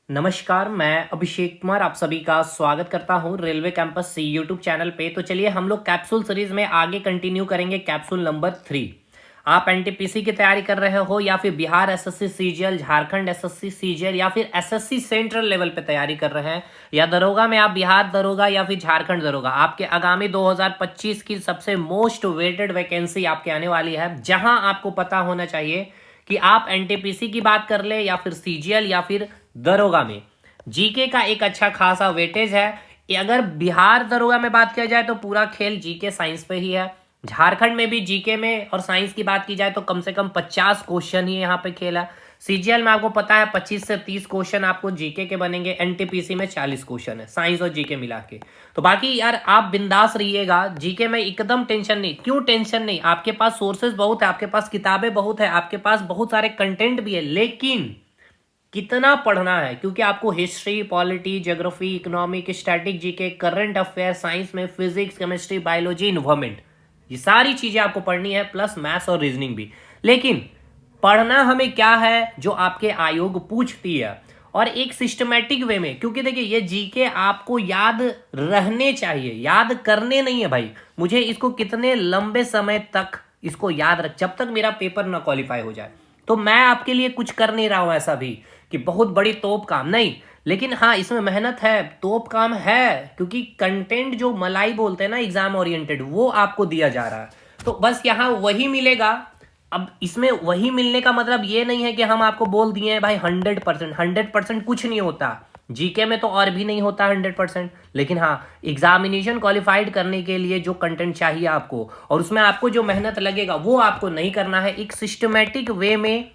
नमस्कार, मैं अभिषेक कुमार आप सभी का स्वागत करता हूं रेलवे कैंपस सी यूट्यूब चैनल पे। तो चलिए हम लोग कैप्सूल सीरीज में आगे कंटिन्यू करेंगे। Capsule number 3। आप एनटीपीसी की तैयारी कर रहे हो या फिर Bihar SSC CGL, Jharkhand SSC CGL या फिर एसएससी सेंट्रल लेवल पे तैयारी कर रहे हैं, या दरोगा में आप बिहार दरोगा या फिर झारखंड दरोगा, आपके आगामी 2025 की सबसे मोस्ट वेटेड वैकेंसी आपके आने वाली है, जहां आपको पता होना चाहिए कि आप एनटीपीसी की बात कर ले या फिर सीजीएल या फिर दरोगा में जीके का एक अच्छा खासा वेटेज है। अगर बिहार दरोगा में बात किया जाए तो पूरा खेल जीके साइंस पे ही है। झारखंड में भी जीके में और साइंस की बात की जाए तो कम से कम 50 क्वेश्चन ही यहाँ पे खेल है। सीजीएल में आपको पता है 25 से 30 क्वेश्चन आपको जीके के बनेंगे। एनटीपीसी में 40 क्वेश्चन है साइंस और जीके मिला के। तो बाकी यार आप बिंदास रहिएगा, जीके में एकदम टेंशन नहीं। क्यों टेंशन नहीं? आपके पास सोर्सेज बहुत है, आपके पास किताबें बहुत है, आपके पास बहुत सारे कंटेंट भी है, लेकिन कितना पढ़ना है? क्योंकि आपको history, polity, geography, economic, static, GK, current affair, science में फिजिक्स, केमिस्ट्री, बायोलॉजी, इन्वायरमेंट, ये सारी चीजें आपको पढ़नी है, प्लस मैथ्स और रीजनिंग भी। लेकिन पढ़ना हमें क्या है जो आपके आयोग पूछती है, और एक सिस्टमेटिक वे में। क्योंकि देखिए ये जीके आपको याद रहने चाहिए, याद करने नहीं है भाई। मुझे इसको कितने लंबे समय तक इसको याद रख, जब तक मेरा पेपर ना क्वालिफाई हो जाए। तो मैं आपके लिए कुछ कर नहीं रहा हूं ऐसा भी कि बहुत बड़ी तोप काम नहीं, लेकिन हाँ इसमें मेहनत है, तोप काम है, क्योंकि कंटेंट जो मलाई बोलते हैं ना एग्जाम ओरिएंटेड, वो आपको दिया जा रहा है। तो बस यहाँ वही मिलेगा। अब इसमें वही मिलने का मतलब ये नहीं है कि हम आपको बोल दिए हैं भाई 100%। 100% कुछ नहीं होता, जीके में तो और भी नहीं होता 100%। लेकिन हाँ एग्जामिनेशन क्वालिफाइड करने के लिए जो कंटेंट चाहिए आपको, और उसमें आपको जो मेहनत लगेगा, वो आपको नहीं करना है। एक सिस्टमेटिक वे में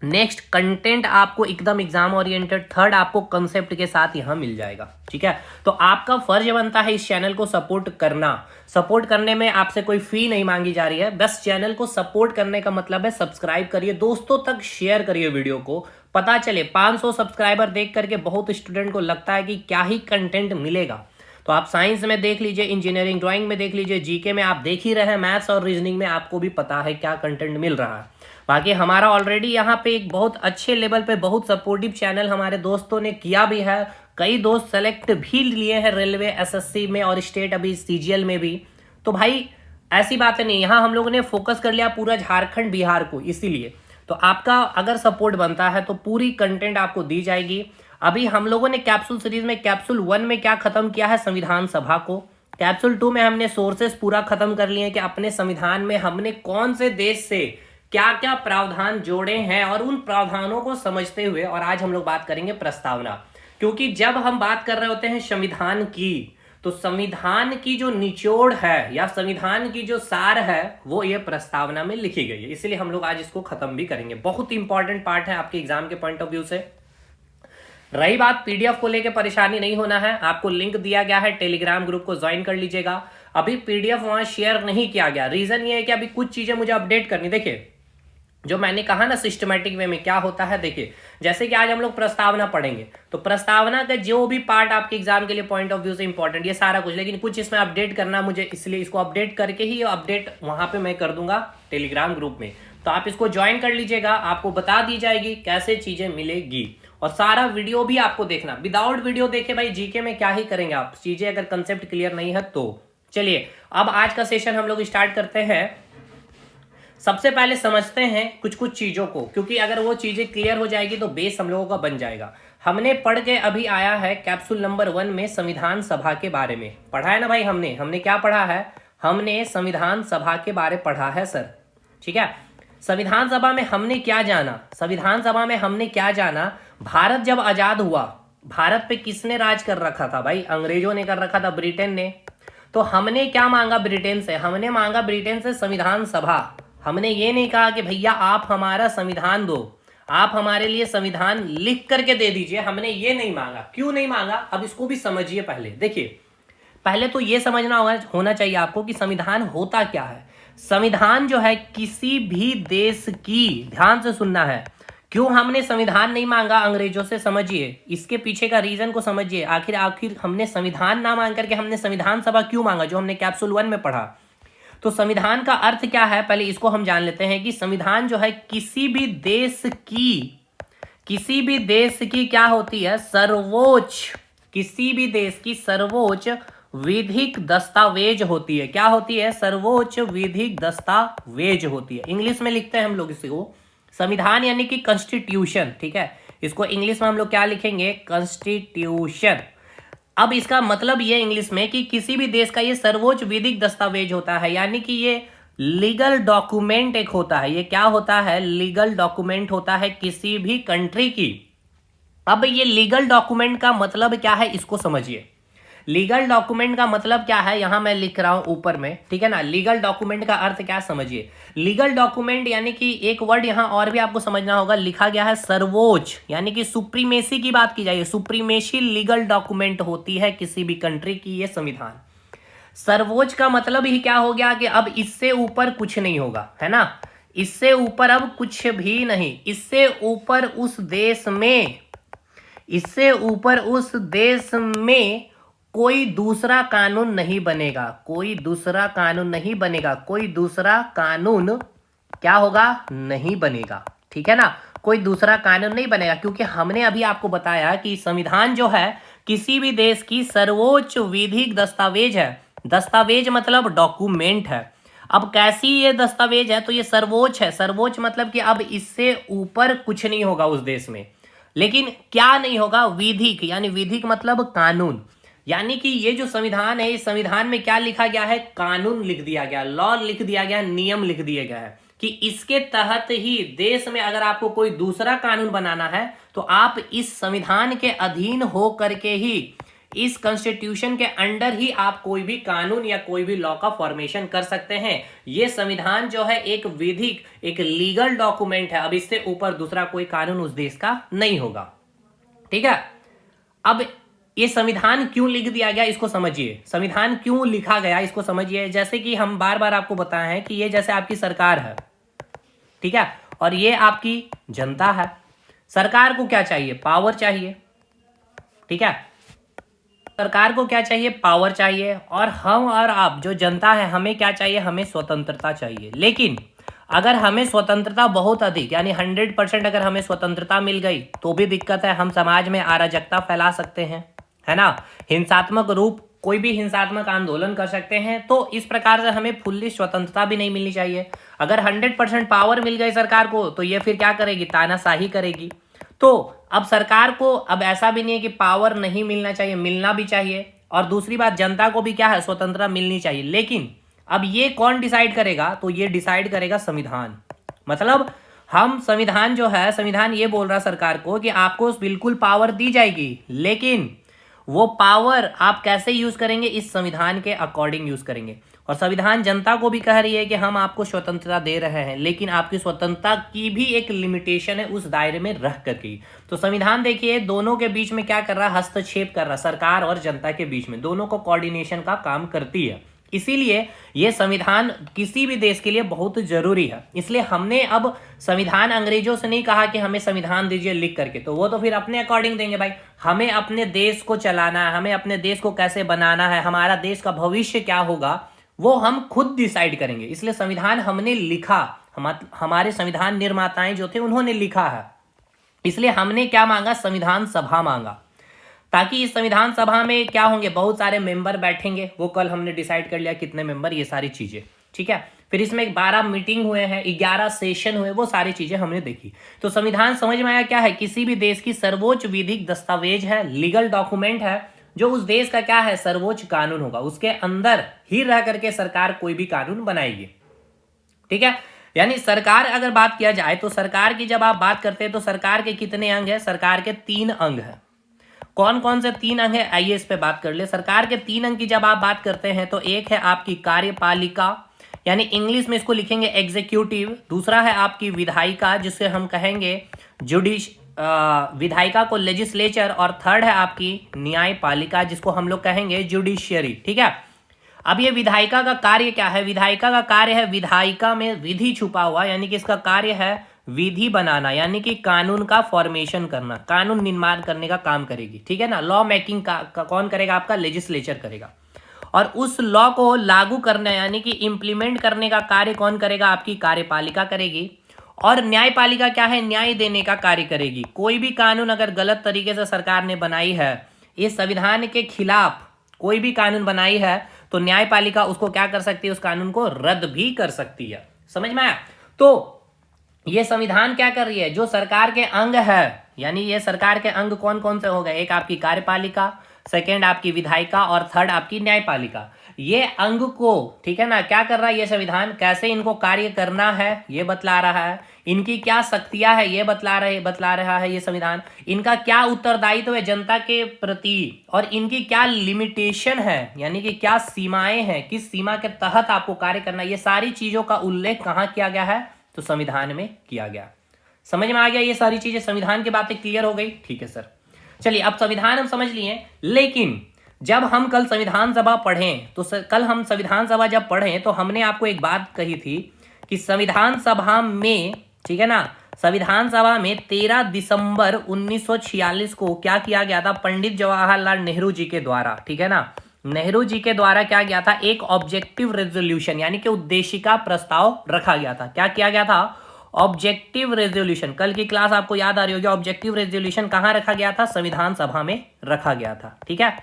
नेक्स्ट कंटेंट आपको एकदम एग्जाम ओरिएंटेड, थर्ड आपको कंसेप्ट के साथ यहां मिल जाएगा। ठीक है, तो आपका फर्ज बनता है इस चैनल को सपोर्ट करना। सपोर्ट करने में आपसे कोई फी नहीं मांगी जा रही है, बस चैनल को सपोर्ट करने का मतलब है सब्सक्राइब करिए, दोस्तों तक शेयर करिए वीडियो को। पता चले 500 सब्सक्राइबर देख करके बहुत स्टूडेंट को लगता है कि क्या ही कंटेंट मिलेगा। तो आप साइंस में देख लीजिए, इंजीनियरिंग ड्राइंग में देख लीजिए, जीके में आप देख ही रहे हैं, मैथ्स और रीजनिंग में आपको भी पता है क्या कंटेंट मिल रहा है। बाकी हमारा ऑलरेडी यहाँ पे एक बहुत अच्छे लेवल पे बहुत सपोर्टिव चैनल हमारे दोस्तों ने किया भी है। कई दोस्त सेलेक्ट भी लिए हैं रेलवे, एसएससी में और स्टेट अभी सीजीएल में भी। तो भाई ऐसी बातें नहीं, यहाँ हम लोगों ने फोकस कर लिया पूरा झारखंड बिहार को, इसीलिए तो आपका अगर सपोर्ट बनता है तो पूरी कंटेंट आपको दी जाएगी। अभी हम लोगों ने कैप्सूल सीरीज में कैप्सूल 1 में क्या खत्म किया है, संविधान सभा को। कैप्सूल 2 में हमने सोर्सेस पूरा खत्म कर लिए कि अपने संविधान में हमने कौन से देश से क्या क्या प्रावधान जोड़े हैं, और उन प्रावधानों को समझते हुए, और आज हम लोग बात करेंगे प्रस्तावना। क्योंकि जब हम बात कर रहे होते हैं संविधान की, तो संविधान की जो निचोड़ है या संविधान की जो सार है वो ये प्रस्तावना में लिखी गई है, इसलिए हम लोग आज इसको खत्म भी करेंगे। बहुत इंपॉर्टेंट पार्ट है आपके एग्जाम के पॉइंट ऑफ व्यू से। रही बात पीडीएफ को लेकर, परेशानी नहीं होना है, आपको लिंक दिया गया है, टेलीग्राम ग्रुप को ज्वाइन कर लीजिएगा। अभी पीडीएफ वहां शेयर नहीं किया गया, रीजन ये है कि अभी कुछ चीजें मुझे अपडेट करनी। देखिए जो मैंने कहा ना सिस्टमेटिक वे में क्या होता है, देखिए जैसे कि आज हम लोग प्रस्तावना पढ़ेंगे, तो प्रस्तावना का जो भी पार्ट आपके एग्जाम के लिए पॉइंट ऑफ व्यू से इंपॉर्टेंट, ये सारा कुछ, लेकिन कुछ इसमें अपडेट करना मुझे, इसलिए इसको अपडेट करके ही अपडेट वहां पे मैं कर दूंगा टेलीग्राम ग्रुप में। तो आप इसको ज्वाइन कर लीजिएगा, आपको बता दी जाएगी कैसे चीजें मिलेगी, और सारा वीडियो भी आपको देखना। विदाउट वीडियो देखे भाई जीके में क्या ही करेंगे आप, चीजें अगर कंसेप्ट क्लियर नहीं है तो। चलिए अब आज का सेशन हम लोग स्टार्ट करते हैं। सबसे पहले समझते हैं कुछ कुछ चीजों को, क्योंकि अगर वो चीजें क्लियर हो जाएगी तो बेस हम लोगों का बन जाएगा। हमने पढ़ के अभी आया है कैप्सूल नंबर 1 में संविधान सभा के बारे में पढ़ा है ना भाई। हमने क्या पढ़ा है, हमने संविधान सभा के बारे पढ़ा है सर। ठीक है, संविधान सभा में हमने क्या जाना, संविधान सभा में हमने क्या जाना, भारत जब आजाद हुआ, भारत पे किसने राज कर रखा था भाई, अंग्रेजों ने कर रखा था, ब्रिटेन ने। तो हमने क्या मांगा ब्रिटेन से, हमने मांगा ब्रिटेन से संविधान सभा। हमने ये नहीं कहा कि भैया आप हमारा संविधान दो, आप हमारे लिए संविधान लिख करके दे दीजिए, हमने ये नहीं मांगा। क्यों नहीं मांगा, अब इसको भी समझिए। पहले देखिए, पहले तो ये समझना होना चाहिए आपको कि संविधान होता क्या है। संविधान जो है किसी भी देश की, ध्यान से सुनना है, क्यों हमने संविधान नहीं मांगा अंग्रेजों से, समझिए इसके पीछे का रीजन को समझिए। आखिर हमने संविधान ना मांग करके हमने संविधान सभा क्यों मांगा, जो हमने कैप्सूल 1 में पढ़ा। तो संविधान का अर्थ क्या है, पहले इसको हम जान लेते हैं कि संविधान जो है किसी भी देश की किसी भी देश की क्या होती है, सर्वोच्च, किसी भी देश की सर्वोच्च विधिक दस्तावेज होती है। क्या होती है? सर्वोच्च विधिक दस्तावेज होती है। इंग्लिश में लिखते हैं हम लोग इसको संविधान यानी कि कॉन्स्टिट्यूशन। ठीक है, इसको इंग्लिश में हम लोग क्या लिखेंगे? कॉन्स्टिट्यूशन। अब इसका मतलब ये इंग्लिश में कि किसी भी देश का ये सर्वोच्च विधिक दस्तावेज होता है, यानी कि ये लीगल डॉक्यूमेंट एक होता है। ये क्या होता है? लीगल डॉक्यूमेंट होता है किसी भी कंट्री की। अब ये लीगल डॉक्यूमेंट का मतलब क्या है, इसको समझिए। लीगल डॉक्यूमेंट का मतलब क्या है, यहां मैं लिख रहा हूं ऊपर में, ठीक है ना। लीगल डॉक्यूमेंट का अर्थ क्या समझिए। लीगल डॉक्यूमेंट यानी कि एक वर्ड यहां और भी आपको समझना होगा, लिखा गया है सर्वोच्च, यानी कि सुप्रीमेसी की बात की जाए। सुप्रीमेसी लीगल डॉक्यूमेंट होती है किसी भी कंट्री की, ये संविधान। सर्वोच्च का मतलब ही क्या हो गया कि अब इससे ऊपर कुछ नहीं होगा, है ना। इससे ऊपर अब कुछ भी नहीं। इससे ऊपर उस देश में, इससे ऊपर उस देश में कोई दूसरा कानून नहीं बनेगा। कोई दूसरा कानून नहीं बनेगा। कोई दूसरा कानून क्या होगा? नहीं बनेगा। ठीक है ना, कोई दूसरा कानून नहीं बनेगा, क्योंकि हमने अभी आपको बताया कि संविधान जो है किसी भी देश की सर्वोच्च विधिक दस्तावेज है। दस्तावेज मतलब डॉक्यूमेंट है। अब कैसी ये दस्तावेज है? तो ये सर्वोच्च है। सर्वोच्च मतलब कि अब इससे ऊपर कुछ नहीं होगा उस देश में। लेकिन क्या नहीं होगा? विधिक, यानी विधिक मतलब कानून। यानी कि ये जो संविधान है, इस संविधान में क्या लिखा गया है? कानून लिख दिया गया, लॉ लिख दिया गया, नियम लिख दिया गया है कि इसके तहत ही देश में अगर आपको कोई दूसरा कानून बनाना है तो आप इस संविधान के अधीन हो करके ही, इस कॉन्स्टिट्यूशन के अंडर ही आप कोई भी कानून या कोई भी लॉ का फॉर्मेशन कर सकते हैं। ये संविधान जो है एक विधिक, एक लीगल डॉक्यूमेंट है। अब इससे ऊपर दूसरा कोई कानून उस देश का नहीं होगा। ठीक है, अब ये संविधान क्यों लिख दिया गया इसको समझिए। संविधान क्यों लिखा गया इसको समझिए। जैसे कि हम बार बार आपको बताए हैं कि ये जैसे आपकी सरकार है, ठीक है, और ये आपकी जनता है। सरकार को क्या चाहिए? पावर चाहिए। ठीक है, सरकार को क्या चाहिए? पावर चाहिए। और हम और आप जो जनता है, हमें क्या चाहिए? हमें स्वतंत्रता चाहिए। लेकिन अगर हमें स्वतंत्रता बहुत अधिक, यानी 100% अगर हमें स्वतंत्रता मिल गई तो भी दिक्कत है। हम समाज में अराजकता फैला सकते हैं, है ना। हिंसात्मक रूप, कोई भी हिंसात्मक आंदोलन कर सकते हैं। तो इस प्रकार से हमें फुल्ली स्वतंत्रता भी नहीं मिलनी चाहिए। अगर 100% पावर मिल गई सरकार को तो ये फिर क्या करेगी? तानाशाही करेगी। तो अब सरकार को अब ऐसा भी नहीं है कि पावर नहीं मिलना चाहिए, मिलना भी चाहिए। और दूसरी बात, जनता को भी क्या है? स्वतंत्रता मिलनी चाहिए। लेकिन अब ये कौन डिसाइड करेगा? तो ये डिसाइड करेगा संविधान। मतलब हम संविधान जो है, संविधान ये बोल रहा सरकार को कि आपको बिल्कुल पावर दी जाएगी, लेकिन वो पावर आप कैसे यूज करेंगे? इस संविधान के अकॉर्डिंग यूज करेंगे। और संविधान जनता को भी कह रही है कि हम आपको स्वतंत्रता दे रहे हैं, लेकिन आपकी स्वतंत्रता की भी एक लिमिटेशन है, उस दायरे में रह करके। तो संविधान देखिए दोनों के बीच में क्या कर रहा है? हस्तक्षेप कर रहा है। सरकार और जनता के बीच में दोनों को कोऑर्डिनेशन का काम करती है। इसीलिए ये संविधान किसी भी देश के लिए बहुत जरूरी है। इसलिए हमने अब संविधान अंग्रेजों से नहीं कहा कि हमें संविधान दीजिए लिख करके, तो वो तो फिर अपने अकॉर्डिंग देंगे भाई। हमें अपने देश को चलाना है, हमें अपने देश को कैसे बनाना है, हमारा देश का भविष्य क्या होगा, वो हम खुद डिसाइड करेंगे। इसलिए संविधान हमने लिखा, हमारे संविधान निर्माताएं जो थे उन्होंने लिखा है। इसलिए हमने क्या मांगा? संविधान सभा मांगा, ताकि इस संविधान सभा में क्या होंगे? बहुत सारे मेंबर बैठेंगे। वो कल हमने डिसाइड कर लिया कितने मेंबर, ये सारी चीजें। ठीक है, फिर इसमें 12 मीटिंग हुए हैं, 11 सेशन हुए, वो सारी चीजें हमने देखी। तो संविधान समझ में आया क्या है? किसी भी देश की सर्वोच्च विधिक दस्तावेज है, लीगल डॉक्यूमेंट है, जो उस देश का क्या है? सर्वोच्च कानून होगा। उसके अंदर ही रह करके सरकार कोई भी कानून बनाएगी। ठीक है, यानी सरकार अगर बात किया जाए तो सरकार की जब आप बात करते हैं तो सरकार के कितने अंग है? सरकार के 3 अंग है। कौन कौन से 3 अंग है? आइए इस पे बात कर ले। सरकार के 3 अंग की जब आप बात करते हैं तो एक है आपकी कार्यपालिका, यानी इंग्लिश में इसको लिखेंगे एग्जीक्यूटिव। दूसरा है आपकी विधायिका, जिसे हम कहेंगे विधायिका को लेजिस्लेचर। और थर्ड है आपकी न्यायपालिका, जिसको हम लोग कहेंगे जुडिशियरी। ठीक है, अब ये विधायिका का कार्य क्या है? विधायिका का कार्य है, विधायिका में विधि छुपा हुआ, यानी कि इसका कार्य है विधि बनाना, यानी कि कानून का फॉर्मेशन करना, कानून निर्माण करने का काम करेगी। ठीक है ना, लॉ मेकिंग का कौन करेगा? आपका लेजिस्लेचर करेगा। और उस लॉ को लागू करना, यानी कि इंप्लीमेंट करने का कार्य कौन करेगा? आपकी कार्यपालिका करेगी। और न्यायपालिका क्या है, न्याय देने का कार्य करेगी। कोई भी कानून अगर गलत तरीके से सरकार ने बनाई है, इस संविधान के खिलाफ कोई भी कानून बनाई है, तो न्यायपालिका उसको क्या कर सकती है, उस कानून को रद्द भी कर सकती है। समझ में आया? तो ये संविधान क्या कर रही है, जो सरकार के अंग है, यानी ये सरकार के अंग कौन कौन से हो गए, एक आपकी कार्यपालिका, सेकेंड आपकी विधायिका और थर्ड आपकी न्यायपालिका। ये अंग को, ठीक है ना, क्या कर रहा है ये संविधान, कैसे इनको कार्य करना है ये बतला रहा है, इनकी क्या शक्तियां है ये बतला रहा है ये संविधान, इनका क्या उत्तरदायित्व है जनता के प्रति, और इनकी क्या लिमिटेशन है, यानी कि क्या सीमाएं हैं, किस सीमा के तहत आपको कार्य करना, ये सारी चीजों का उल्लेख कहाँ किया गया है, तो संविधान में किया गया। समझ में आ गया? ये सारी चीजें संविधान की बातें क्लियर हो गई? ठीक है सर, चलिए अब संविधान हम समझ लिए। लेकिन जब हम कल संविधान सभा पढ़ें, तो कल हम संविधान सभा जब पढ़ें तो हमने आपको एक बात कही थी कि संविधान सभा में, ठीक है ना, संविधान सभा में 13 दिसंबर 1946 को क्या किया गया था, पंडित जवाहरलाल नेहरू जी के द्वारा, ठीक है ना, नेहरू जी के द्वारा क्या गया था, एक ऑब्जेक्टिव रेजोल्यूशन यानी कि उद्देशिका प्रस्ताव रखा गया था। क्या किया गया था, ऑब्जेक्टिव रेजोल्यूशन। कल की क्लास आपको याद आ रही होगी, ऑब्जेक्टिव रेजोल्यूशन कहां रखा गया था, संविधान सभा में रखा गया था। ठीक है,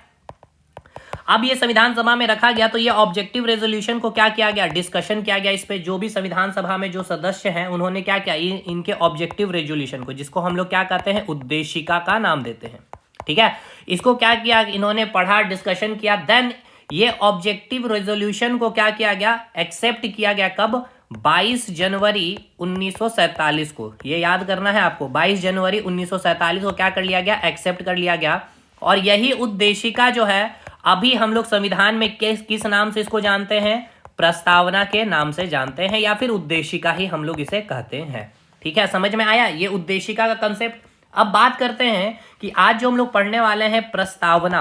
अब ये संविधान सभा में रखा गया तो ये ऑब्जेक्टिव रेजोल्यूशन को क्या किया गया, डिस्कशन किया गया। इस पे जो भी संविधान सभा में जो सदस्य हैं उन्होंने क्या किया, इनके ऑब्जेक्टिव रेजोल्यूशन को, जिसको हम लोग क्या कहते हैं, उद्देशिका का नाम देते हैं। ठीक है, इसको क्या किया, इन्होंने पढ़ा, डिस्कशन किया, देन ये ऑब्जेक्टिव रेजोल्यूशन को क्या किया गया, एक्सेप्ट किया गया। कब, 22 जनवरी 1947 को, ये याद करना है आपको, 22 जनवरी 1947 को क्या कर लिया गया, एक्सेप्ट कर लिया गया। और यही उद्देशिका जो है अभी हम लोग संविधान में किस नाम से इसको जानते हैं, प्रस्तावना के नाम से जानते हैं, या फिर उद्देशिका ही हम लोग इसे कहते हैं। ठीक है, समझ में आया ये उद्देशिका का कंसेप्ट। अब बात करते हैं कि आज जो हम लोग पढ़ने वाले हैं प्रस्तावना,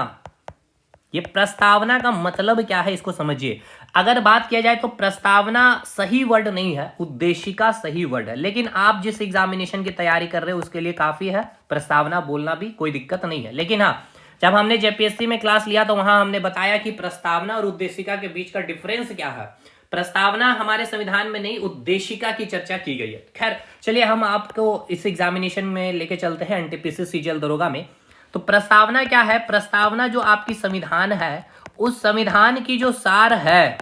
ये प्रस्तावना का मतलब क्या है इसको समझिए। अगर बात किया जाए तो प्रस्तावना सही वर्ड नहीं है, उद्देशिका सही वर्ड है, लेकिन आप जिस एग्जामिनेशन की तैयारी कर रहे हो उसके लिए काफी है प्रस्तावना बोलना भी, कोई दिक्कत नहीं है। लेकिन हाँ, जब हमने जेपीएससी में क्लास लिया तो वहां हमने बताया कि प्रस्तावना और उद्देशिका के बीच का डिफरेंस क्या है। प्रस्तावना हमारे संविधान में नहीं, उद्देशिका की चर्चा की गई है। खैर चलिए, हम आपको इस एग्जामिनेशन में लेके चलते हैं एनटीपीसी सीजीएल दरोगा में। तो प्रस्तावना क्या है, प्रस्तावना जो आपकी संविधान है, उस संविधान की जो सार है,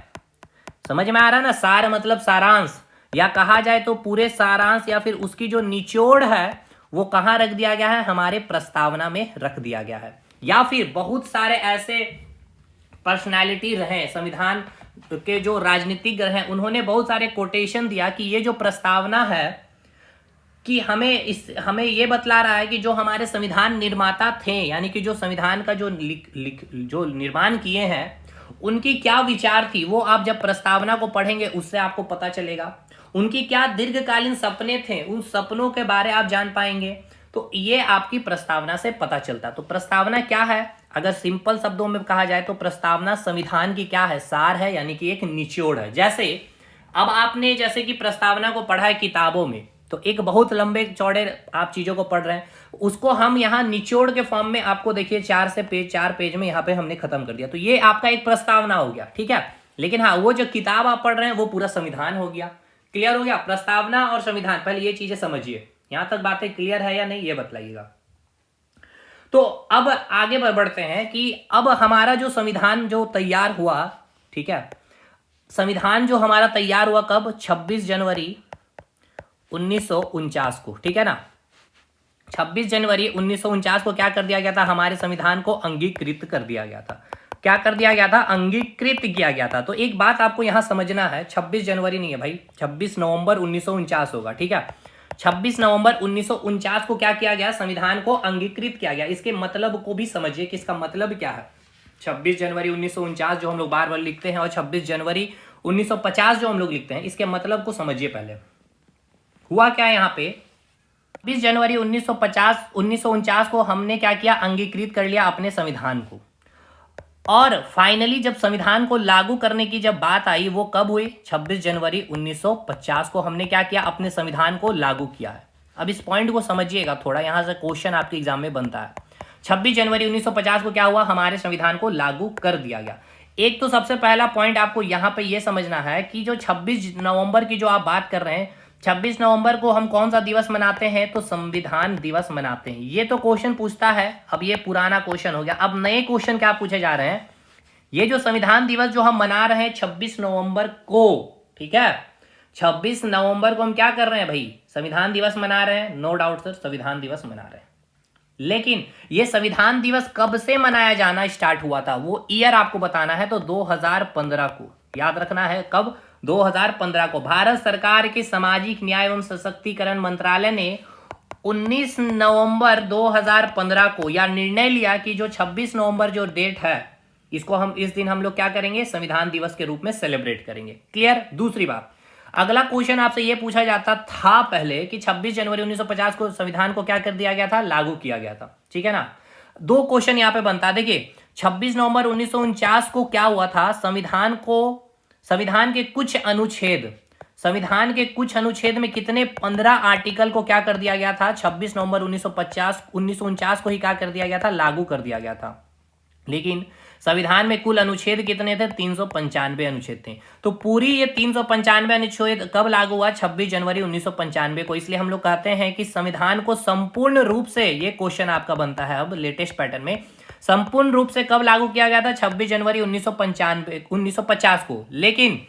समझ में आ रहा है ना, सार मतलब सारांश, या कहा जाए तो पूरे सारांश, या फिर उसकी जो निचोड़ है वो कहां रख दिया गया है, हमारे प्रस्तावना में रख दिया गया है। या फिर बहुत सारे ऐसे पर्सनालिटी रहे संविधान के, जो राजनीतिज्ञ हैं, उन्होंने बहुत सारे कोटेशन दिया कि ये जो प्रस्तावना है कि हमें ये बतला रहा है कि जो हमारे संविधान निर्माता थे, यानी कि जो संविधान का जो जो निर्माण किए हैं, उनकी क्या विचार थी, वो आप जब प्रस्तावना को पढ़ेंगे उससे आपको पता चलेगा। उनकी क्या दीर्घकालीन सपने थे, उन सपनों के बारे आप जान पाएंगे। तो ये आपकी प्रस्तावना से पता चलता। तो प्रस्तावना क्या है, अगर सिंपल शब्दों में कहा जाए तो प्रस्तावना संविधान की क्या है, सार है, यानी कि एक निचोड़ है। जैसे अब आपने जैसे कि प्रस्तावना को पढ़ा है किताबों में, तो एक बहुत लंबे चौड़े आप चीजों को पढ़ रहे हैं, उसको हम यहाँ निचोड़ के फॉर्म में आपको देखिए 4 पेज में यहाँ पे हमने खत्म कर दिया। तो ये आपका एक प्रस्तावना हो गया। ठीक है, लेकिन हाँ, वो जो किताब आप पढ़ रहे हैं वो पूरा संविधान हो गया। क्लियर हो गया, प्रस्तावना और संविधान, पहले ये चीजें समझिए। यहां तक बातें क्लियर है या नहीं ये बतलाइएगा। तो अब आगे बढ़ते हैं कि अब हमारा जो संविधान जो तैयार हुआ, ठीक है, संविधान जो हमारा तैयार हुआ कब, 26 जनवरी 1949 को। ठीक है ना, 26 जनवरी 1949 को क्या कर दिया गया था, हमारे संविधान को अंगीकृत कर दिया गया था। क्या कर दिया गया था, अंगीकृत किया गया था। तो एक बात आपको यहां समझना है, 26 जनवरी नहीं है भाई, 26 नवंबर 1949 होगा। ठीक है, 26 नवंबर 1949 को क्या किया गया, संविधान को अंगीकृत किया गया। इसके मतलब को भी समझिए कि इसका मतलब क्या है। 26 जनवरी 1949 जो हम लोग बार बार लिखते हैं और 26 जनवरी 1950 जो हम लोग लिखते हैं, इसके मतलब को समझिए। पहले हुआ क्या है यहाँ पे, 26 जनवरी 1949 को हमने क्या किया, अंगीकृत कर लिया अपने संविधान को। और फाइनली जब संविधान को लागू करने की जब बात आई, वो कब हुई, 26 जनवरी 1950 को हमने क्या किया, अपने संविधान को लागू किया है। अब इस पॉइंट को समझिएगा थोड़ा, यहां से क्वेश्चन आपके एग्जाम में बनता है। 26 जनवरी 1950 को क्या हुआ, हमारे संविधान को लागू कर दिया गया। एक तो सबसे पहला पॉइंट आपको यहां पे ये समझना है कि जो 26 नवंबर की जो आप बात कर रहे हैं, 26 नवंबर को हम कौन सा दिवस मनाते हैं? तो संविधान दिवस मनाते हैं। ये तो क्वेश्चन पूछता है, अब ये पुराना क्वेश्चन हो गया। अब नए क्वेश्चन क्या पूछे जा रहे हैं? ये जो संविधान दिवस जो हम मना रहे हैं 26 नवंबर को, ठीक है, 26 नवंबर को हम क्या कर रहे हैं भाई? संविधान दिवस मना रहे हैं, नो डाउट सर, संविधान दिवस मना रहे हैं। लेकिन ये संविधान दिवस कब से मनाया जाना स्टार्ट हुआ था, वो ईयर आपको बताना है। तो 2015 को याद रखना है। कब? 2015 को। भारत सरकार के सामाजिक न्याय एवं सशक्तिकरण मंत्रालय ने 19 नवंबर 2015 को यह निर्णय लिया कि जो 26 नवंबर जो डेट है, इसको हम इस दिन हम लोग क्या करेंगे? संविधान दिवस के रूप में सेलिब्रेट करेंगे। क्लियर? दूसरी बात, अगला क्वेश्चन आपसे यह पूछा जाता था पहले कि 26 जनवरी 1950 को संविधान को क्या कर दिया गया था? लागू किया गया था। ठीक है ना? दो क्वेश्चन यहां पे बनता है। देखिए 26 नवंबर 1949 को क्या हुआ था? संविधान के कुछ अनुच्छेद में कितने 15 आर्टिकल को क्या कर दिया गया था? 26 नवंबर 1949 को ही क्या कर दिया गया था? लागू कर दिया गया था। लेकिन संविधान में कुल अनुच्छेद कितने थे? 395 अनुच्छेद थे। तो पूरी ये 395 अनुच्छेद कब लागू हुआ? 26 जनवरी 1995 को। इसलिए हम लोग कहते हैं कि संविधान को संपूर्ण रूप से, ये क्वेश्चन आपका बनता है अब लेटेस्ट पैटर्न में, संपूर्ण रूप से कब लागू किया गया था? 26 जनवरी 1950 को। लेकिन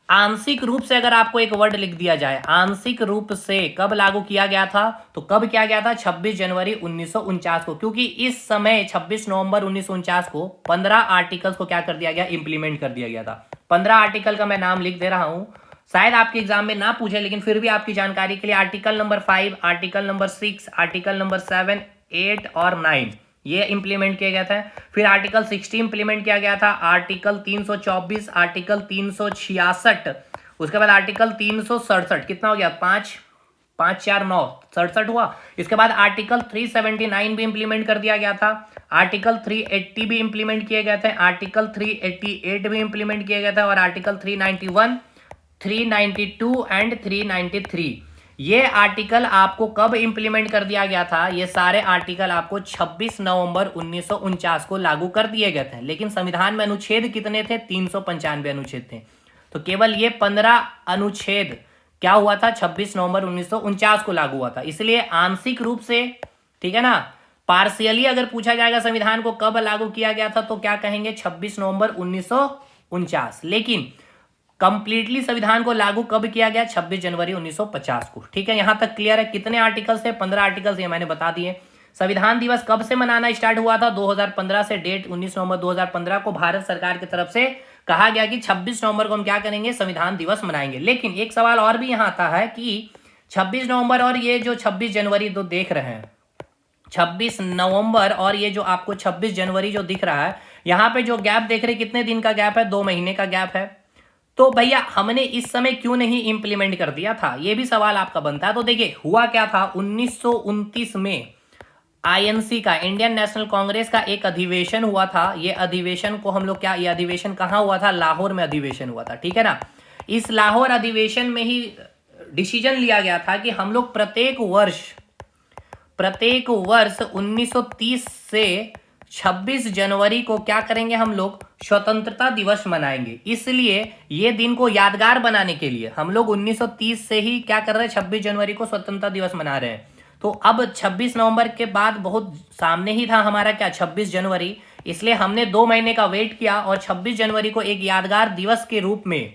आंशिक रूप से अगर आपको एक वर्ड लिख दिया जाए, आंशिक रूप से कब लागू किया गया था? तो कब किया गया था? 26 जनवरी 1949 को। क्योंकि इस समय 26 नवंबर 1949 को 15 आर्टिकल्स को क्या कर दिया गया? इंप्लीमेंट कर दिया गया था। 15 आर्टिकल का मैं नाम लिख दे रहा हूं, शायद आपके एग्जाम में ना पूछे, लेकिन फिर भी आपकी जानकारी के लिए, article number 5, article number 6, article number 7, 8 और 9 ये इंप्लीमेंट किया गया था। फिर आर्टिकल 60 इंप्लीमेंट किया गया था, आर्टिकल 324, आर्टिकल 366, उसके बाद आर्टिकल 367, कितना हो गया? 5 5 4 9 67 हुआ। इसके बाद आर्टिकल 379 भी इंप्लीमेंट कर दिया गया था, आर्टिकल 380 भी इंप्लीमेंट किए गए थे, आर्टिकल 388 भी इंप्लीमेंट किया गया था, और आर्टिकल 391, 392 एंड 393 ये आर्टिकल आपको कब इंप्लीमेंट कर दिया गया था? ये सारे आर्टिकल आपको 26 नवंबर 1949 को लागू कर दिए गए थे। लेकिन संविधान में अनुच्छेद कितने थे? 395 अनुच्छेद थे। तो केवल ये 15 अनुच्छेद क्या हुआ था? 26 नवंबर 1949 को लागू हुआ था। इसलिए आंशिक रूप से, ठीक है ना, पार्शियली अगर पूछा जाएगा संविधान को कब लागू किया गया था, तो क्या कहेंगे? 26 नवंबर 1949। लेकिन कंप्लीटली संविधान को लागू कब किया गया? 26 जनवरी 1950 को। ठीक है, यहां तक क्लियर है? कितने आर्टिकल्स थे? 15 आर्टिकल्स, ये मैंने बता दिए। संविधान दिवस कब से मनाना स्टार्ट हुआ था? 2015 से। डेट 19 नवंबर 2015 को भारत सरकार की तरफ से कहा गया कि 26 नवंबर को हम क्या करेंगे? संविधान दिवस मनाएंगे। लेकिन एक सवाल और भी यहां आता है कि 26 नवंबर और ये जो 26 जनवरी जो देख रहे हैं, 26 नवंबर और ये जो आपको 26 जनवरी जो दिख रहा है, यहां पे जो गैप देख रहे, कितने दिन का गैप है? 2 महीने का गैप है। तो भैया हमने इस समय क्यों नहीं इंप्लीमेंट कर दिया था? ये भी सवाल आपका बनता है। तो देखिए हुआ क्या था, 1929 में आईएनसी का, इंडियन नेशनल कांग्रेस का एक अधिवेशन हुआ था। ये अधिवेशन को हम लोग क्या, ये अधिवेशन कहाँ हुआ था? लाहौर में अधिवेशन हुआ था। ठीक है ना? इस लाहौर अधिवेशन में ही डिसीजन लिया गया था कि हम लोग प्रत्येक वर्ष 1930 से 26 जनवरी को क्या करेंगे? हम लोग स्वतंत्रता दिवस मनाएंगे। इसलिए ये दिन को यादगार बनाने के लिए हम लोग 1930 से ही क्या कर रहे हैं? 26 जनवरी को स्वतंत्रता दिवस मना रहे हैं। तो अब 26 नवंबर के बाद बहुत सामने ही था हमारा क्या? 26 जनवरी। इसलिए हमने 2 महीने का वेट किया और 26 जनवरी को एक यादगार दिवस के रूप में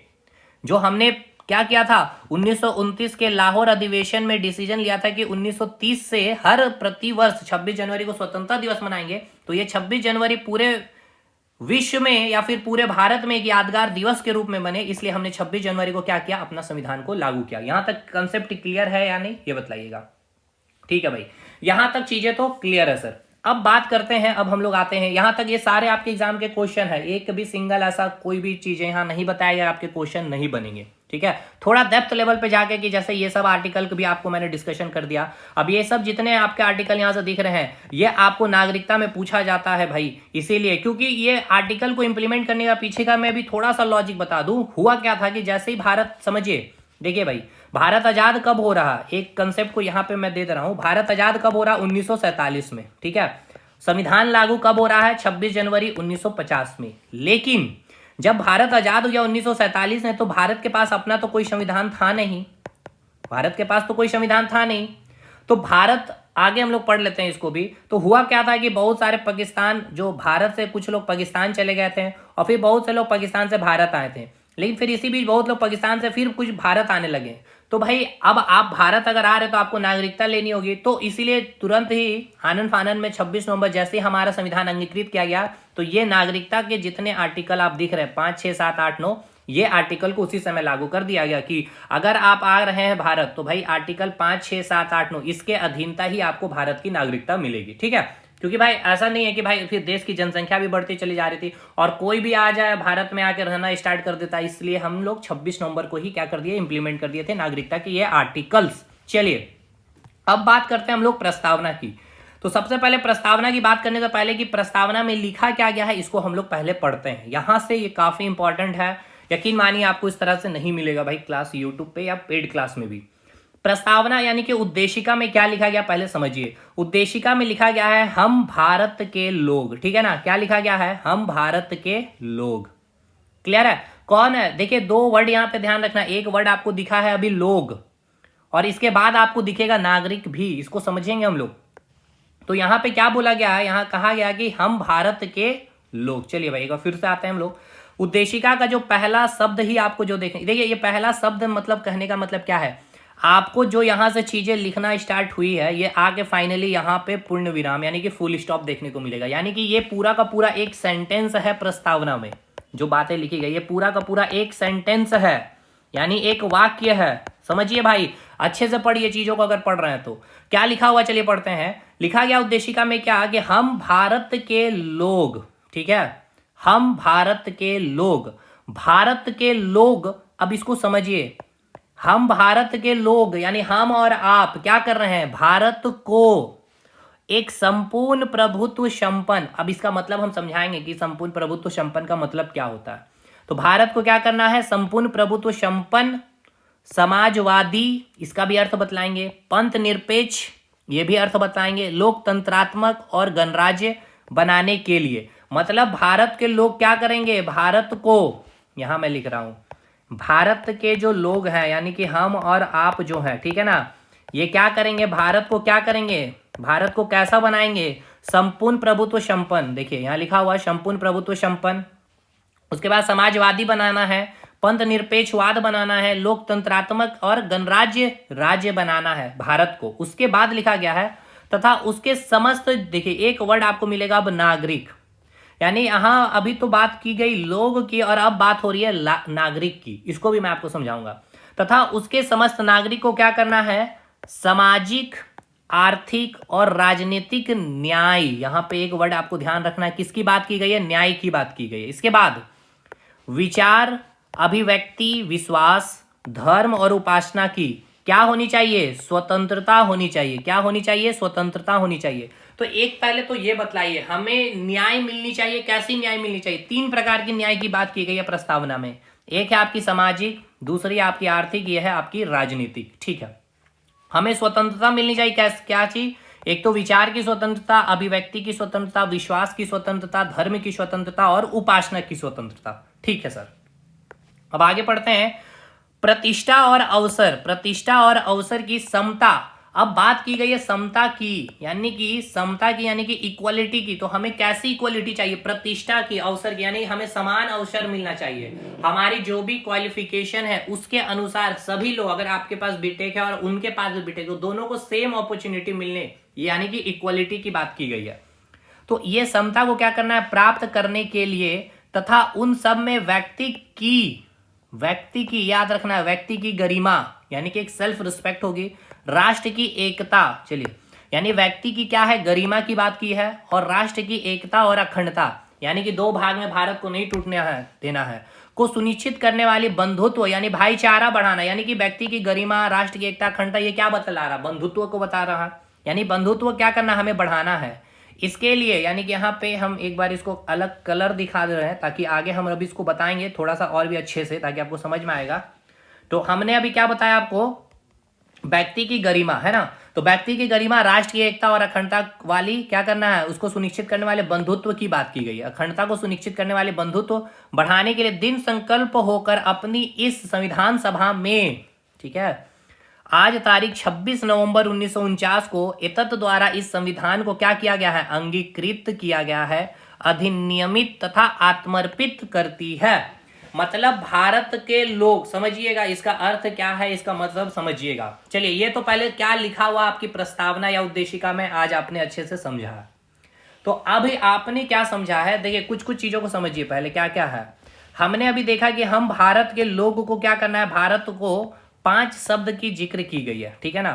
जो हमने क्या किया था, 1929 के लाहौर अधिवेशन में डिसीजन लिया था कि 1930 से हर प्रतिवर्ष 26 जनवरी को स्वतंत्रता दिवस मनाएंगे। तो ये 26 जनवरी पूरे विश्व में या फिर पूरे भारत में एक यादगार दिवस के रूप में बने, इसलिए हमने 26 जनवरी को क्या किया? अपना संविधान को लागू किया। यहां तक कंसेप्ट क्लियर है या नहीं, ये बताइएगा। ठीक है भाई, यहां तक चीजें तो क्लियर है सर। अब बात करते हैं, अब हम लोग आते हैं यहां तक। ये सारे आपके एग्जाम के क्वेश्चन है, एक भी सिंगल ऐसा कोई भी चीजें यहां नहीं बताया गया, आपके क्वेश्चन नहीं बनेंगे। ठीक है, थोड़ा डेप्थ लेवल पे जाके कि जैसे ये सब आर्टिकल भी आपको मैंने डिस्कशन कर दिया। अब ये सब जितने आपके आर्टिकल यहां से दिख रहे हैं, ये आपको नागरिकता में पूछा जाता है भाई, इसीलिए क्योंकि ये आर्टिकल को इंप्लीमेंट करने का पीछे का मैं भी थोड़ा सा लॉजिक बता दूं। हुआ क्या था कि जैसे ही भारत, समझिए, देखिए भाई, भारत आजाद कब हो रहा, एक कंसेप्ट को यहां पे मैं दे दे रहा हूं। भारत आजाद कब हो रहा? 1947 में। ठीक है, संविधान लागू कब हो रहा है? 26 जनवरी 1950 में। लेकिन जब भारत आजाद हो गया 1947 में, तो भारत के पास अपना तो कोई संविधान था नहीं। भारत के पास तो कोई संविधान था नहीं। तो भारत, आगे हम लोग पढ़ लेते हैं इसको भी। तो हुआ क्या था कि बहुत सारे पाकिस्तान, जो भारत से कुछ लोग पाकिस्तान चले गए थे और फिर बहुत से लोग पाकिस्तान से भारत आए थे, लेकिन फिर इसी बीच बहुत लोग पाकिस्तान से फिर कुछ भारत आने लगे। तो भाई अब आप भारत अगर आ रहे तो आपको नागरिकता लेनी होगी। तो इसीलिए तुरंत ही आनन फानन में 26 नवंबर जैसे ही हमारा संविधान अंगीकृत किया गया, तो ये नागरिकता के जितने आर्टिकल आप दिख रहे हैं 5, 6, 7, 8, 9, ये आर्टिकल को उसी समय लागू कर दिया गया कि अगर आप आ रहे हैं भारत तो भाई आर्टिकल 5, 6, 7, 8, 9 इसके अधीनता ही आपको भारत की नागरिकता मिलेगी। ठीक है, क्योंकि भाई ऐसा नहीं है कि भाई फिर देश की जनसंख्या भी बढ़ती चली जा रही थी और कोई भी आ जाए भारत में आकर रहना स्टार्ट कर देता, इसलिए हम लोग 26 नवंबर को ही क्या कर दिए, इंप्लीमेंट कर दिए थे नागरिकता के ये आर्टिकल्स। चलिए अब बात करते हैं हम लोग प्रस्तावना की। तो सबसे पहले प्रस्तावना की बात करने से पहले कि प्रस्तावना में लिखा क्या गया है इसको हम लोग पहले पढ़ते हैं। यहां से ये काफी इंपॉर्टेंट है, यकीन मानिए आपको इस तरह से नहीं मिलेगा भाई क्लास यूट्यूब पे या पेड क्लास में भी। प्रस्तावना यानी कि उद्देशिका में क्या लिखा गया पहले समझिए। उद्देशिका में लिखा गया है हम भारत के लोग, ठीक है ना, क्या लिखा गया है, हम भारत के लोग। क्लियर है, कौन है, देखिए 2 वर्ड यहां पे ध्यान रखना, एक वर्ड आपको दिखा है अभी लोग और इसके बाद आपको दिखेगा नागरिक भी, इसको समझेंगे हम लोग। तो यहां पे क्या बोला गया है, यहां कहा गया कि हम भारत के लोग। चलिए भाई एक बार फिर से आते हैं हम लोग। उद्देशिका का जो पहला शब्द ही आपको जो देखिए ये पहला शब्द मतलब कहने का मतलब क्या है, आपको जो यहां से चीजें लिखना स्टार्ट हुई है ये आके फाइनली यहां पे पूर्ण विराम यानी कि फुल स्टॉप देखने को मिलेगा। यानी कि ये पूरा का पूरा एक सेंटेंस है प्रस्तावना में, जो बातें लिखी गई ये पूरा का पूरा एक सेंटेंस है, यानी एक वाक्य है। समझिए भाई, अच्छे से पढ़िए चीजों को अगर पढ़ रहे हैं तो। क्या लिखा हुआ चलिए पढ़ते हैं। लिखा गया उद्देशिका में क्या कि हम भारत के लोग, ठीक है, हम भारत के लोग, भारत के लोग। अब इसको समझिए, हम भारत के लोग यानी हम और आप क्या कर रहे हैं, भारत को एक संपूर्ण प्रभुत्व संपन्न, अब इसका मतलब हम समझाएंगे कि संपूर्ण प्रभुत्व संपन्न का मतलब क्या होता है। तो भारत को क्या करना है, संपूर्ण प्रभुत्व संपन्न, समाजवादी, इसका भी अर्थ बतलाएंगे, पंथ निरपेक्ष, ये भी अर्थ बताएंगे, लोकतंत्रात्मक और गणराज्य बनाने के लिए। मतलब भारत के लोग क्या करेंगे, भारत को, यहां मैं लिख रहा हूं, भारत के जो लोग हैं यानी कि हम और आप जो है, ठीक है ना, ये क्या करेंगे, भारत को क्या करेंगे, भारत को कैसा बनाएंगे, संपूर्ण प्रभुत्व संपन्न। देखिए यहां लिखा हुआ है संपूर्ण प्रभुत्व संपन्न। उसके बाद समाजवादी बनाना है, पंथ निरपेक्षवाद बनाना है, लोकतंत्रात्मक और गणराज्य राज्य बनाना है भारत को। उसके बाद लिखा गया है तथा उसके समस्त, देखिए एक वर्ड आपको मिलेगा अब नागरिक, यानी यहां अभी तो बात की गई लोग की और अब बात हो रही है नागरिक की, इसको भी मैं आपको समझाऊंगा। तथा उसके समस्त नागरिक को क्या करना है, सामाजिक, आर्थिक और राजनीतिक न्याय, यहां पे एक वर्ड आपको ध्यान रखना है, किसकी बात की गई है, न्याय की बात की गई है। इसके बाद विचार, अभिव्यक्ति, विश्वास, धर्म और उपासना की क्या होनी चाहिए, स्वतंत्रता होनी चाहिए। क्या होनी चाहिए, स्वतंत्रता होनी चाहिए। तो एक पहले तो ये बतलाइए हमें न्याय मिलनी चाहिए, कैसी न्याय मिलनी चाहिए। 3 प्रकार की न्याय की बात की गई है प्रस्तावना में, एक है आपकी सामाजिक, दूसरी आपकी आर्थिक, यह है आपकी राजनीतिक। ठीक है, हमें स्वतंत्रता मिलनी चाहिए, क्या चीज, एक तो विचार की स्वतंत्रता, अभिव्यक्ति की स्वतंत्रता, विश्वास की स्वतंत्रता, धर्म की स्वतंत्रता और उपासना की स्वतंत्रता। ठीक है सर, अब आगे पढ़ते हैं। प्रतिष्ठा और अवसर, प्रतिष्ठा और अवसर की समता। अब बात की गई है समता की, यानी कि समता की यानी कि इक्वलिटी की। तो हमें कैसी इक्वलिटी चाहिए, प्रतिष्ठा की, अवसर की, यानी हमें समान अवसर मिलना चाहिए। हमारी जो भी क्वालिफिकेशन है उसके अनुसार सभी लोग, अगर आपके पास बीटेक है और उनके पास भी बीटेक, तो दोनों को सेम अपॉर्चुनिटी मिलने, यानी कि इक्वलिटी की बात की गई है। तो ये समता को क्या करना है, प्राप्त करने के लिए तथा उन सब में व्यक्ति की याद रखना है, व्यक्ति की गरिमा यानी कि एक सेल्फ रिस्पेक्ट होगी, राष्ट्र की एकता, चलिए यानी व्यक्ति की क्या है, गरिमा की बात की है, और राष्ट्र की एकता और अखंडता यानी कि 2 भाग में भारत को नहीं टूटने है देना है, को सुनिश्चित करने वाली बंधुत्व यानी भाईचारा बढ़ाना, यानी कि व्यक्ति की गरिमा, राष्ट्र की एकता, अखंडता, ये क्या बतला रहा, बंधुत्व को बता रहा, यानी बंधुत्व क्या करना, हमें बढ़ाना है। इसके लिए यानी कि यहाँ पे हम एक बार इसको अलग कलर दिखा दे रहे हैं ताकि आगे हम अभी इसको बताएंगे थोड़ा सा और भी अच्छे से, ताकि आपको समझ में आएगा। तो हमने अभी क्या बताया आपको, व्यक्ति की गरिमा है ना, तो व्यक्ति की गरिमा, राष्ट्र की एकता और अखंडता वाली क्या करना है, उसको सुनिश्चित करने वाले बंधुत्व की बात की गई है। अखंडता को सुनिश्चित करने वाले बंधुत्व बढ़ाने के लिए दिन संकल्प होकर अपनी इस संविधान सभा में, ठीक है, आज तारीख 26 नवंबर 1949 को एतत् द्वारा इस संविधान को क्या किया गया है, अंगीकृत किया गया है, अधिनियमित तथा आत्मर्पित करती है। मतलब भारत के लोग, समझिएगा इसका अर्थ क्या है, इसका मतलब समझिएगा। चलिए ये तो पहले क्या लिखा हुआ आपकी प्रस्तावना या उद्देशिका में आज आपने अच्छे से समझा। तो अभी आपने क्या समझा है, देखिए कुछ कुछ चीजों को समझिए पहले क्या क्या है। हमने अभी देखा कि हम भारत के लोगों को क्या करना है, भारत को 5 शब्द की जिक्र की गई है, ठीक है ना,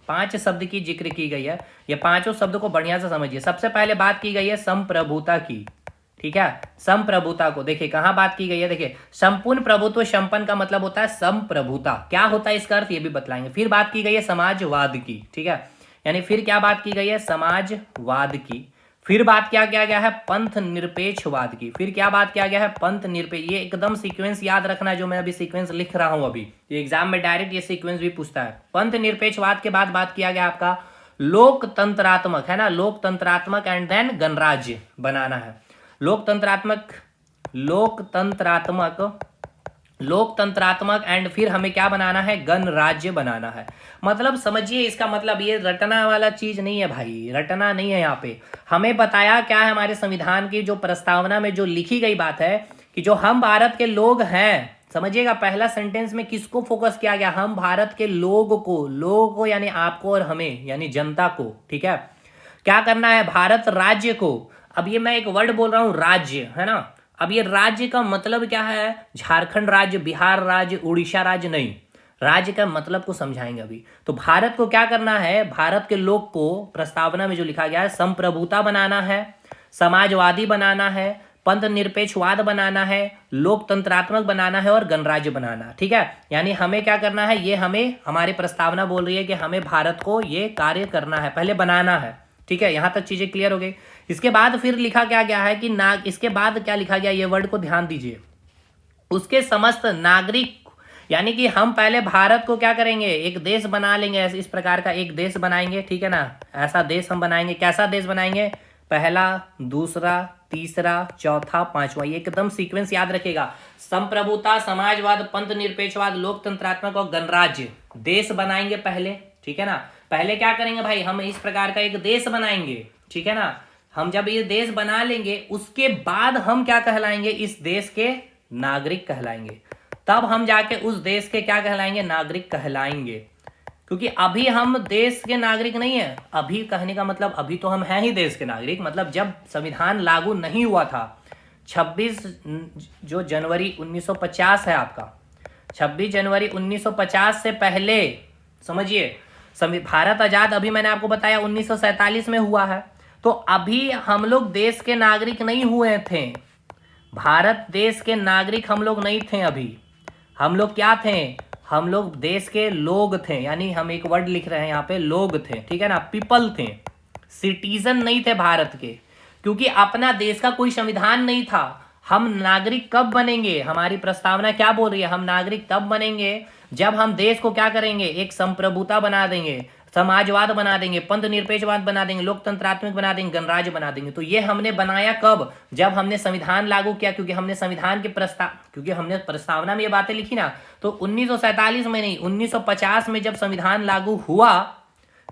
5 शब्द की जिक्र की गई है। ये पांचों शब्द को बढ़िया से समझिए। सबसे पहले बात की गई है संप्रभुता की, ठीक है, संप्रभुता को देखिए कहां बात की गई है। देखिए संपूर्ण प्रभुत्व, संपन्न का मतलब होता है संप्रभुता, क्या होता है इसका अर्थ ये भी बतलाएंगे। फिर बात की गई है समाजवाद की, ठीक है, यानी फिर क्या बात की गई है, समाजवाद की। फिर बात क्या किया गया है, पंथ निरपेक्षवाद की। फिर क्या बात किया गया है, पंथ निरपेक्ष। ये एकदम सीक्वेंस याद रखना है जो मैं अभी सीक्वेंस लिख रहा हूं, अभी ये एग्जाम में डायरेक्ट ये सीक्वेंस भी पूछता है। पंथ निरपेक्षवाद के बाद बात किया गया आपका लोकतंत्रात्मक, है ना, लोकतंत्रात्मक एंड देन गणराज्य बनाना है। लोकतंत्रात्मक लोकतंत्रात्मक एंड फिर हमें क्या बनाना है, गणराज्य बनाना है। मतलब समझिए इसका मतलब, ये रटना वाला चीज नहीं है भाई, रटना नहीं है। यहाँ पे हमें बताया क्या है, हमारे संविधान की जो प्रस्तावना में जो लिखी गई बात है कि जो हम भारत के लोग हैं, समझिएगा पहला सेंटेंस में किसको फोकस किया गया, हम भारत के लोग को यानी आपको और हमें यानी जनता को, ठीक है, क्या करना है, भारत राज्य को। अब ये मैं एक वर्ड बोल रहा हूं राज्य, है ना, अब ये राज्य का मतलब क्या है, झारखंड राज्य, बिहार राज्य, उड़ीसा राज्य नहीं, राज्य का मतलब को समझाएंगे अभी। तो भारत को क्या करना है, भारत के लोग को प्रस्तावना में जो लिखा गया है, संप्रभुता बनाना है, समाजवादी बनाना है, पंथ निरपेक्षवाद बनाना है, लोकतंत्रात्मक बनाना है और गणराज्य बनाना, ठीक है। यानी हमें क्या करना है, ये हमें हमारी प्रस्तावना बोल रही है कि हमें भारत को ये कार्य करना है, पहले बनाना है, ठीक है। यहां तक चीजें क्लियर हो गई। इसके बाद फिर लिखा क्या गया है कि इसके बाद क्या लिखा गया, ये वर्ड को ध्यान दीजिए, उसके समस्त नागरिक, यानी कि हम पहले भारत को क्या करेंगे, एक देश बना लेंगे, इस प्रकार का एक देश बनाएंगे, ठीक है ना, ऐसा देश हम बनाएंगे। कैसा देश बनाएंगे, पहला, दूसरा, तीसरा, चौथा, पांचवा, ये एकदम सीक्वेंस याद रखेगा। संप्रभुता, समाजवाद, पंथ निरपेक्षवाद, लोकतंत्रात्मक और गणराज्य देश बनाएंगे पहले, ठीक है ना। पहले क्या करेंगे भाई, हम इस प्रकार का एक देश बनाएंगे, ठीक है ना। हम जब ये देश बना लेंगे उसके बाद हम क्या कहलाएंगे, इस देश के नागरिक कहलाएंगे। तब हम जाके उस देश के क्या कहलाएंगे, नागरिक कहलाएंगे। क्योंकि अभी हम देश के नागरिक नहीं है, अभी कहने का मतलब अभी तो हम हैं ही देश के नागरिक। मतलब जब संविधान लागू नहीं हुआ था, 26 जो जनवरी 1950 है आपका, 26 जनवरी 1950 से पहले समझिए भारत आजाद, अभी मैंने आपको बताया 1947 में हुआ है। तो अभी हम लोग देश के नागरिक नहीं हुए थे, भारत देश के नागरिक हम लोग नहीं थे अभी। हम लोग क्या थे, हम लोग देश के लोग थे, यानी हम एक वर्ड लिख रहे हैं यहाँ पे, लोग थे, ठीक है ना, पीपल थे, सिटीजन नहीं थे भारत के। क्योंकि अपना देश का कोई संविधान नहीं था। हम नागरिक कब बनेंगे, हमारी प्रस्तावना क्या बोल रही है, हम नागरिक तब बनेंगे जब हम देश को क्या करेंगे, एक संप्रभुता बना देंगे, समाजवाद बना देंगे, पंथ निरपेक्षवाद बना देंगे, लोकतंत्रात्मक बना देंगे, गणराज्य बना देंगे। तो ये हमने बनाया कब, जब हमने संविधान लागू किया। क्योंकि हमने संविधान के क्योंकि हमने प्रस्तावना में ये बातें लिखी ना, तो 1947 में नहीं, 1950 में जब संविधान लागू हुआ,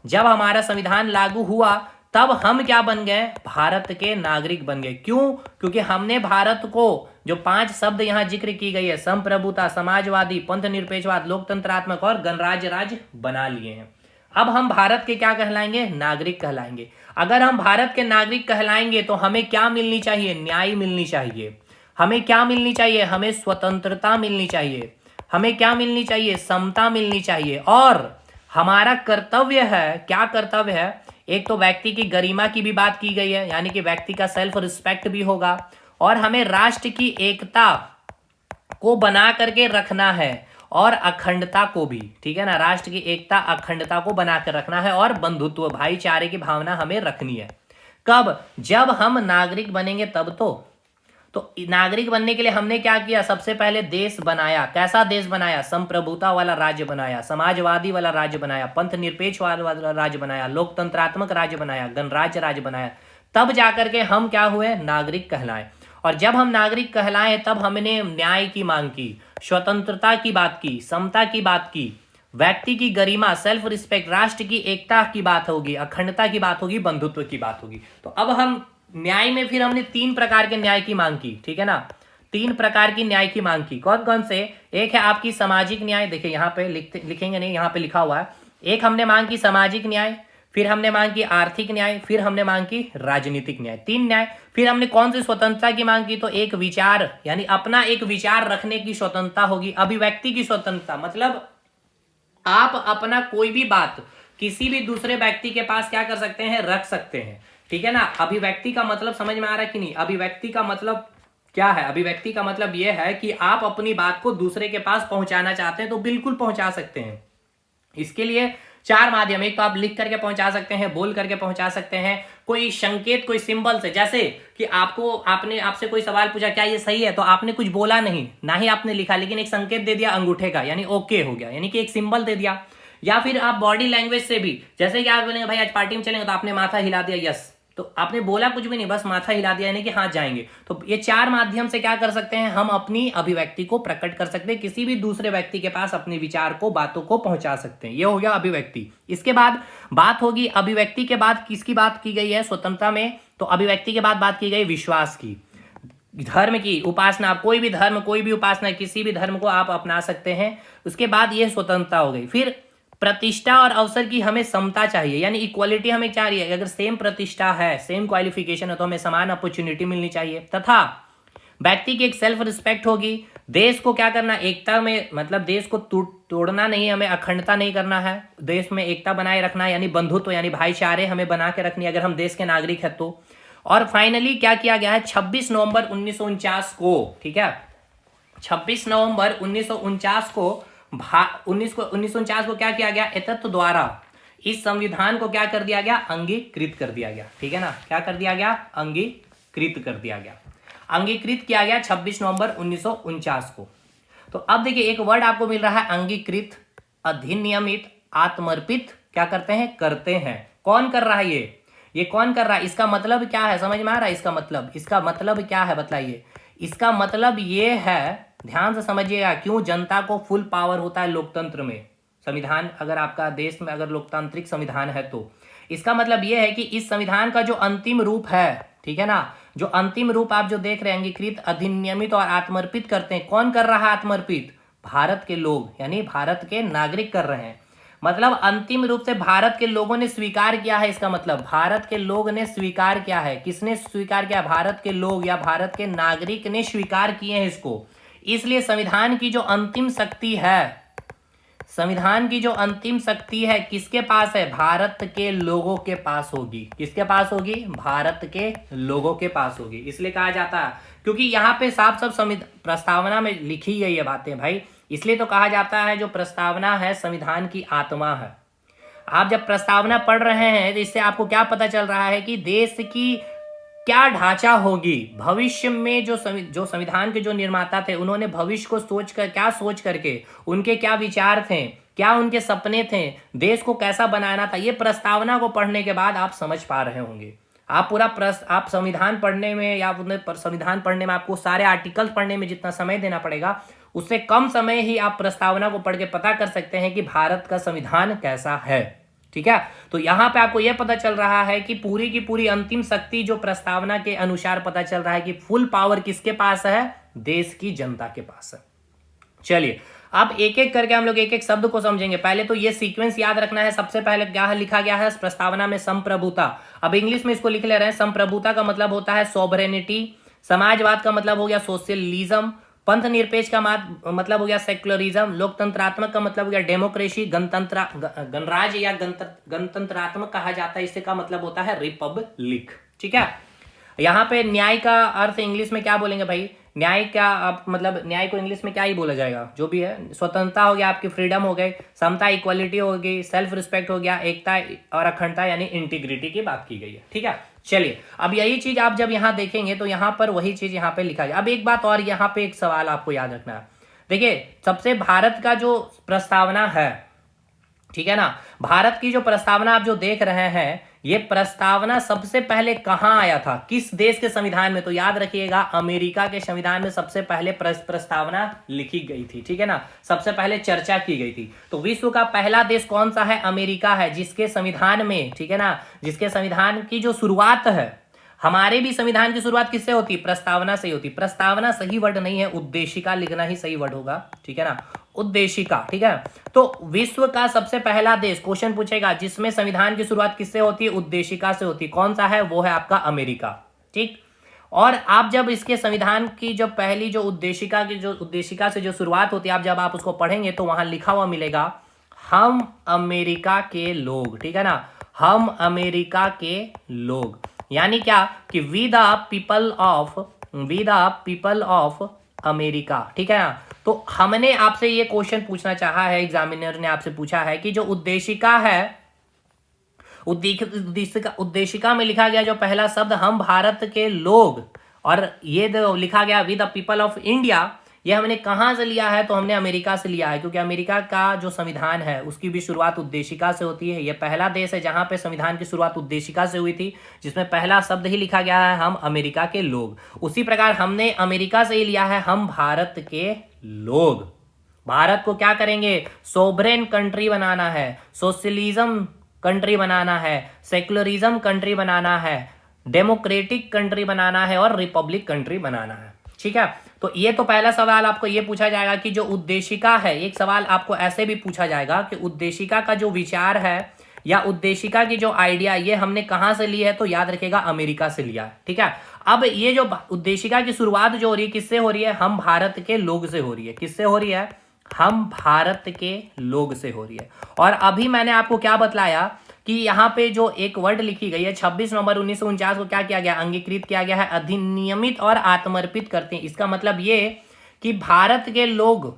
जब हमारा संविधान लागू हुआ तब हम क्या बन गए, भारत के नागरिक बन गए। क्यों, क्योंकि हमने भारत को जो 5 शब्द यहां जिक्र की गई है, संप्रभुता, समाजवादी, पंथ निरपेक्षवाद, लोकतंत्रात्मक और गणराज्य राज्य बना लिए हैं। अब हम भारत के क्या कहलाएंगे, नागरिक कहलाएंगे। अगर हम भारत के नागरिक कहलाएंगे तो हमें क्या मिलनी चाहिए, न्याय मिलनी चाहिए। हमें क्या मिलनी चाहिए, हमें स्वतंत्रता मिलनी चाहिए। हमें क्या मिलनी चाहिए, समता मिलनी चाहिए। और हमारा कर्तव्य है, क्या कर्तव्य है, एक तो व्यक्ति की गरिमा की भी बात की गई है, यानी कि व्यक्ति का सेल्फ रिस्पेक्ट भी होगा। और हमें राष्ट्र की एकता को बना करके रखना है और अखंडता को भी, ठीक है ना, राष्ट्र की एकता अखंडता को बनाकर रखना है और बंधुत्व भाईचारे की भावना हमें रखनी है। कब, जब हम नागरिक बनेंगे तब तो नागरिक बनने के लिए हमने क्या किया, सबसे पहले देश बनाया। कैसा देश बनाया, संप्रभुता वाला राज्य बनाया, समाजवादी वाला राज्य बनाया, पंथ निरपेक्ष वाला राज्य बनाया, लोकतंत्रात्मक राज्य बनाया, गणराज्य राज्य बनाया। तब जाकर के हम क्या हुए, नागरिक कहलाए। और जब हम नागरिक कहलाए तब हमने न्याय की मांग की, स्वतंत्रता की बात की, समता की बात की, व्यक्ति की गरिमा, सेल्फ रिस्पेक्ट, राष्ट्र की एकता की बात होगी, अखंडता की बात होगी, बंधुत्व की बात होगी। तो अब हम न्याय में फिर हमने 3 प्रकार के न्याय की मांग की, ठीक है ना। 3 प्रकार की न्याय की मांग की, कौन कौन से? एक है आपकी सामाजिक न्याय, देखिए यहाँ पे लिखेंगे नहीं, यहाँ पे लिखा हुआ है। एक हमने मांग की सामाजिक न्याय, फिर हमने मांग की आर्थिक न्याय, फिर हमने मांग की राजनीतिक न्याय, 3 न्याय। फिर हमने कौन सी स्वतंत्रता की मांग की? तो एक विचार, यानी अपना एक विचार रखने की स्वतंत्रता होगी। अभिव्यक्ति की स्वतंत्रता मतलब आप अपना कोई भी बात किसी भी दूसरे व्यक्ति के पास क्या कर सकते हैं? रख सकते हैं, ठीक है ना। अभिव्यक्ति का मतलब समझ में आ रहा है कि नहीं? अभिव्यक्ति का मतलब क्या है? अभिव्यक्ति का मतलब यह है कि आप अपनी बात को दूसरे के पास पहुंचाना चाहते हैं तो बिल्कुल पहुंचा सकते हैं। इसके लिए 4 माध्यम, एक तो आप लिख करके पहुंचा सकते हैं, बोल करके पहुंचा सकते हैं, कोई संकेत, कोई सिंबल से, जैसे कि आपसे कोई सवाल पूछा क्या ये सही है, तो आपने कुछ बोला नहीं, ना ही आपने लिखा, लेकिन एक संकेत दे दिया अंगूठे का, यानी ओके हो गया, यानी कि एक सिंबल दे दिया। या फिर आप बॉडी लैंग्वेज से भी, जैसे कि आप बोलेंगे भाई आज पार्टी में चलेंगे, तो आपने माथा हिला दिया, यस, तो आपने बोला कुछ भी नहीं, बस माथा हिला दिया, यानी कि हाँ जाएंगे। तो ये 4 माध्यम से क्या कर सकते हैं? हम अपनी अभिव्यक्ति को प्रकट कर सकते हैं, किसी भी दूसरे व्यक्ति के पास अपने विचार को, बातों को पहुंचा सकते हैं। ये हो गया अभिव्यक्ति। इसके बाद बात होगी, अभिव्यक्ति के बाद किसकी बात की गई है स्वतंत्रता में? तो अभिव्यक्ति के बाद बात की गई विश्वास की, धर्म की, उपासना। आप कोई भी धर्म, कोई भी उपासना, किसी भी धर्म को आप अपना सकते हैं। उसके बाद यह स्वतंत्रता हो गई। फिर प्रतिष्ठा और अवसर की हमें समता चाहिए, यानी इक्वालिटी हमें चाहिए। अगर सेम प्रतिष्ठा है, सेम क्वालिफिकेशन है, तो हमें समान अपॉर्चुनिटी मिलनी चाहिए। तथा व्यक्ति की एक सेल्फ रिस्पेक्ट होगी। देश को क्या करना? एकता में, मतलब देश को तोड़ना नहीं, हमें अखंडता नहीं करना है, देश में एकता बनाए रखना, यानी बंधुत्व, यानी भाईचारे हमें बना के रखनी, अगर हम देश के नागरिक हैं तो। और फाइनली क्या किया गया है? 26 नवंबर 1949 को, ठीक है, 26 नवंबर 1949 को 1949 को क्या किया गया? एतत्व द्वारा इस संविधान को क्या कर दिया गया? अंगीकृत कर दिया गया, ठीक है ना। क्या कर दिया गया? अंगीकृत कर दिया गया, अंगीकृत किया गया 26 नवंबर 1949 को। तो अब देखिए एक वर्ड आपको मिल रहा है, अंगीकृत, अधिनियमित, आत्मर्पित, क्या करते हैं? करते हैं। कौन कर रहा है? ये कौन कर रहा है? इसका मतलब क्या है? समझ में आ रहा है इसका मतलब क्या है? बताइए। इसका मतलब ये है, ध्यान से समझिएगा, क्यों जनता को फुल पावर होता है लोकतंत्र में। संविधान, अगर आपका देश में अगर लोकतांत्रिक संविधान है तो इसका मतलब यह है कि इस संविधान का जो अंतिम रूप है, ठीक है ना, जो अंतिम रूप आप जो देख रहे हैं, अंगीकृत, अधिनियमित और आत्मर्पित करते हैं, कौन कर रहा है आत्मर्पित? भारत के लोग, यानी भारत के नागरिक कर रहे हैं। मतलब अंतिम रूप से भारत के लोगों ने स्वीकार किया है। इसका मतलब भारत के लोग ने स्वीकार किया है। किसने स्वीकार किया? भारत के लोग या भारत के नागरिक ने स्वीकार किए हैं इसको। इसलिए संविधान की जो अंतिम शक्ति है, संविधान की जो अंतिम शक्ति है किसके पास है? भारत के लोगों के पास होगी। किसके पास होगी? भारत के लोगों के पास होगी। इसलिए कहा जाता है, क्योंकि यहाँ पे साफ साफ प्रस्तावना में लिखी गई है बातें भाई, इसलिए तो कहा जाता है जो प्रस्तावना है संविधान की आत्मा है। आप जब प्रस्तावना पढ़ रहे हैं तो इससे आपको क्या पता चल रहा है कि देश की क्या ढांचा होगी भविष्य में। जो संविधान के जो निर्माता थे, उन्होंने भविष्य को क्या सोच करके, उनके क्या विचार थे, क्या उनके सपने थे, देश को कैसा बनाना था, ये प्रस्तावना को पढ़ने के बाद आप समझ पा रहे होंगे। आप आप संविधान पढ़ने में या संविधान पढ़ने में आपको सारे आर्टिकल्स पढ़ने में जितना समय देना पड़ेगा, उससे कम समय ही आप प्रस्तावना को पढ़ के पता कर सकते हैं कि भारत का संविधान कैसा है, ठीक है। तो यहां पे आपको यह पता चल रहा है कि पूरी की पूरी अंतिम शक्ति जो प्रस्तावना के अनुसार पता चल रहा है कि फुल पावर किसके पास है? देश की जनता के पास है। चलिए अब एक एक करके हम लोग एक एक शब्द को समझेंगे। पहले तो ये सीक्वेंस याद रखना है। सबसे पहले क्या लिखा गया है प्रस्तावना में? संप्रभुता। अब इंग्लिश में इसको लिख ले रहे हैं। संप्रभुता का मतलब होता है सोवरेनिटी। समाजवाद का मतलब हो गया सोशलिज्म। पंथ निरपेक्ष का मतलब हो गया सेक्युलरिज्म। लोकतंत्रात्मक का मतलब हो गया डेमोक्रेसी। गणराज्य या गणतंत्रात्मक कहा जाता है, इससे का मतलब होता है रिपब्लिक, ठीक है। यहाँ पे न्याय का अर्थ इंग्लिश में क्या बोलेंगे भाई? न्याय का आप मतलब न्याय को इंग्लिश में क्या ही बोला जाएगा? जो भी है। स्वतंत्रता हो गया, आपकी फ्रीडम हो गई, समता इक्वालिटी हो गई, सेल्फ रिस्पेक्ट हो गया, एकता और अखंडता यानी इंटीग्रिटी की बात की गई है, ठीक है। चलिए अब यही चीज आप जब यहाँ देखेंगे तो यहाँ पर वही चीज यहाँ पे लिखा गया। अब एक बात और, यहाँ पे एक सवाल आपको याद रखना है। देखिए सबसे भारत का जो प्रस्तावना है, ठीक है ना, भारत की जो प्रस्तावना आप जो देख रहे हैं, ये प्रस्तावना सबसे पहले कहाँ आया था, किस देश के संविधान में? तो याद रखिएगा अमेरिका के संविधान में सबसे पहले प्रस्तावना लिखी गई थी, ठीक है ना, सबसे पहले चर्चा की गई थी। तो विश्व का पहला देश कौन सा है? अमेरिका है, जिसके संविधान में, ठीक है ना, जिसके संविधान की जो शुरुआत है, हमारे भी संविधान की शुरुआत किससे होती? प्रस्तावना से ही होती। प्रस्तावना सही वर्ड नहीं है, उद्देशिका लिखना ही सही वर्ड होगा, ठीक है ना, उद्देशिका, ठीक है। तो विश्व का सबसे पहला देश, क्वेश्चन पूछेगा, जिसमें संविधान की शुरुआत किससे होती है? उद्देशिका से होती। कौन सा है? वो है आपका अमेरिका, ठीक। और आप जब इसके संविधान की जो पहली जो उद्देशिका से जो शुरुआत होती है, आप जब आप उसको पढ़ेंगे तो वहां लिखा हुआ मिलेगा, हम अमेरिका के लोग, ठीक है ना, हम अमेरिका के लोग। यानी क्या कि we the people of America, ठीक है ना। तो हमने आपसे ये क्वेश्चन पूछना चाहा है, एग्जामिनर ने आपसे पूछा है कि जो उद्देशिका है, उद्देशिका में लिखा गया जो पहला शब्द हम भारत के लोग, और ये लिखा गया we the people of India, ये हमने कहां से लिया है? तो हमने अमेरिका से लिया है, क्योंकि अमेरिका का जो संविधान है उसकी भी शुरुआत उद्देशिका से होती है। ये पहला देश है जहां पे संविधान की शुरुआत उद्देशिका से हुई थी, जिसमें पहला शब्द ही लिखा गया है, हम अमेरिका के लोग। उसी प्रकार हमने अमेरिका से ही लिया है, हम भारत के लोग। भारत को क्या करेंगे? सोवरेन कंट्री बनाना है, सोशलिज्म कंट्री बनाना है, सेक्युलरिज्म कंट्री बनाना है, डेमोक्रेटिक कंट्री बनाना है और रिपब्लिक कंट्री बनाना है, ठीक है। तो ये तो पहला सवाल आपको ये पूछा जाएगा कि जो उद्देशिका है, एक सवाल आपको ऐसे भी पूछा जाएगा कि उद्देशिका का जो विचार है या उद्देशिका की जो आइडिया, ये हमने कहां से ली है? तो याद रखिएगा अमेरिका से लिया है, ठीक है। अब ये जो उद्देशिका की शुरुआत जो हो रही है, किससे हो रही है? हम भारत के लोग से हो रही है। किससे हो रही है? हम भारत के लोग से हो रही है। और अभी मैंने आपको क्या बतलाया कि यहाँ पे जो एक वर्ड लिखी गई है 26 नवंबर 1949 को क्या किया गया? अंगीकृत किया गया है, अधिनियमित और आत्मर्पित करते हैं। इसका मतलब ये कि भारत के लोग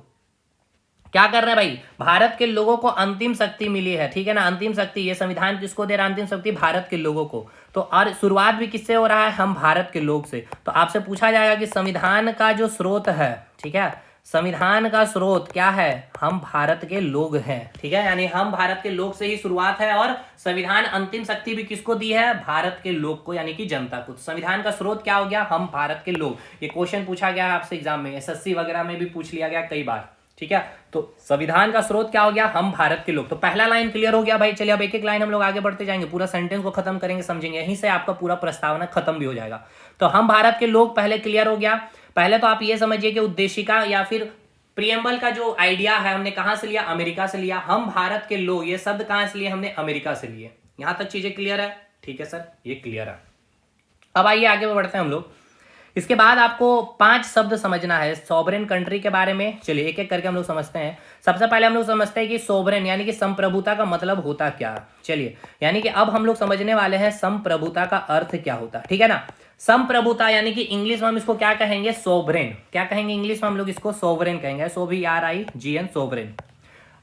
क्या कर रहे हैं भाई? भारत के लोगों को अंतिम शक्ति मिली है, ठीक है ना, अंतिम शक्ति। ये संविधान किसको दे रहा है? अंतिम शक्ति भारत के लोगों को। तो और शुरुआत भी किससे हो रहा है? हम भारत के लोग से। तो आपसे पूछा जाएगा कि संविधान का जो स्रोत है, ठीक है, संविधान का स्रोत क्या है? हम भारत के लोग हैं, ठीक है, यानी हम भारत के लोग से ही शुरुआत है, और संविधान अंतिम शक्ति भी किसको दी है? भारत के लोग को, यानी कि जनता को। संविधान का स्रोत क्या हो गया? हम भारत के लोग। ये क्वेश्चन पूछा गया है आपसे एग्जाम में, एसएससी वगैरह में भी पूछ लिया गया कई बार, ठीक है। तो संविधान का स्रोत क्या हो गया? हम भारत के लोग। तो पहला लाइन क्लियर हो गया भाई। चलिए अब एक एक लाइन हम लोग आगे बढ़ते जाएंगे, पूरा सेंटेंस को खत्म करेंगे, समझेंगे, यहीं से आपका पूरा प्रस्तावना खत्म भी हो जाएगा। तो हम भारत के लोग पहले क्लियर हो गया। पहले तो आप ये समझिए कि उद्देशिका या फिर प्रियम्बल का जो आइडिया है हमने कहां से लिया? अमेरिका से लिया। हम भारत के लोग, ये शब्द कहां से लिए? हमने अमेरिका से लिए। यहां तक चीजें क्लियर है? ठीक है सर, ये क्लियर है। अब आइए आगे बढ़ते हैं हम लोग। इसके बाद आपको 5 शब्द समझना है सॉवरेन कंट्री के बारे में। चलिए एक एक करके हम लोग समझते हैं। सबसे पहले हम लोग समझते हैं कि सोवरेन यानी कि संप्रभुता का मतलब होता क्या। चलिए, यानी कि अब हम लोग समझने वाले हैं संप्रभुता का अर्थ क्या होता है, ठीक है ना। संप्रभुता यानी कि इंग्लिश में हम इसको क्या कहेंगे? सोवरेन। क्या कहेंगे इंग्लिश में? हम लोग इसको सोवरेन कहेंगे, SOVREIGN, सोवरेन।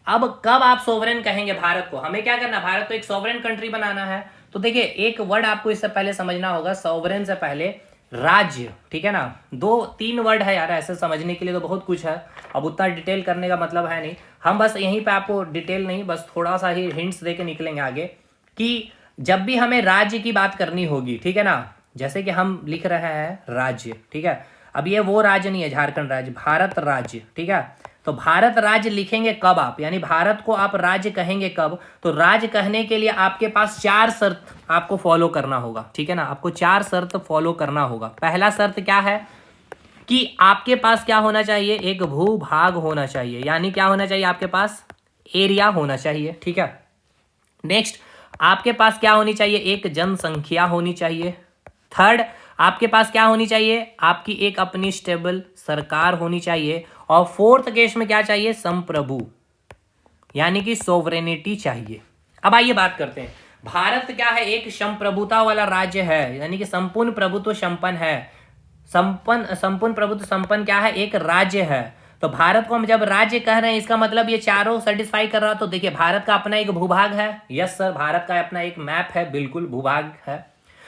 अब कब आप सोवरेन कहेंगे भारत को? हमें क्या करना? भारत को एक सोवरेन कंट्री बनाना है। तो देखिए एक वर्ड आपको इससे पहले समझना होगा, सोवरेन से पहले राज्य, ठीक है ना। 2-3 वर्ड है यार, ऐसे समझने के लिए तो बहुत कुछ है, अब उतना डिटेल करने का मतलब है नहीं। हम बस यहीं पे आपको डिटेल नहीं, बस थोड़ा सा ही हिंट्स दे के निकलेंगे आगे कि जब भी हमें राज्य की बात करनी होगी, ठीक है ना, जैसे कि हम लिख रहे हैं राज्य, ठीक है। अब ये वो राज्य नहीं है झारखंड राज्य, भारत राज्य, ठीक है। तो भारत राज्य लिखेंगे कब आप, यानी भारत को आप राज्य कहेंगे कब? तो राज्य कहने के लिए आपके पास 4 शर्त आपको फॉलो करना होगा, ठीक है ना। आपको 4 शर्त फॉलो करना होगा। पहला शर्त क्या है कि आपके पास क्या होना चाहिए? एक भूभाग होना चाहिए, यानी क्या होना चाहिए? आपके पास एरिया होना चाहिए, ठीक है। नेक्स्ट, आपके पास क्या होनी चाहिए? एक जनसंख्या होनी चाहिए। थर्ड, आपके पास क्या होनी चाहिए? आपकी एक अपनी स्टेबल सरकार होनी चाहिए। और फोर्थ केस में क्या चाहिए? संप्रभु, यानी कि सोवरेनिटी चाहिए। अब आइए बात करते हैं, भारत क्या है? एक संप्रभुता वाला राज्य है, यानी कि संपूर्ण प्रभुत्व संपन्न है। संपूर्ण प्रभुत्व संपन्न क्या है? एक राज्य है। तो भारत को हम जब राज्य कह रहे हैं, इसका मतलब ये चारों सेटिस्फाई कर रहा। तो देखिए भारत का अपना एक भूभाग है, यस सर, भारत का अपना एक मैप है, बिल्कुल भूभाग है।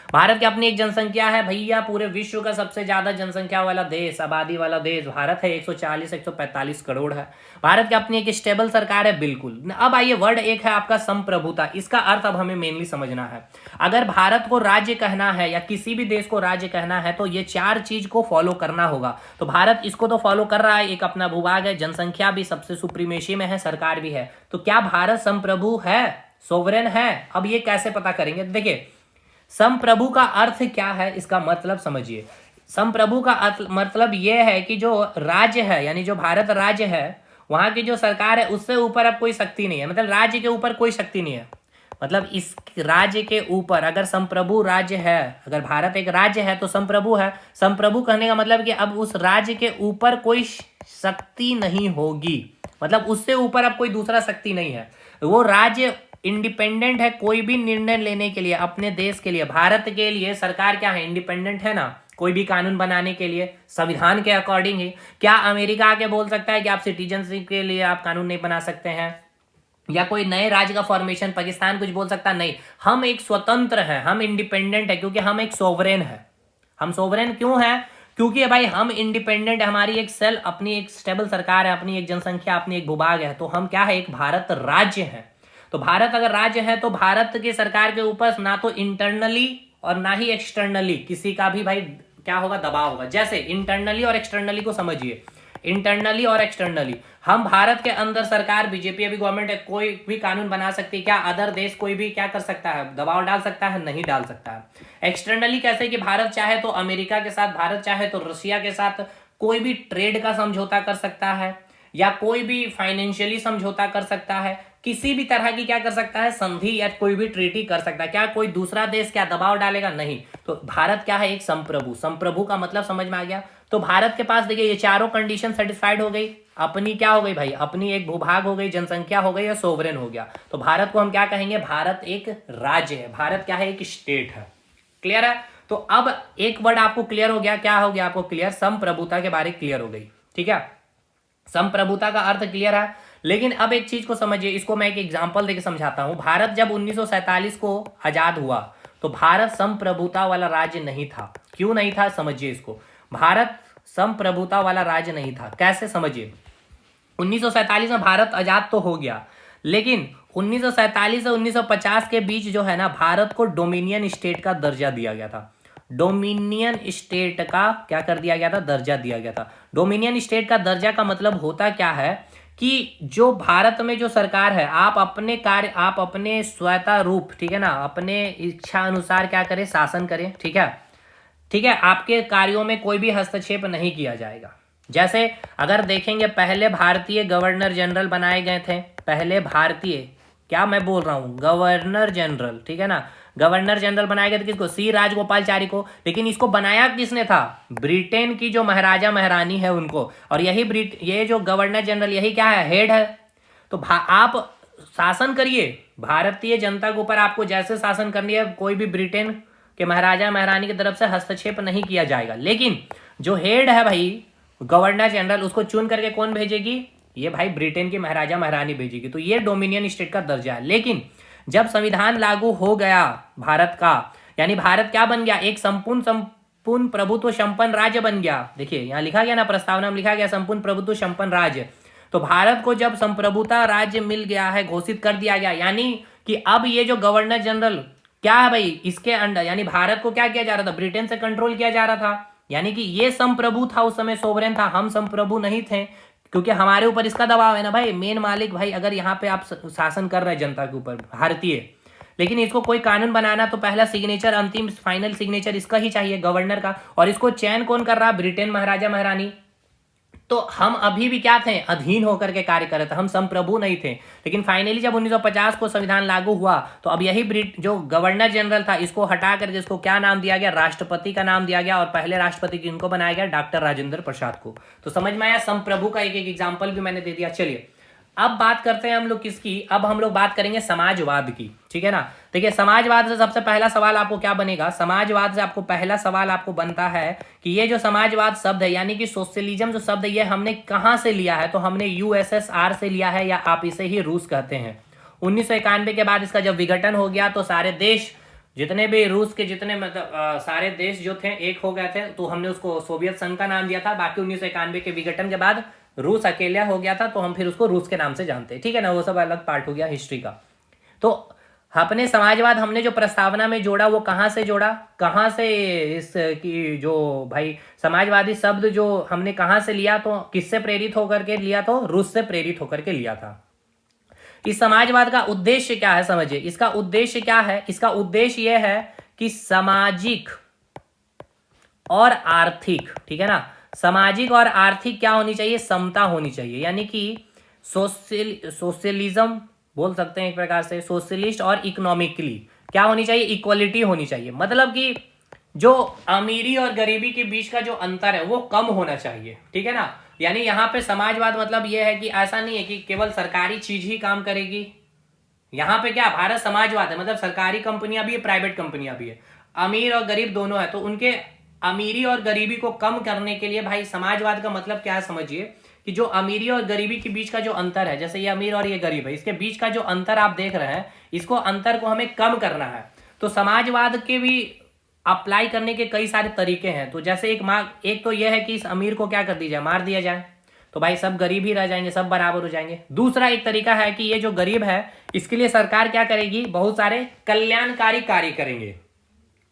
भारत की अपनी एक जनसंख्या है भैया, पूरे विश्व का सबसे ज्यादा जनसंख्या वाला देश, आबादी वाला देश भारत है, 140-145 करोड़ है। भारत की अपनी एक स्टेबल सरकार है, बिल्कुल। अब आइए, वर्ड एक है आपका संप्रभुता, इसका अर्थ अब हमें मेनली समझना है। अगर भारत को राज्य कहना है या किसी भी देश को राज्य कहना है तो ये 4 चीज को फॉलो करना होगा। तो भारत इसको तो फॉलो कर रहा है, एक अपना भूभाग है, जनसंख्या भी सबसे सुप्रीमेशी में है, सरकार भी है। तो क्या भारत संप्रभु है, सोवरेन है? अब ये कैसे पता करेंगे? देखिए, संप्रभु का अर्थ क्या है, इसका मतलब समझिए। संप्रभु का मतलब यह है कि जो राज्य है, यानी जो भारत राज्य है, वहां की जो सरकार है उससे ऊपर अब कोई शक्ति नहीं है। मतलब राज्य के ऊपर कोई शक्ति नहीं है। मतलब इस राज्य के ऊपर अगर संप्रभु राज्य है, अगर भारत एक राज्य है तो संप्रभु है। संप्रभु कहने का मतलब कि अब उस राज्य के ऊपर कोई शक्ति नहीं होगी, मतलब उससे ऊपर अब कोई दूसरा शक्ति नहीं है। वो राज्य इंडिपेंडेंट है कोई भी निर्णय लेने के लिए, अपने देश के लिए, भारत के लिए सरकार क्या है, इंडिपेंडेंट है ना, कोई भी कानून बनाने के लिए संविधान के अकॉर्डिंग ही। क्या अमेरिका आके बोल सकता है कि आप सिटीजनशिप के लिए आप कानून नहीं बना सकते हैं? या कोई नए राज्य का फॉर्मेशन पाकिस्तान कुछ बोल सकता? नहीं, हम एक स्वतंत्र हैं, हम इंडिपेंडेंट है, क्योंकि हम एक सोवरेन है। हम सोवरेन क्यों है? क्योंकि भाई हम इंडिपेंडेंट, हमारी एक सेल, अपनी एक स्टेबल सरकार है, अपनी एक जनसंख्या, अपनी एक भूभाग है। तो हम क्या है, एक भारत राज्य है। तो भारत अगर राज्य है तो भारत की सरकार के ऊपर ना तो इंटरनली और ना ही एक्सटर्नली किसी का भी भाई क्या होगा, दबाव होगा। जैसे इंटरनली और एक्सटर्नली को समझिए, इंटरनली और एक्सटर्नली, हम भारत के अंदर सरकार, बीजेपी अभी गवर्नमेंट है, कोई भी कानून बना सकती है। क्या अदर देश कोई भी क्या कर सकता है, दबाव डाल सकता है? नहीं डाल सकता है। एक्सटर्नली कैसे कि भारत चाहे तो अमेरिका के साथ, भारत चाहे तो रशिया के साथ कोई भी ट्रेड का समझौता कर सकता है, या कोई भी फाइनेंशियली समझौता कर सकता है, किसी भी तरह की क्या कर सकता है, संधि या कोई भी ट्रीटी कर सकता है। क्या कोई दूसरा देश क्या दबाव डालेगा? नहीं। तो भारत क्या है, एक संप्रभु। संप्रभु का मतलब समझ में आ गया। तो भारत के पास देखिए ये चारों कंडीशन सेटिस्फाइड हो गई। अपनी क्या हो गई भाई, अपनी एक भूभाग हो गई, जनसंख्या हो गई और सोवरेन हो गया। तो भारत को हम क्या कहेंगे, भारत एक राज्य है, भारत क्या है, एक स्टेट है। क्लियर है? तो अब एक वर्ड आपको क्लियर हो गया, क्या हो गया आपको क्लियर, संप्रभुता के बारे क्लियर हो गई। ठीक है, संप्रभुता का अर्थ क्लियर है। लेकिन अब एक चीज को समझिए, इसको मैं एक एग्जांपल देके समझाता हूं। भारत जब 1947 को आजाद हुआ तो भारत संप्रभुता वाला राज्य नहीं था। क्यों नहीं था, समझिए इसको। भारत संप्रभुता वाला राज्य नहीं था, कैसे समझिए। 1947 में भारत आजाद तो हो गया, लेकिन 1947 से 1950 के बीच जो है ना, भारत को डोमिनियन स्टेट का दर्जा दिया गया था। डोमिनियन स्टेट का क्या कर दिया गया था, दर्जा दिया गया था। डोमिनियन स्टेट का दर्जा का मतलब होता क्या है कि जो भारत में जो सरकार है, आप अपने कार्य, आप अपने स्वतः रूप, ठीक है ना, अपने इच्छा अनुसार क्या करें, शासन करें। ठीक है, ठीक है, आपके कार्यों में कोई भी हस्तक्षेप नहीं किया जाएगा। जैसे अगर देखेंगे, पहले भारतीय गवर्नर जनरल बनाए गए थे, पहले भारतीय, क्या मैं बोल रहा हूं, गवर्नर जनरल, ठीक है ना, गवर्नर जनरल बनाए गए थे किसको, सी राजगोपालचारी को। लेकिन इसको बनाया किसने था, ब्रिटेन की जो महाराजा महारानी है उनको। और यही ये जो गवर्नर जनरल, यही क्या है, हेड है। तो आप शासन करिए, भारतीय जनता के ऊपर आपको जैसे शासन करनी है, कोई भी ब्रिटेन के महाराजा महारानी की तरफ से हस्तक्षेप नहीं किया जाएगा। लेकिन जो हेड है भाई, गवर्नर जनरल, उसको चुन करके कौन भेजेगी, ये भाई ब्रिटेन की महाराजा महारानी भेजेगी। तो ये डोमिनियन स्टेट का दर्जा है। लेकिन जब संविधान लागू हो गया भारत का, यानी भारत क्या बन गया, एक संपूर्ण प्रभुत्व संपन्न राज्य बन गया। देखिए यहां लिखा गया ना, प्रस्तावना में लिखा गया संपूर्ण प्रभुत्व संपन्न राज्य। तो भारत को जब संप्रभुता राज्य मिल गया है, घोषित कर दिया गया, यानी कि अब ये जो गवर्नर जनरल क्या है भाई, इसके अंडर, यानी भारत को क्या किया जा रहा था, ब्रिटेन से कंट्रोल किया जा रहा था। यानी कि ये संप्रभु था, उस समय सोवरेन था, हम संप्रभु नहीं थे, क्योंकि हमारे ऊपर इसका दबाव है ना भाई, मेन मालिक भाई। अगर यहाँ पे आप शासन कर रहे हैं जनता के ऊपर, भारतीय, लेकिन इसको कोई कानून बनाना तो पहला सिग्नेचर, अंतिम फाइनल सिग्नेचर इसका ही चाहिए, गवर्नर का। और इसको चयन कौन कर रहा, ब्रिटेन महाराजा महारानी। तो हम अभी भी क्या थे, अधीन होकर के कार्य कर रहे थे, हम संप्रभु नहीं थे। लेकिन फाइनली जब 1950 को संविधान लागू हुआ तो अब यही जो गवर्नर जनरल था, इसको हटा करके इसको क्या नाम दिया गया, राष्ट्रपति का नाम दिया गया। और पहले राष्ट्रपति किनको बनाया गया, डॉक्टर राजेंद्र प्रसाद को। तो समझ में आया, संप्रभु का एक एक एग्जाम्पल भी मैंने दे दिया। चलिए अब बात करते हैं हम लोग किसकी, अब हम लोग बात करेंगे समाजवाद की। ठीक है ना, देखिए समाजवाद से सबसे पहला सवाल आपको क्या बनेगा, समाजवाद से आपको पहला सवाल आपको बनता है कि ये जो समाजवाद शब्द है, यानी कि सोशलिज्म जो शब्द है, ये हमने कहां से लिया है। तो हमने यूएसएसआर से लिया है, या आप इसे ही रूस कहते हैं। 1991 के बाद इसका जब विघटन हो गया तो सारे देश जितने भी रूस के जितने मतलब सारे देश जो थे एक हो गए थे, तो हमने उसको सोवियत संघ का नाम दिया था। बाकी 1991 के विघटन के बाद रूस अकेला हो गया था, तो हम फिर उसको रूस के नाम से जानते हैं, ठीक है ना। वो सब अलग पार्ट हो गया हिस्ट्री का। तो अपने समाजवाद हमने जो प्रस्तावना में जोड़ा वो कहाँ से जोड़ा, कहाँ से इस की जो भाई समाजवादी शब्द जो हमने कहाँ से लिया, तो किससे प्रेरित होकर के लिया, तो रूस से प्रेरित होकर के लिया था। इस समाजवाद का उद्देश्य क्या है समझिए, इसका उद्देश्य क्या है, इसका उद्देश्य यह है कि सामाजिक और आर्थिक, ठीक है ना, सामाजिक और आर्थिक क्या होनी चाहिए, समता होनी चाहिए। यानी कि सोशलिज्म बोल सकते हैं एक प्रकार से, सोशलिस्ट और इकोनॉमिकली क्या होनी चाहिए, इक्वलिटी होनी चाहिए। मतलब कि जो अमीरी और गरीबी के बीच का जो अंतर है वो कम होना चाहिए, ठीक है ना। यानी यहाँ पे समाजवाद मतलब ये है कि ऐसा नहीं है कि केवल सरकारी चीज ही काम करेगी। यहाँ पे क्या, भारत समाजवाद है, मतलब सरकारी कंपनियां भी है, प्राइवेट कंपनियां भी है, अमीर और गरीब दोनों है। तो उनके अमीरी और गरीबी को कम करने के लिए भाई समाजवाद का मतलब क्या है समझिए, कि जो अमीरी और गरीबी के बीच का जो अंतर है, जैसे ये अमीर और ये गरीब है, इसके बीच का जो अंतर आप देख रहे हैं, इसको अंतर को हमें कम करना है। तो समाजवाद के भी अप्लाई करने के कई सारे तरीके हैं। तो जैसे एक तो यह है कि इस अमीर को क्या कर दिया जाए, मार दिया जाए, तो भाई सब गरीब ही रह जाएंगे, सब बराबर हो जाएंगे। दूसरा एक तरीका है कि ये जो गरीब है इसके लिए सरकार क्या करेगी, बहुत सारे कल्याणकारी कार्य करेंगे,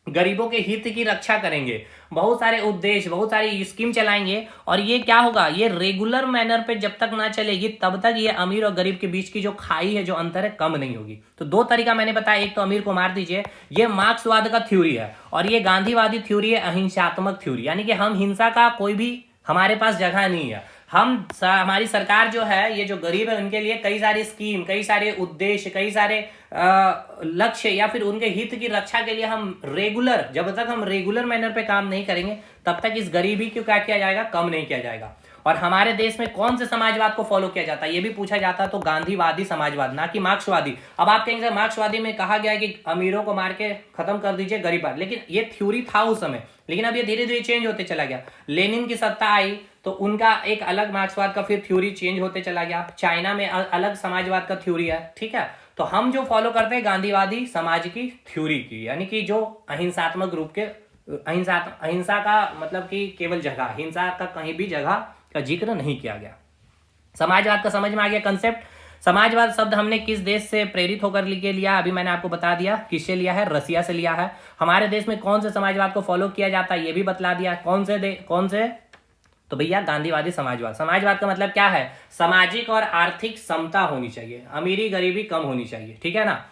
गरीबों के हित की रक्षा करेंगे, बहुत सारे उद्देश्य, बहुत सारी स्कीम चलाएंगे। और ये क्या होगा, ये रेगुलर मैनर पे जब तक ना चलेगी तब तक ये अमीर और गरीब के बीच की जो खाई है, जो अंतर है, कम नहीं होगी। तो दो तरीका मैंने बताया, एक तो अमीर को मार दीजिए, ये मार्क्सवाद का थ्योरी है, और ये गांधीवादी थ्योरी है, अहिंसात्मक थ्योरी। यानी कि हम हिंसा का कोई भी हमारे पास जगह नहीं है। हमारी सरकार जो है, ये जो गरीब है उनके लिए कई सारी स्कीम, कई सारे उद्देश्य, कई सारे लक्ष्य या फिर उनके हित की रक्षा के लिए हम रेगुलर, जब तक हम रेगुलर मैनर पे काम नहीं करेंगे तब तक इस गरीबी को क्या किया जाएगा, कम नहीं किया जाएगा। और हमारे देश में कौन से समाजवाद को फॉलो किया जाता है ये भी पूछा जाता है, तो गांधीवादी समाजवाद, ना कि मार्क्सवादी। अब आप कहेंगे मार्क्सवादी में कहा गया है कि अमीरों को मार के खत्म कर दीजिए गरीब, लेकिन ये थ्योरी था उस समय, लेकिन अब ये धीरे धीरे चेंज होते चला गया। लेनिन की सत्ता आई तो उनका एक अलग मार्क्सवाद का फिर थ्योरी चेंज होते चला गया। चाइना में अलग समाजवाद का थ्योरी है, ठीक है। तो हम जो फॉलो करते हैं गांधीवादी समाज की थ्योरी की, यानी कि जो अहिंसात्मक रूप के, अहिंसा का मतलब कि केवल जगह, हिंसा का कहीं भी जगह का जिक्र नहीं किया गया। समाजवाद का समझ में आ गया कंसेप्ट। समाजवाद शब्द हमने किस देश से प्रेरित होकर लिया, अभी मैंने आपको बता दिया किससे लिया है, रसिया से लिया है। हमारे देश में कौन से समाजवाद को फॉलो किया जाता है ये भी बतला दिया, कौन से, तो भैया गांधीवादी समाजवाद। समाजवाद का मतलब क्या है, सामाजिक और आर्थिक समता होनी चाहिए, अमीरी गरीबी कम होनी चाहिए, ठीक है ना।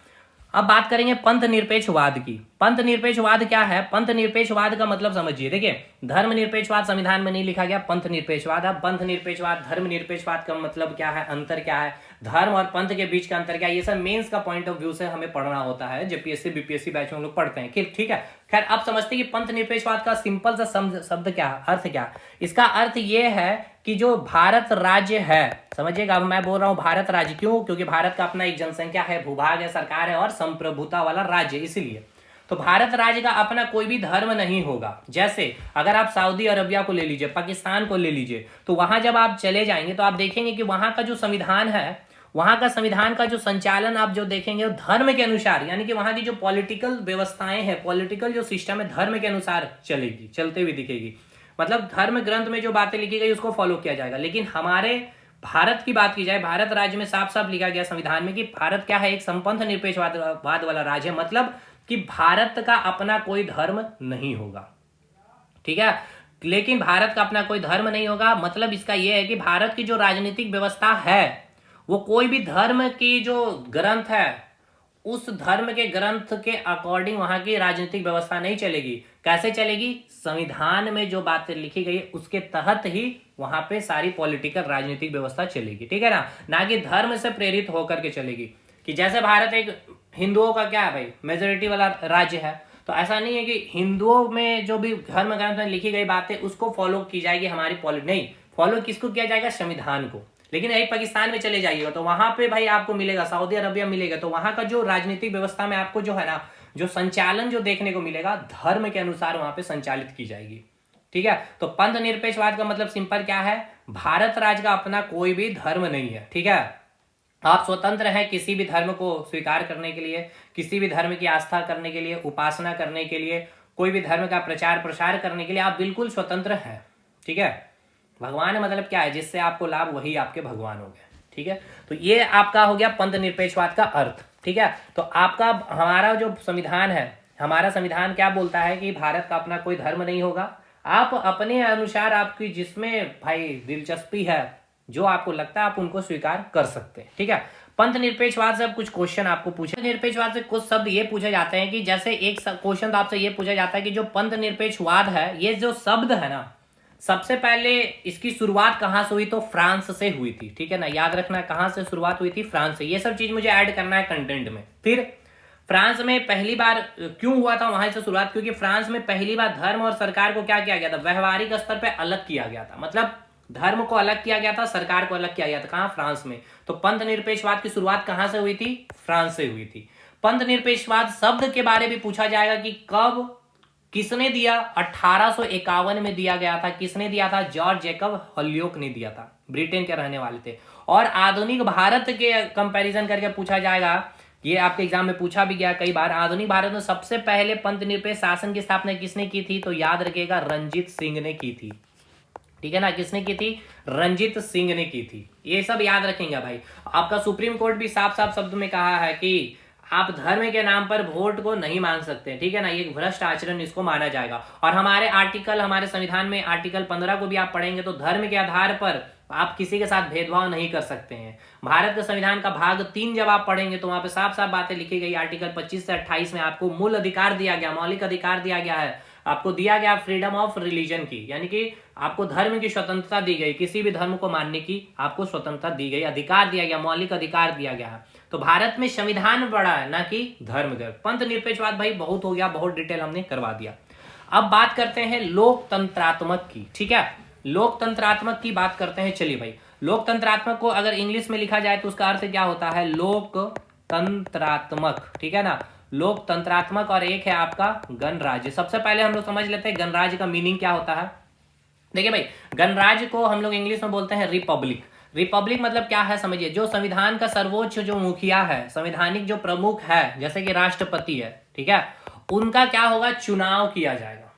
अब बात करेंगे पंथ निरपेक्षवाद की। पंथ निरपेक्षवाद क्या है, पंथ निरपेक्षवाद का मतलब समझिए, देखिए धर्म निरपेक्षवाद संविधान में नहीं लिखा गया, पंथ निरपेक्षवाद। अब पंथ निरपेक्षवाद, धर्म निरपेक्षवाद का मतलब क्या है, अंतर क्या है, धर्म और पंथ के बीच का अंतर क्या है, ये सब मेंस का पॉइंट ऑफ व्यू से हमें पढ़ना होता है, जेपीएससी बीपीएससी बैच में हम लोग पढ़ते हैं, ठीक है। खैर अब समझते हैं कि पंथ निरपेक्षवाद का सिंपल सा शब्द क्या, अर्थ क्या। इसका अर्थ ये है कि जो भारत राज्य है, समझिएगा, अब मैं बोल रहा हूं भारत राज्य, क्यों, क्योंकि भारत का अपना एक जनसंख्या है, भूभाग है, सरकार है और संप्रभुता वाला राज्य, इसीलिए। तो भारत राज्य का अपना कोई भी धर्म नहीं होगा। जैसे अगर आप सऊदी अरबिया को ले लीजिए, पाकिस्तान को ले लीजिए, तो वहां जब आप चले जाएंगे तो आप देखेंगे कि वहां का जो संविधान है, वहां का संविधान का जो संचालन आप जो देखेंगे वो धर्म के अनुसार, यानी कि वहां की जो पॉलिटिकल व्यवस्थाएं हैं, पॉलिटिकल जो सिस्टम है, धर्म के अनुसार चलेगी, चलते हुए दिखेगी। मतलब धर्म ग्रंथ में जो बातें लिखी गई उसको फॉलो किया जाएगा। लेकिन हमारे भारत की बात की जाए, भारत राज्य में साफ साफ लिखा गया संविधान में कि भारत क्या है, एक संपन्न निरपेक्षवाद वाला राज्य है, मतलब कि भारत का अपना कोई धर्म नहीं होगा, ठीक है। लेकिन भारत का अपना कोई धर्म नहीं होगा, मतलब इसका यह है कि भारत की जो राजनीतिक व्यवस्था है वो कोई भी धर्म की जो ग्रंथ है उस धर्म के ग्रंथ के अकॉर्डिंग वहां की राजनीतिक व्यवस्था नहीं चलेगी। कैसे चलेगी, संविधान में जो बातें लिखी गई उसके तहत ही वहां पे सारी पॉलिटिकल राजनीतिक व्यवस्था चलेगी, ठीक है ना कि धर्म से प्रेरित होकर के चलेगी। कि जैसे भारत एक हिंदुओं का क्या है भाई, मेजोरिटी वाला राज्य है, तो ऐसा नहीं है कि हिंदुओं में जो भी धर्म ग्रंथ में लिखी गई बातें उसको फॉलो की जाएगी हमारी पॉलिटिक्स, नहीं, फॉलो किसको किया जाएगा, संविधान को। लेकिन यही पाकिस्तान में चले जाइएगा तो वहां पे भाई आपको मिलेगा, सऊदी अरबिया मिलेगा, तो वहां का जो राजनीतिक व्यवस्था में आपको जो है ना, जो संचालन जो देखने को मिलेगा, धर्म के अनुसार वहां पे संचालित की जाएगी, ठीक है। तो पंथ निरपेक्षवाद का मतलब सिंपल क्या है, भारत राज्य का अपना कोई भी धर्म नहीं है, ठीक है। आप स्वतंत्र हैं किसी भी धर्म को स्वीकार करने के लिए, किसी भी धर्म की आस्था करने के लिए, उपासना करने के लिए, कोई भी धर्म का प्रचार प्रसार करने के लिए आप बिल्कुल स्वतंत्र हैं। ठीक है, भगवान मतलब क्या है, जिससे आपको लाभ वही आपके भगवान हो गए। ठीक है, तो ये आपका हो गया पंथ निरपेक्षवाद का अर्थ। ठीक है, तो आपका हमारा जो संविधान है, हमारा संविधान क्या बोलता है कि भारत का अपना कोई धर्म नहीं होगा, आप अपने अनुसार आपकी जिसमें भाई दिलचस्पी है, जो आपको लगता है आप उनको स्वीकार कर सकते हैं। ठीक है, पंथ निरपेक्षवाद से अब कुछ क्वेश्चन आपको पूछे, निरपेक्षवाद से कुछ शब्द ये पूछे जाते हैं कि जैसे एक क्वेश्चन तो आपसे ये पूछा जाता है कि जो पंथ निरपेक्षवाद है, ये जो शब्द है ना, सबसे पहले इसकी शुरुआत कहां से हुई, तो फ्रांस से हुई थी। ठीक है ना, याद रखना कहां से शुरुआत हुई थी, फ्रांस से। ये सब चीज मुझे ऐड करना है कंटेंट में। फिर फ्रांस में पहली बार क्यों हुआ था वहां से शुरुआत, क्योंकि फ्रांस में पहली बार धर्म और सरकार को क्या किया गया था, व्यवहारिक स्तर पर अलग किया गया था। मतलब धर्म को अलग किया गया था, सरकार को अलग किया गया था। कहां, फ्रांस में। तो पंथ निरपेक्षवाद की शुरुआत कहां से हुई थी, फ्रांस से हुई थी। पंथ निरपेक्षवाद शब्द के बारे में पूछा जाएगा कि कब, किसने दिया, 1851 में दिया गया था। किसने दिया था, जॉर्ज जैकब हॉलियोक ने दिया था, ब्रिटेन के रहने वाले थे। और आधुनिक भारत के कंपैरिजन करके पूछा जाएगा, ये आपके एग्जाम में पूछा भी गया कई बार, आधुनिक भारत में सबसे पहले पंथ निरपेक्ष शासन की स्थापना किसने की थी, तो याद रखिएगा रंजीत सिंह ने की थी। ठीक है ना, किसने की थी, रंजीत सिंह ने की थी। ये सब याद रखेंगे भाई। आपका सुप्रीम कोर्ट भी साफ साफ शब्द में कहा है कि आप धर्म के नाम पर वोट को नहीं मान सकते। ठीक है ना, ये भ्रष्ट आचरण इसको माना जाएगा। और हमारे आर्टिकल, हमारे संविधान में आर्टिकल 15 को भी आप पढ़ेंगे तो धर्म के आधार पर आप किसी के साथ भेदभाव नहीं कर सकते हैं। भारत के संविधान का भाग 3 जब आप पढ़ेंगे तो वहां पे साफ साफ बातें लिखी गई। आर्टिकल 25 से 28 में आपको मूल अधिकार दिया गया, मौलिक अधिकार दिया गया है, आपको दिया गया फ्रीडम ऑफ रिलीजन की, यानी कि आपको धर्म की स्वतंत्रता दी गई, किसी भी धर्म को मानने की आपको स्वतंत्रता दी गई, अधिकार दिया गया, मौलिक अधिकार दिया गया। तो भारत में संविधान बड़ा है, ना कि धर्म। पंथ निरपेक्षवाद भाई बहुत हो गया, बहुत डिटेल हमने करवा दिया। अब बात करते हैं लोकतंत्रात्मक की। ठीक है, लोकतंत्रात्मक की बात करते हैं। चलिए भाई, लोकतंत्रात्मक को अगर इंग्लिश में लिखा जाए तो उसका अर्थ क्या होता है, लोकतंत्रात्मक। ठीक है ना, लोकतंत्रात्मक। और एक है आपका गणराज्य। सबसे पहले हम लोग समझ लेते हैं गणराज्य का मीनिंग क्या होता है। देखिए भाई, गणराज्य को हम लोग इंग्लिश में बोलते हैं रिपब्लिक। रिपब्लिक मतलब क्या है समझिए, जो संविधान का सर्वोच्च जो मुखिया है, संवैधानिक जो प्रमुख है, जैसे कि राष्ट्रपति है, ठीक है, उनका क्या होगा, चुनाव किया जाएगा,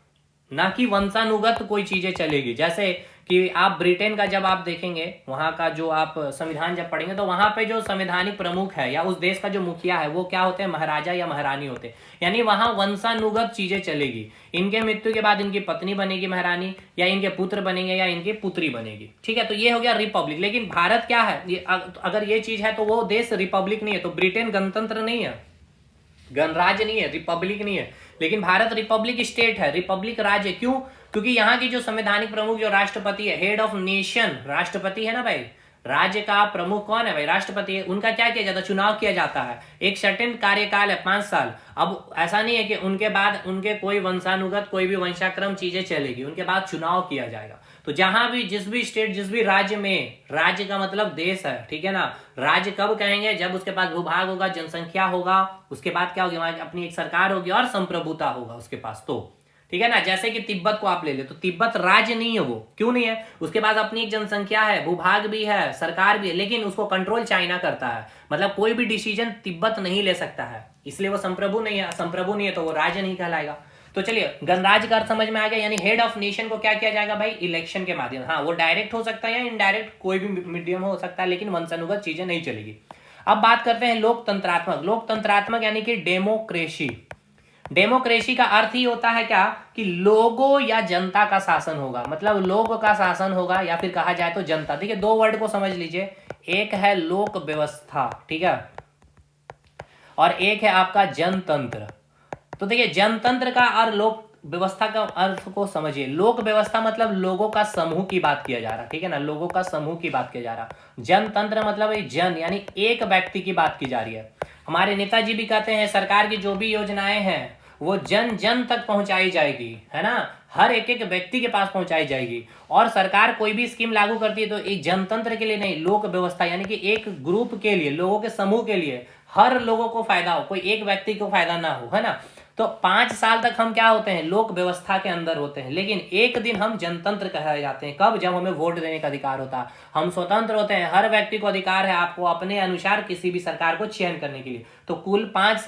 ना कि वंशानुगत कोई चीजें चलेगी। जैसे कि आप ब्रिटेन का जब आप देखेंगे, वहां का जो आप संविधान जब पढ़ेंगे तो वहां पे जो संवैधानिक प्रमुख है या उस देश का जो मुखिया है वो क्या होते हैं, महाराजा या महारानी होते हैं। यानी वहां वंशानुगत चीजें चलेगी। इनके मृत्यु के बाद इनकी पत्नी बनेगी महारानी, या इनके पुत्र बनेंगे, या इनकी पुत्री बनेगी। ठीक है, तो ये हो गया रिपब्लिक। लेकिन भारत क्या है, ये अगर ये चीज है तो वो देश रिपब्लिक नहीं है। तो ब्रिटेन गणतंत्र नहीं है, गणराज्य नहीं है, रिपब्लिक नहीं है। लेकिन भारत रिपब्लिक स्टेट है, रिपब्लिक राज्य। क्यों, क्योंकि यहाँ की जो संवैधानिक प्रमुख जो राष्ट्रपति है, हेड ऑफ नेशन राष्ट्रपति है ना भाई, राज्य का प्रमुख कौन है भाई, राष्ट्रपति है। उनका क्या किया जाता है, चुनाव किया जाता है। एक सर्टेन कार्यकाल है 5 साल। अब ऐसा नहीं है कि उनके बाद उनके कोई वंशानुगत कोई भी वंशाक्रम चीजें चलेगी, उनके बाद चुनाव किया जाएगा। तो जहां भी जिस भी स्टेट, जिस भी राज्य में, राज्य का मतलब देश है, ठीक है ना, राज्य कब कहेंगे, जब उसके पास भूभाग होगा, जनसंख्या होगा, उसके बाद क्या होगी, वहां अपनी एक सरकार होगी और संप्रभुता होगा उसके पास। तो ठीक है ना, जैसे कि तिब्बत को आप ले ले तो तिब्बत राज्य नहीं है, वो क्यों नहीं है, उसके पास अपनी एक जनसंख्या है, भूभाग भी है, सरकार भी है, लेकिन उसको कंट्रोल चाइना करता है। मतलब कोई भी डिसीजन तिब्बत नहीं ले सकता है, इसलिए वो संप्रभु नहीं है। संप्रभु नहीं है तो वो राज्य नहीं कहलाएगा। तो चलिए, गणराज्य का अर्थ समझ में आ गया। यानी हेड ऑफ नेशन को क्या किया जाएगा भाई, इलेक्शन के माध्यम। हाँ, वो डायरेक्ट हो सकता है या इनडायरेक्ट, कोई भी मीडियम हो सकता है, लेकिन वंशानुगत चीजें नहीं चलेगी। अब बात करते हैं लोकतंत्रात्मक। लोकतंत्रात्मक यानी कि डेमोक्रेसी। डेमोक्रेसी का अर्थ ही होता है क्या, कि लोगों या जनता का शासन होगा। मतलब लोगों का शासन होगा, या फिर कहा जाए तो जनता। देखिए, 2 वर्ड को समझ लीजिए, एक है लोक व्यवस्था, ठीक है, और एक है आपका जनतंत्र। तो देखिए, जनतंत्र का और लोक व्यवस्था का अर्थ को समझिए। लोक व्यवस्था मतलब लोगों का समूह की बात किया जा रहा, ठीक है ना, लोगों का समूह की बात किया जा रहा। जनतंत्र मतलब जन, यानी एक व्यक्ति की बात की जा रही है। हमारे नेताजी भी कहते हैं, सरकार की जो भी योजनाएं हैं वो जन जन तक पहुंचाई जाएगी, है ना, हर एक एक व्यक्ति के पास पहुंचाई जाएगी। और सरकार कोई भी स्कीम लागू करती है तो एक जनतंत्र के लिए नहीं, लोक व्यवस्था यानी कि एक ग्रुप के लिए, लोगों के समूह के लिए, हर लोगों को फायदा हो, कोई एक व्यक्ति को फायदा ना हो, है ना। तो 5 साल तक हम क्या होते हैं, लोक व्यवस्था के अंदर होते हैं, लेकिन एक दिन हम जनतंत्र कहे जाते हैं। कब? जब हमें वोट देने का अधिकार होता है, हम स्वतंत्र होते हैं, हर व्यक्ति को अधिकार है आपको अपने अनुसार किसी भी सरकार को चयन करने के लिए। तो कुल 5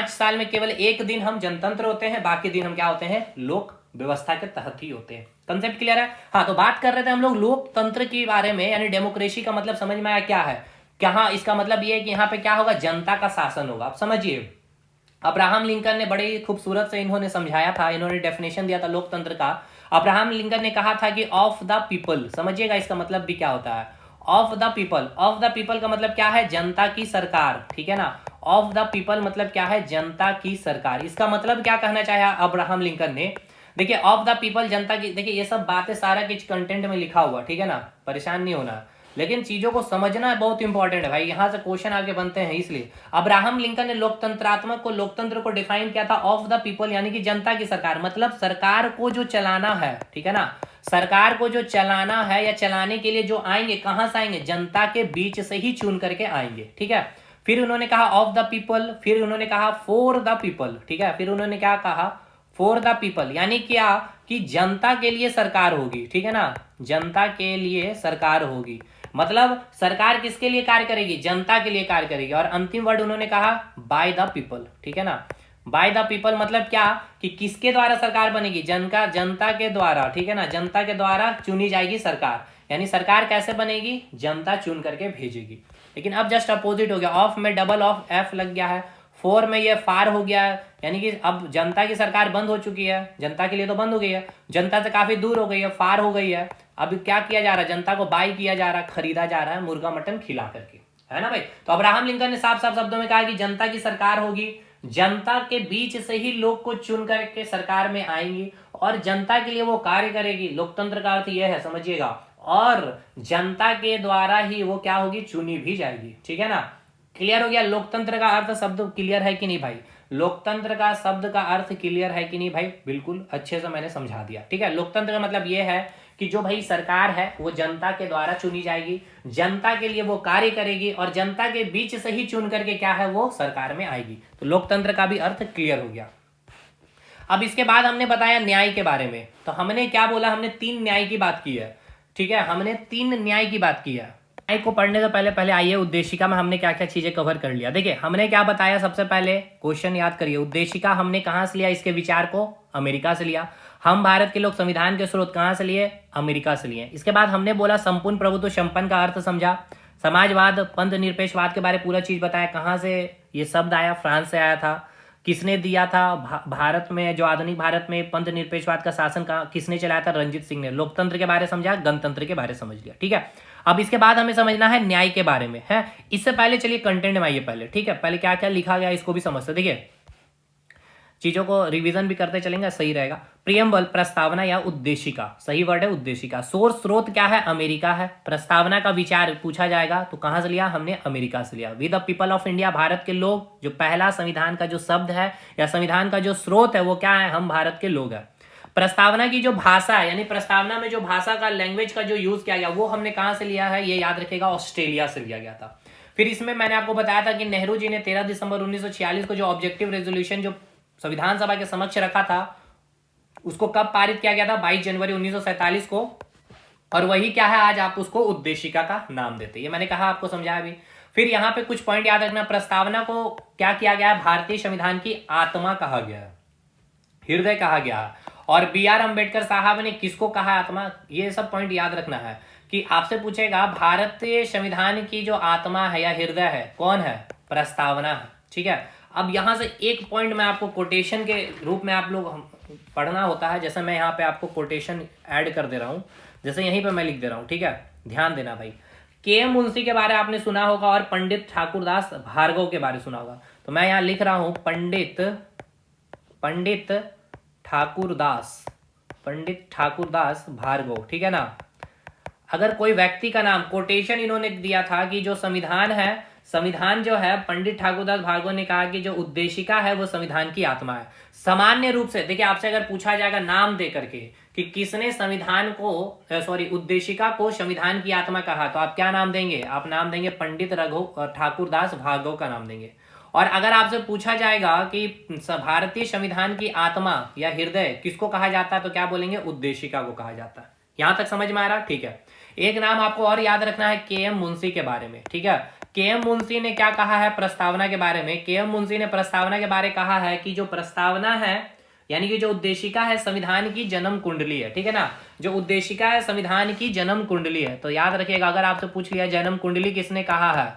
साल में केवल एक दिन हम जनतंत्र होते हैं, बाकी दिन हम क्या होते हैं, लोक व्यवस्था के तहत ही होते हैं। कंसेप्ट क्लियर है? हाँ, तो बात कर रहे थे हम लोग लोकतंत्र के बारे में, यानी डेमोक्रेसी का मतलब समझ में आया क्या है? क्या इसका मतलब ये है कि यहाँ पे क्या होगा, जनता का शासन होगा। आप समझिए, अब्राहम लिंकन ने बड़ी खूबसूरत से इन्होंने समझाया था, इन्होंने डेफिनेशन दिया था लोकतंत्र का। अब्राहम लिंकन ने कहा था कि ऑफ द पीपल, समझिएगा इसका मतलब भी क्या होता है, of the people. Of the people का मतलब क्या है, जनता की सरकार, ठीक है ना। ऑफ द पीपल मतलब क्या है, जनता की सरकार। इसका मतलब क्या कहना चाहे अब्राहम लिंकन ने, देखिए ऑफ द पीपल, जनता की, देखिए ये सब बातें सारा कुछ कंटेंट में लिखा हुआ, ठीक है ना, परेशान नहीं होना, लेकिन चीजों को समझना बहुत इंपॉर्टेंट है भाई, यहां से क्वेश्चन आगे बनते हैं। इसलिए अब्राहम लिंकन ने लोकतंत्र को डिफाइन किया था ऑफ द पीपल, यानी कि जनता की सरकार, मतलब सरकार को जो चलाना है, ठीक है ना, सरकार को जो चलाना है या चलाने के लिए जो आएंगे, कहां से आएंगे, जनता के बीच से ही चुन करके आएंगे, ठीक है। फिर उन्होंने कहा ऑफ द पीपल, फिर उन्होंने कहा फॉर द पीपल, ठीक है, फिर उन्होंने क्या कहा, फॉर द पीपल, यानी क्या कि जनता के लिए सरकार होगी, ठीक है ना, जनता के लिए सरकार होगी, मतलब सरकार किसके लिए कार्य करेगी, जनता के लिए कार्य करेगी। और अंतिम वर्ड उन्होंने कहा बाय द पीपल, ठीक है ना, बाय द पीपल मतलब क्या कि किसके द्वारा सरकार बनेगी, जनता के द्वारा, ठीक है ना, जनता के द्वारा चुनी जाएगी सरकार। यानी सरकार कैसे बनेगी, जनता चुन करके भेजेगी। लेकिन अब जस्ट अपोजिट हो गया, ऑफ में डबल ऑफ एफ लग गया है, फोर में ये फार हो गया है, यानी कि अब जनता की सरकार बंद हो चुकी है, जनता के लिए तो बंद हो गई है, जनता से काफी दूर हो गई है, फार हो गई है। अब क्या किया जा रहा है, जनता को बाई किया जा रहा है, खरीदा जा रहा है मुर्गा मटन खिला करके, है ना भाई। तो अब्राहम लिंकन ने साफ साफ शब्दों में कहा कि जनता की सरकार होगी, जनता के बीच से ही लोग को चुन करके सरकार में आएंगी और जनता के लिए वो कार्य करेगी। लोकतंत्र का अर्थ यह है, समझिएगा, और जनता के द्वारा ही वो क्या होगी, चुनी भी जाएगी, ठीक है ना। क्लियर हो गया लोकतंत्र का अर्थ, शब्द क्लियर है कि नहीं भाई, लोकतंत्र का शब्द का अर्थ क्लियर है कि नहीं भाई, बिल्कुल अच्छे से मैंने समझा दिया, ठीक है। लोकतंत्र का मतलब यह है कि जो भाई सरकार है वो जनता के द्वारा चुनी जाएगी, जनता के लिए वो कार्य करेगी और जनता के बीच से ही चुन करके क्या है, वो सरकार में आएगी। तो लोकतंत्र का भी अर्थ क्लियर हो गया। अब इसके बाद हमने बताया न्याय के बारे में, तो हमने क्या बोला, हमने 3 न्याय की बात की है, ठीक है, हमने 3 न्याय की बात की है। न्याय को पढ़ने से पहले आइए उद्देशिका में हमने क्या क्या चीजें कवर कर लिया। देखिए हमने क्या बताया, सबसे पहले क्वेश्चन याद करिए, उद्देशिका हमने कहां से लिया, इसके विचार को अमेरिका से लिया। हम भारत के लोग संविधान के स्रोत कहां से लिए, अमेरिका से लिए। इसके बाद हमने बोला संपूर्ण प्रभुत्व संपन्न का अर्थ समझा, समाजवाद पंथ निरपेक्षवाद के बारे में पूरा चीज बताया, कहां से ये शब्द आया, फ्रांस से आया था, किसने दिया था, भारत में जो आधुनिक भारत में पंथ निरपेक्षवाद का शासन का किसने चलाया था, रंजीत सिंह ने। लोकतंत्र के बारे में समझा, गणतंत्र के बारे में समझ लिया, ठीक है। अब इसके बाद हमें समझना है न्याय के बारे में, है। इससे पहले चलिए कंटेंट में आइए पहले, ठीक है, पहले क्या क्या लिखा गया इसको भी समझते, देखिए चीजों को रिवीजन भी करते चलेंगे, सही रहेगा। प्रियम्बल, प्रस्तावना या उद्देशिका, सही वर्ड है उद्देशिका। सोर्स स्रोत क्या है, अमेरिका है। प्रस्तावना का विचार पूछा जाएगा तो कहां से लिया, हमने अमेरिका से लिया। We the people of India, Bharat के लोग, जो पहला संविधान का जो शब्द है या संविधान का जो स्रोत है वो क्या है, हम भारत के लोग हैं। प्रस्तावना की जो भाषा है, यानी प्रस्तावना में जो भाषा का लैंग्वेज का जो यूज किया गया वो हमने कहां से लिया है, ये याद रखेगा, ऑस्ट्रेलिया से लिया गया था। फिर इसमें मैंने आपको बताया था कि नेहरू जी ने 13 दिसंबर 1946 को जो ऑब्जेक्टिव रेजोल्यूशन जो संविधान सभा के समक्ष रखा था उसको कब पारित किया गया था, 22 जनवरी 1947 को, और वही क्या है, आज आप उसको उद्देशिका का नाम देते, ये मैंने कहा, आपको समझाया भी। फिर यहाँ पे कुछ पॉइंट याद रखना, प्रस्तावना को क्या किया गया है, भारतीय संविधान की आत्मा कहा गया है, हृदय कहा गया है। और B.R. अम्बेडकर साहब ने किसको कहा आत्मा, ये सब पॉइंट याद रखना है कि आपसे पूछेगा भारतीय संविधान की जो आत्मा है या हृदय है कौन है, प्रस्तावना है, ठीक है। अब यहां से एक पॉइंट मैं आपको कोटेशन के रूप में आप लोग पढ़ना होता है, जैसे मैं यहाँ पे आपको कोटेशन ऐड कर दे रहा हूं, जैसे यहीं पे मैं लिख दे रहा हूं, ठीक है, ध्यान देना भाई। के मुंशी के बारे में आपने सुना होगा और पंडित ठाकुरदास भार्गव के बारे में सुना होगा, तो मैं यहाँ लिख रहा हूं पंडित ठाकुरदास भार्गव, ठीक है ना। अगर कोई व्यक्ति का नाम, कोटेशन इन्होंने दिया था कि जो संविधान है, संविधान जो है, पंडित ठाकुरदास भार्गव ने कहा कि जो उद्देशिका है वो संविधान की आत्मा है। सामान्य रूप से देखिए, आपसे अगर पूछा जाएगा नाम दे करके कि किसने संविधान को उद्देशिका को संविधान की आत्मा कहा, तो आप क्या नाम देंगे, आप नाम देंगे पंडित ठाकुरदास भार्गव का नाम देंगे। और अगर आपसे पूछा जाएगा कि भारतीय संविधान की आत्मा या हृदय किसको कहा जाता है, तो क्या बोलेंगे? उद्देशिका को कहा जाता है। यहां तक समझ में आ रहा? ठीक है। एक नाम आपको और याद रखना है, के एम मुंशी के बारे में। ठीक है, के एम मुंशी ने क्या कहा है प्रस्तावना के बारे में? के एम मुंशी ने प्रस्तावना के बारे में कहा है कि जो प्रस्तावना है यानी कि जो उद्देशिका है संविधान की जन्म कुंडली है। ठीक है ना, जो उद्देशिका है संविधान की जन्म कुंडली है। तो याद रखिएगा, अगर आपसे पूछ लिया जन्म कुंडली किसने कहा है,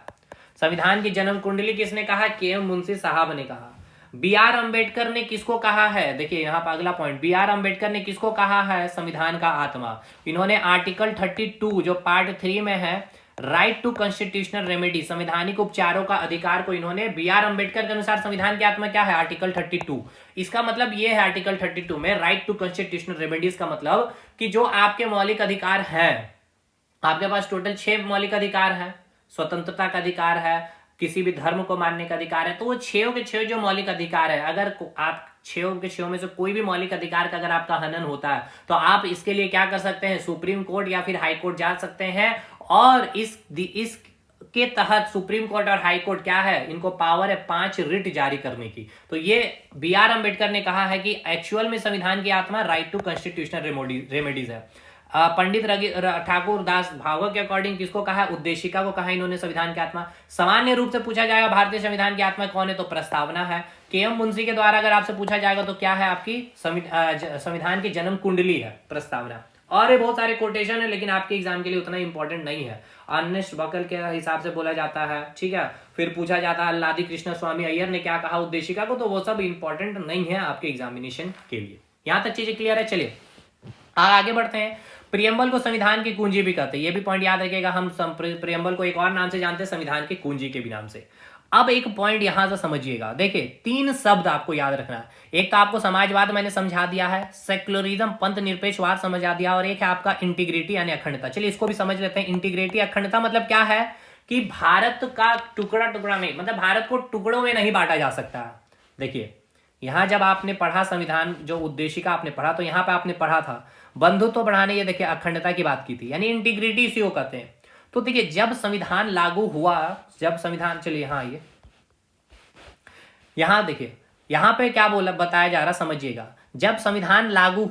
संविधान की जन्म कुंडली किसने कहा? के एम मुंशी साहब ने कहा। बी आर अंबेडकर ने किसको कहा है? देखिए यहाँ पर अगला पॉइंट, बी आर अंबेडकर ने किसको कहा है संविधान का आत्मा? इन्होंने आर्टिकल 32 जो पार्ट 3 में है, राइट टू कॉन्स्टिट्यूशनल रेमेडी, संवैधानिक उपचारों का अधिकार को इन्होंने, बी आर अंबेडकर के अनुसार संविधान की आत्मा क्या है? आर्टिकल 32। इसका मतलब ये है आर्टिकल 32 में राइट टू कॉन्स्टिट्यूशनल रेमेडीज का मतलब कि जो आपके मौलिक अधिकार है, आपके पास टोटल 6 मौलिक अधिकार है। स्वतंत्रता का अधिकार है, किसी भी धर्म को मानने का अधिकार है। तो वो 6 के 6 जो मौलिक अधिकार है, अगर आप 6 के 6 में से कोई भी मौलिक अधिकार का अगर आपका हनन होता है तो आप इसके लिए क्या कर सकते हैं? सुप्रीम कोर्ट या फिर हाई कोर्ट जा सकते हैं। और इस के तहत सुप्रीम कोर्ट और हाई कोर्ट क्या है, इनको पावर है 5 रिट जारी करने की। तो ये बी आर अंबेडकर ने कहा है कि एक्चुअल में संविधान की आत्मा राइट टू कॉन्स्टिट्यूशनल रेमेडीज है। पंडित ठाकुर दास भागवत के अकॉर्डिंग किसको कहा? उद्देशिका को कहा इन्होंने संविधान की आत्मा। सामान्य रूप से पूछा जाएगा भारतीय संविधान की आत्मा कौन है, तो प्रस्तावना है। के एम मुंशी के द्वारा अगर आपसे पूछा जाएगा तो क्या है? आपकी संविधान की जन्म कुंडली है प्रस्तावना। और ये बहुत सारे कोटेशन है, लेकिन आपके एग्जाम के लिए उतना इंपॉर्टेंट नहीं है। अर्नेस्ट बकल के हिसाब से बोला जाता है। ठीक है, फिर पूछा जाता है अल्लादी कृष्ण स्वामी अय्यर ने क्या कहा उद्देशिका को, तो वो सब इंपॉर्टेंट नहीं है आपके एग्जामिनेशन के लिए। यहां तक चीजें क्लियर है। चलिए आगे बढ़ते हैं। प्रियम्बल को संविधान की कुंजी भी कहते हैं, ये भी पॉइंट याद रखिएगा। हम प्रियम्बल को एक और नाम से जानते हैं, संविधान की कुंजी के भी नाम से। अब एक पॉइंट यहां से समझिएगा, देखिए 3 शब्द आपको याद रखना है। एक तो आपको समाजवाद मैंने समझा दिया है, सेक्युलरिज्म पंथ निरपेक्षवाद समझा दिया, और एक है आपका इंटीग्रिटी यानी अखंडता। चलिए इसको भी समझ लेते हैं। इंटीग्रिटी अखंडता मतलब क्या है कि भारत का टुकड़ा टुकड़ा नहीं, मतलब भारत को टुकड़ों में नहीं बांटा जा सकता। देखिए यहां जब आपने पढ़ा संविधान जो उद्देशिका आपने पढ़ा, तो यहां पे आपने पढ़ा था बंधुत्व बढ़ाने, ये देखिए अखंडता की बात की थी, यानी इंटीग्रिटी इसी को कहते हैं। तो देखिए जब संविधान लागू हुआ, जब संविधान, चलिए यहां आइए, यहां देखिए यहां पे क्या बोला बताया जा रहा समझिएगा। जब संविधान लागू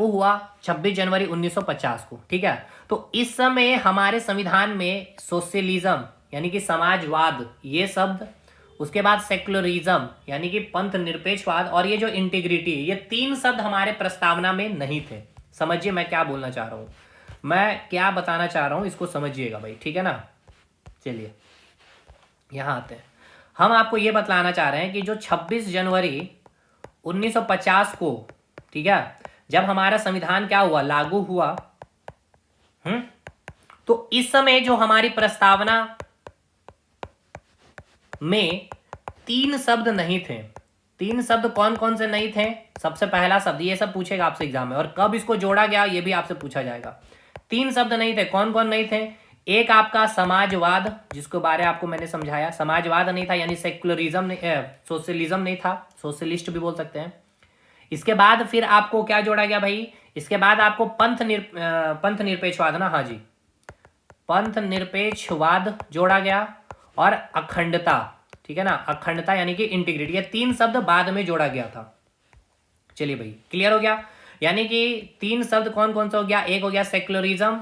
हुआ 26 जनवरी 1950 को, ठीक है, तो इस समय हमारे संविधान में सोशलिज्म यानी कि समाजवाद ये शब्द, उसके बाद सेक्युलरिज्म यानी कि पंथ निरपेक्षवाद, और ये जो इंटीग्रिटी, ये 3 शब्द हमारे प्रस्तावना में नहीं थे। समझिए मैं क्या बोलना चाह रहा हूं, मैं क्या बताना चाह रहा हूं, इसको समझिएगा भाई, ठीक है ना। चलिए यहां आते हैं। हम आपको ये बतलाना चाह रहे हैं कि जो 26 जनवरी 1950 को, ठीक है, जब हमारा संविधान क्या हुआ, लागू हुआ, तो इस समय जो हमारी प्रस्तावना में 3 शब्द नहीं थे। 3 शब्द कौन कौन से नहीं थे? सबसे पहला शब्द, ये सब पूछेगा आपसे एग्जाम में, और कब इसको जोड़ा गया ये भी आपसे पूछा जाएगा। 3 शब्द नहीं थे, कौन कौन नहीं थे? एक आपका समाजवाद, जिसके बारे आपको मैंने समझाया, समाजवाद नहीं था, यानी सेक्युलरिज्म नहीं, सोशलिज्म नहीं था, सोशलिस्ट भी बोल सकते हैं। इसके बाद फिर आपको क्या जोड़ा गया भाई? इसके बाद आपको पंथ निरपेक्षवाद ना, हाँ जी, पंथ निरपेक्षवाद जोड़ा गया, और अखंडता, ठीक है ना, अखंडता यानी कि इंटीग्रिटी, ये 3 शब्द बाद में जोड़ा गया था। चलिए भाई क्लियर हो गया, यानी कि 3 शब्द कौन कौन सा हो गया? एक हो गया सेक्युलरिज्म,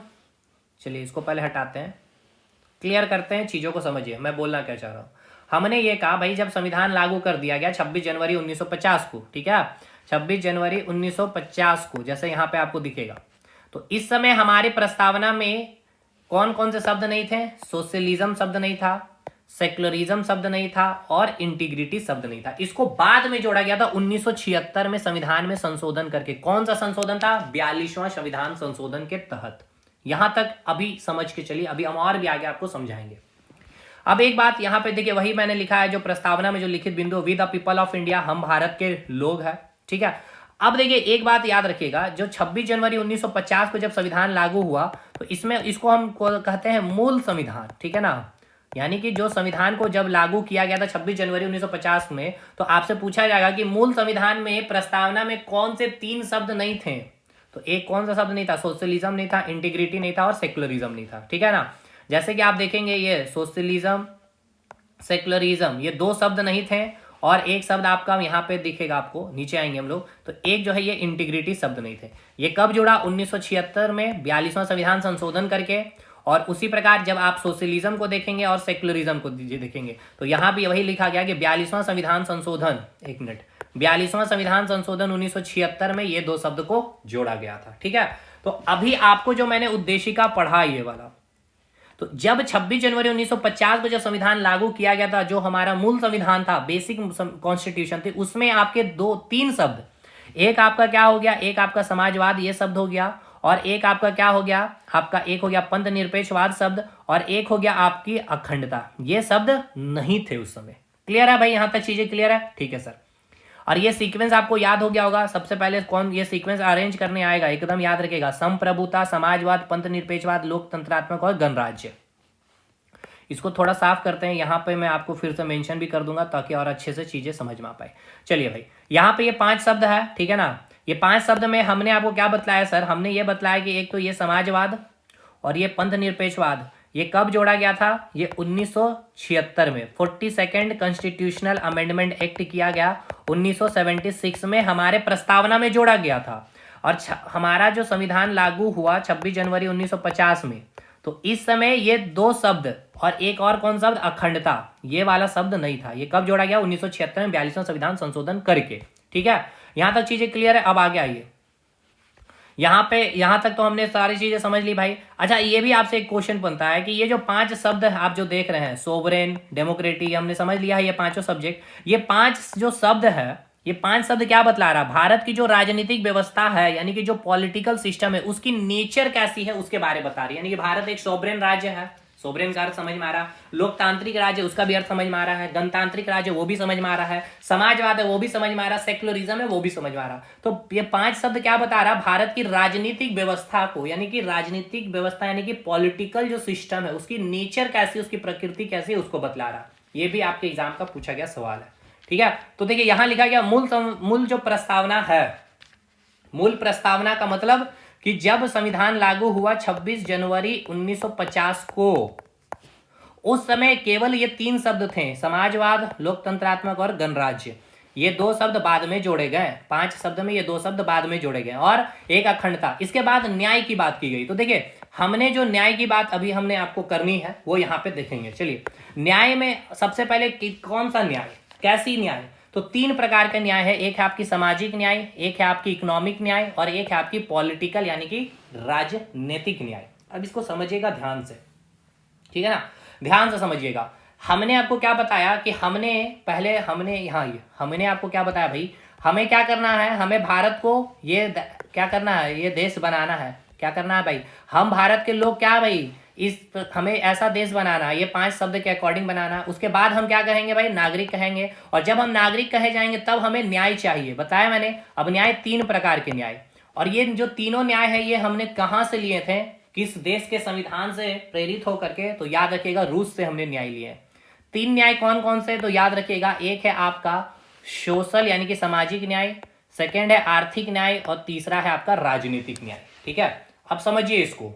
चलिए इसको पहले हटाते हैं, क्लियर करते हैं, चीजों को समझिए मैं बोलना क्या चाह रहा हूं। हमने ये कहा भाई जब संविधान लागू कर दिया गया 26 जनवरी 1950 को, ठीक है, 26 जनवरी 1950 को, जैसे यहां पे आपको दिखेगा, तो इस समय हमारी प्रस्तावना में कौन कौन से शब्द नहीं थे? सोशलिज्म शब्द नहीं था, सेक्युलरिज्म शब्द नहीं था, और इंटीग्रिटी शब्द नहीं था। इसको बाद में जोड़ा गया था 1976 में संविधान में संशोधन करके। कौन सा संशोधन था? 42वां संविधान संशोधन के तहत। यहां तक अभी समझ के चलिए, अभी हम और भी आगे आपको समझाएंगे। अब एक बात यहां पे देखिए, वही मैंने लिखा है जो प्रस्तावना में जो लिखित बिंदु, we the people of India, हम भारत के लोग हैं, ठीक है। अब देखिए एक बात याद रखिएगा, जो 26 जनवरी 1950 को जब संविधान लागू हुआ, तो इसमें इसको हम कहते हैं मूल संविधान, ठीक है ना, यानी कि जो संविधान को जब लागू किया गया था 26 जनवरी 1950 में, तो आपसे पूछा जाएगा कि मूल संविधान में प्रस्तावना में कौन से 3 शब्द नहीं थे? तो एक कौन सा शब्द नहीं था? सोशलिज्म नहीं था, इंटीग्रिटी नहीं था, और सेक्युलरिज्म नहीं था, ठीक है ना। जैसे कि आप देखेंगे ये सोशलिज्म, सेक्युलरिज्म, ये दो शब्द नहीं थे। और एक शब्द आपका यहाँ पे दिखेगा, आपको नीचे आएंगे हम लोग, तो एक जो है ये इंटीग्रिटी शब्द नहीं थे। ये कब जुड़ा? 1976 में 42वां संविधान संशोधन करके। और उसी प्रकार जब आप सोशलिज्म को देखेंगे और सेक्युलरिज्म को देखेंगे तो यहाँ भी वही लिखा गया कि 42वां संविधान संशोधन, 1 मिनट, 42वां संविधान संशोधन 1976 में ये दो शब्द को जोड़ा गया था। ठीक है, तो अभी आपको जो मैंने उद्देशिका पढ़ा ये वाला, तो जब 26 जनवरी 1950 को जब संविधान लागू किया गया था, जो हमारा मूल संविधान था, बेसिक कॉन्स्टिट्यूशन थी, उसमें आपके तीन शब्द, एक आपका क्या हो गया, एक आपका समाजवाद ये शब्द हो गया, और एक आपका क्या हो गया, आपका एक हो गया पंथ निरपेक्षवाद शब्द, और एक हो गया आपकी अखंडता। ये शब्द नहीं थे उस समय। क्लियर है भाई? यहां तक चीजें क्लियर है? ठीक है सर। और ये सीक्वेंस आपको याद हो गया होगा। सबसे पहले कौन ये सीक्वेंस अरेंज करने आएगा, एकदम याद रखेगा, संप्रभुता, समाजवाद, पंथ निरपेक्षवाद, लोकतंत्रात्मक और गणराज्य। इसको थोड़ा साफ करते हैं, यहाँ पे मैं आपको फिर से मेंशन भी कर दूंगा ताकि और अच्छे से चीजें समझ में आ पाए। चलिए भाई, यहाँ पे ये 5 शब्द है, ठीक है ना। ये 5 शब्द में हमने आपको क्या बतलाया सर? हमने ये बतलाया कि एक तो ये समाजवाद और ये पंथ निरपेक्षवाद, ये कब जोड़ा गया था? ये 1976 में 42nd कॉन्स्टिट्यूशनल अमेंडमेंट एक्ट किया गया 1976 में, हमारे प्रस्तावना में जोड़ा गया था। और हमारा जो संविधान लागू हुआ 26 जनवरी 1950 में, तो इस समय ये दो शब्द और एक और कौन शब्द, अखंडता, ये वाला शब्द नहीं था। ये कब जोड़ा गया? 1976 में 42वां संविधान संशोधन करके। ठीक है, यहां तक चीजें क्लियर है? अब आगे आइए, यहां तक तो हमने सारी चीजें समझ ली भाई। अच्छा, ये भी आपसे एक क्वेश्चन बनता है कि ये जो 5 शब्द आप जो देख रहे हैं, सोवरेन, डेमोक्रेटिक, हमने समझ लिया है ये पांचों सब्जेक्ट। ये 5 जो शब्द है, ये 5 शब्द क्या बतला रहा है? भारत की जो राजनीतिक व्यवस्था है, यानी कि जो पॉलिटिकल सिस्टम है, उसकी नेचर कैसी है उसके बारे में बता रही है। यानी कि भारत एक सोवरेन राज्य है, सोवरेन का अर्थ समझ में आ रहा है, लोकतांत्रिक राज्य उसका भी अर्थ समझ में आ रहा है, गणतांत्रिक राज्य वो भी समझ में आ रहा है, समाजवाद है वो भी समझ में आ रहा है, सेक्युलरिज्म है वो भी समझ में आ रहा है। तो ये 5 शब्द क्या बता रहा है? भारत की राजनीतिक व्यवस्था को, यानी कि राजनीतिक व्यवस्था यानी कि पॉलिटिकल जो सिस्टम है उसकी नेचर कैसी, उसकी प्रकृति कैसी, उसको बतला रहा है। ये भी आपके एग्जाम का पूछा गया सवाल है। ठीक है, तो देखिए यहां लिखा गया मूल जो प्रस्तावना है, मूल प्रस्तावना का मतलब कि जब संविधान लागू हुआ 26 जनवरी 1950 को, उस समय केवल ये 3 शब्द थे, समाजवाद, लोकतंत्रात्मक और गणराज्य। ये 2 शब्द बाद में जोड़े गए, 5 शब्द में ये 2 शब्द बाद में जोड़े गए, और एक अखंडता। इसके बाद न्याय की बात की गई। तो देखिए हमने जो न्याय की बात अभी हमने आपको करनी है वो यहाँ पे देखेंगे। चलिए, न्याय में सबसे पहले कौन सा न्याय, कैसी न्याय? तो 3 प्रकार का न्याय है। एक है आपकी सामाजिक न्याय, एक है आपकी इकोनॉमिक न्याय, और एक है आपकी पॉलिटिकल यानी कि राजनीतिक न्याय। अब इसको समझिएगा ध्यान से, ठीक है ना, ध्यान से समझिएगा। हमने आपको क्या बताया कि हमने आपको क्या बताया भाई, हमें क्या करना है, हमें भारत को ये क्या करना है, ये देश बनाना है। क्या करना है भाई, हम भारत के लोग क्या भाई, हमें ऐसा देश बनाना है, ये 5 शब्द के अकॉर्डिंग बनाना। उसके बाद हम क्या कहेंगे भाई, नागरिक कहेंगे। और जब हम नागरिक कहे जाएंगे तब हमें न्याय चाहिए, बताया मैंने। अब न्याय 3 प्रकार के न्याय, और ये जो तीनों न्याय है ये हमने कहाँ से लिए थे, किस देश के संविधान से प्रेरित होकर के? तो याद रखिएगा, रूस से हमने न्याय लिए। 3 न्याय कौन कौन से? तो याद रखिएगा, एक है आपका सोशल यानी कि सामाजिक न्याय, सेकेंड है आर्थिक न्याय, और तीसरा है आपका राजनीतिक न्याय। ठीक है, अब समझिए इसको,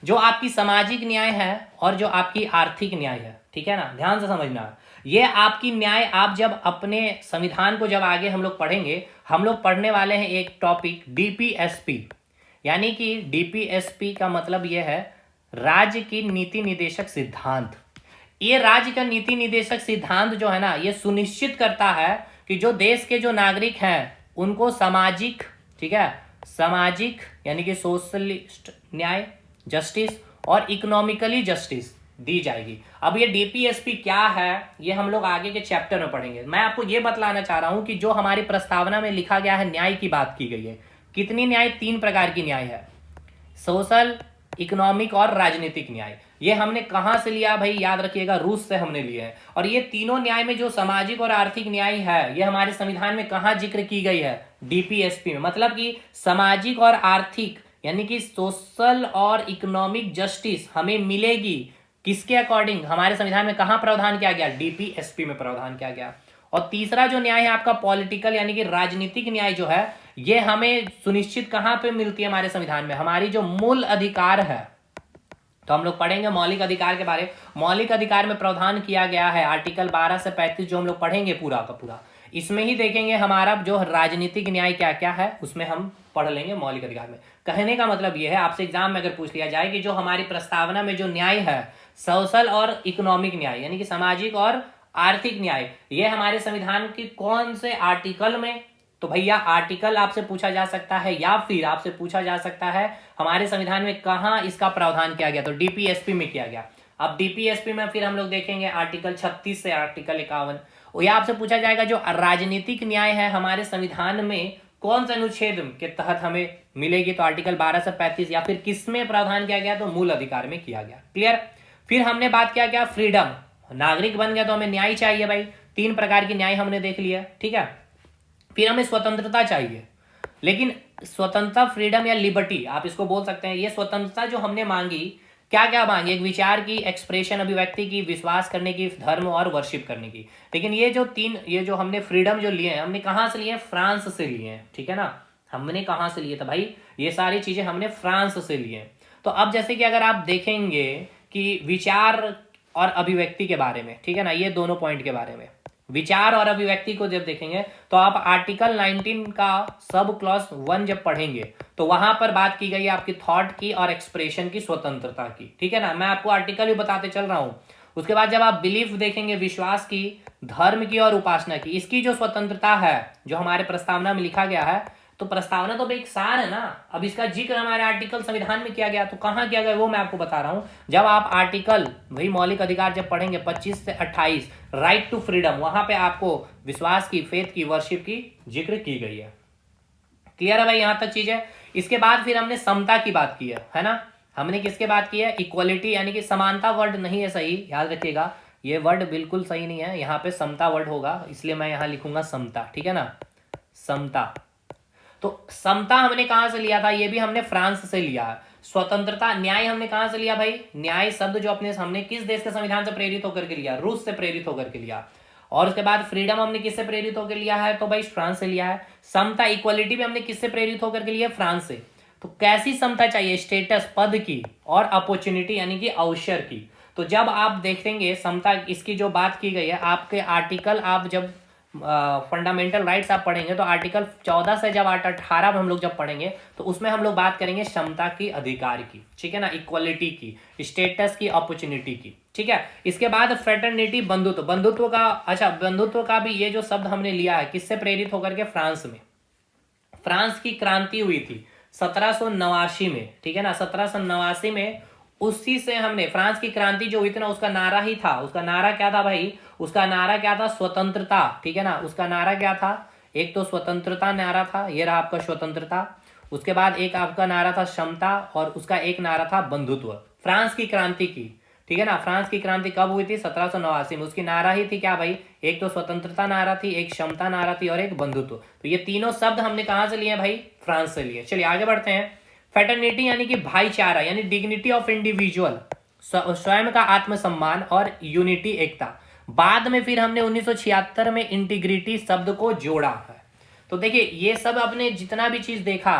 जो आपकी सामाजिक न्याय है और जो आपकी आर्थिक न्याय है, ठीक है ना, ध्यान से समझना। ये आपकी न्याय आप जब अपने संविधान को जब आगे हम लोग पढ़ेंगे, हम लोग पढ़ने वाले हैं एक टॉपिक डीपीएसपी, यानी कि डीपीएसपी का मतलब यह है राज्य की नीति निर्देशक सिद्धांत। ये राज्य का नीति निर्देशक सिद्धांत जो है ना, ये सुनिश्चित करता है कि जो देश के जो नागरिक हैं उनको सामाजिक, ठीक है, सामाजिक यानी कि सोशलिस्ट न्याय, जस्टिस, और इकोनॉमिकली जस्टिस दी जाएगी। अब ये डीपीएसपी क्या है ये हम लोग आगे के चैप्टर में पढ़ेंगे। मैं आपको ये बतलाना चाह रहा हूं कि जो हमारी प्रस्तावना में लिखा गया है, न्याय की बात की गई है। कितनी न्याय? 3 प्रकार की न्याय है, सोशल, इकोनॉमिक और राजनीतिक न्याय। ये हमने कहां से लिया भाई, याद रखिएगा, रूस से हमने लिए है। और ये तीनों न्याय में जो सामाजिक और आर्थिक न्याय है, ये हमारे संविधान में कहां जिक्र की गई है? डीपीएसपी में। मतलब कि सामाजिक और आर्थिक यानी कि सोशल और इकोनॉमिक जस्टिस हमें मिलेगी किसके अकॉर्डिंग? हमारे संविधान में कहां प्रावधान किया गया? डीपीएसपी में प्रावधान किया गया। और तीसरा जो न्याय है आपका पॉलिटिकल यानी कि राजनीतिक न्याय जो है, ये हमें सुनिश्चित कहां पे मिलती है? हमारे संविधान में हमारी जो मूल अधिकार है, तो हम लोग पढ़ेंगे मौलिक अधिकार के बारे में। मौलिक अधिकार में प्रावधान किया गया है आर्टिकल 12 से 35 जो हम लोग पढ़ेंगे पूरा का पूरा, इसमें ही देखेंगे हमारा जो राजनीतिक न्याय क्या क्या है, उसमें हम पढ़ लेंगे मौलिक अधिकार में। कहने का मतलब यह है, आपसे एग्जाम में अगर पूछ लिया जाए कि जो हमारी प्रस्तावना में जो न्याय है, सोशल और इकोनॉमिक न्याय यानी कि सामाजिक और आर्थिक न्याय, ये हमारे संविधान की कौन से आर्टिकल में, तो भैया आर्टिकल आपसे पूछा जा सकता है या फिर आपसे पूछा जा सकता है हमारे संविधान में कहां इसका प्रावधान किया गया, तो डीपीएसपी में किया गया। अब डीपीएसपी में फिर हम लोग देखेंगे आर्टिकल 36 से आर्टिकल 51। यह आपसे पूछा जाएगा जो राजनीतिक न्याय है हमारे संविधान में कौन से अनुच्छेद के तहत हमें मिलेगी, तो आर्टिकल 12 से 35, या फिर किसमें प्रावधान किया गया, तो मूल अधिकार में किया गया। क्लियर। फिर हमने बात किया क्या, फ्रीडम, नागरिक बन गया तो हमें न्याय चाहिए भाई, 3 प्रकार की न्याय हमने देख लिया, ठीक है। फिर हमें स्वतंत्रता चाहिए, लेकिन स्वतंत्रता, फ्रीडम या लिबर्टी आप इसको बोल सकते हैं, ये स्वतंत्रता जो हमने मांगी, क्या क्या मांगी, एक विचार की, एक्सप्रेशन अभिव्यक्ति की, विश्वास करने की, धर्म और वर्शिप करने की। लेकिन ये जो 3, ये जो हमने फ्रीडम जो लिए हैं, हमने कहां से लिए हैं, फ्रांस से लिए हैं, ठीक है ना। हमने कहां से लिए थे भाई, ये सारी चीजें हमने फ्रांस से लिए हैं। तो अब जैसे कि अगर आप देखेंगे कि विचार और अभिव्यक्ति के बारे में, ठीक है ना, ये दोनों पॉइंट के बारे में, विचार और अभिव्यक्ति को जब देखेंगे तो आप आर्टिकल 19 का सब क्लॉज 1 जब पढ़ेंगे तो वहां पर बात की गई है आपकी थॉट की और एक्सप्रेशन की स्वतंत्रता की, ठीक है ना। मैं आपको आर्टिकल भी बताते चल रहा हूं। उसके बाद जब आप बिलीफ देखेंगे, विश्वास की, धर्म की और उपासना की, इसकी जो स्वतंत्रता है जो हमारे प्रस्तावना में लिखा गया है, तो प्रस्तावना तो एक सार है ना, अब इसका जिक्र हमारे आर्टिकल संविधान में किया गया, तो कहां किया गया वो मैं आपको बता रहा हूं। जब आप आर्टिकल वही मौलिक अधिकार जब पढ़ेंगे 25 से 28, राइट टू फ्रीडम, वहां पे आपको विश्वास की, फेथ की, वर्शिप की जिक्र की गई है। क्लियर है भाई, यहां तक चीज है। इसके बाद फिर हमने समता की बात की है ना। हमने किसके बात की है, इक्वलिटी, यानी कि समानता वर्ड नहीं है सही, याद रखिएगा ये वर्ड बिल्कुल सही नहीं है, यहाँ पे समता वर्ड होगा, इसलिए मैं यहाँ लिखूंगा समता, ठीक है ना, समता। तो समता हमने कहां से लिया था, ये भी हमने फ्रांस से लिया है। स्वतंत्रता, न्याय हमने कहां से लिया भाई, न्याय शब्द जो अपने हमने किस देश के संविधान से प्रेरित होकर के लिया, रूस से प्रेरित होकर के लिया। और उसके बाद फ्रीडम हमने किससे प्रेरित होकर लिया है, तो भाई फ्रांस से लिया है। समता, इक्वलिटी भी हमने किससे प्रेरित होकर के लिया, फ्रांस से। तो कैसी समता चाहिए, स्टेटस, पद की, और अपॉर्चुनिटी यानी कि अवसर की। तो जब आप देखेंगे समता, इसकी जो बात की गई है आपके आर्टिकल, आप जब फंडामेंटल राइट्स आप पढ़ेंगे तो आर्टिकल 14 से जब 18 में हम लोग जब पढ़ेंगे तो उसमें हम लोग बात करेंगे क्षमता की, अधिकार की, ठीक है ना, इक्वलिटी की, स्टेटस की, अपॉर्चुनिटी की, ठीक है। इसके बाद फ्रेटर्निटी, बंधुत्व, बंधुत्व का, अच्छा बंधुत्व का भी ये जो शब्द हमने लिया है किससे प्रेरित होकर के, फ्रांस में। फ्रांस की क्रांति हुई थी 1789 में, ठीक है ना, 1789 में, उसी से हमने, फ्रांस की क्रांति जो हुई थी ना, उसका नारा ही था, उसका नारा क्या था भाई, उसका नारा क्या था, स्वतंत्रता, ठीक है ना। उसका नारा क्या था, एक तो स्वतंत्रता नारा था, ये रहा आपका स्वतंत्रता। उसके बाद एक आपका नारा था क्षमता, और उसका एक नारा था बंधुत्व। फ्रांस की क्रांति की, ठीक है ना, फ्रांस की क्रांति कब हुई थी, 1789 में। उसकी नारा ही थी क्या भाई, एक तो स्वतंत्रता नारा थी, एक क्षमता नारा थी, और एक बंधुत्व। तो ये तीनों शब्द हमने कहां से लिए भाई, फ्रांस से लिए। चलिए आगे बढ़ते हैं। फ्रेटर्निटी यानी कि भाईचारा, यानी डिग्निटी ऑफ इंडिविजुअल, स्वयं का आत्मसम्मान, और यूनिटी, एकता। बाद में फिर हमने 1976 में इंटीग्रिटी शब्द को जोड़ा है। तो देखिए ये सब अपने जितना भी चीज देखा,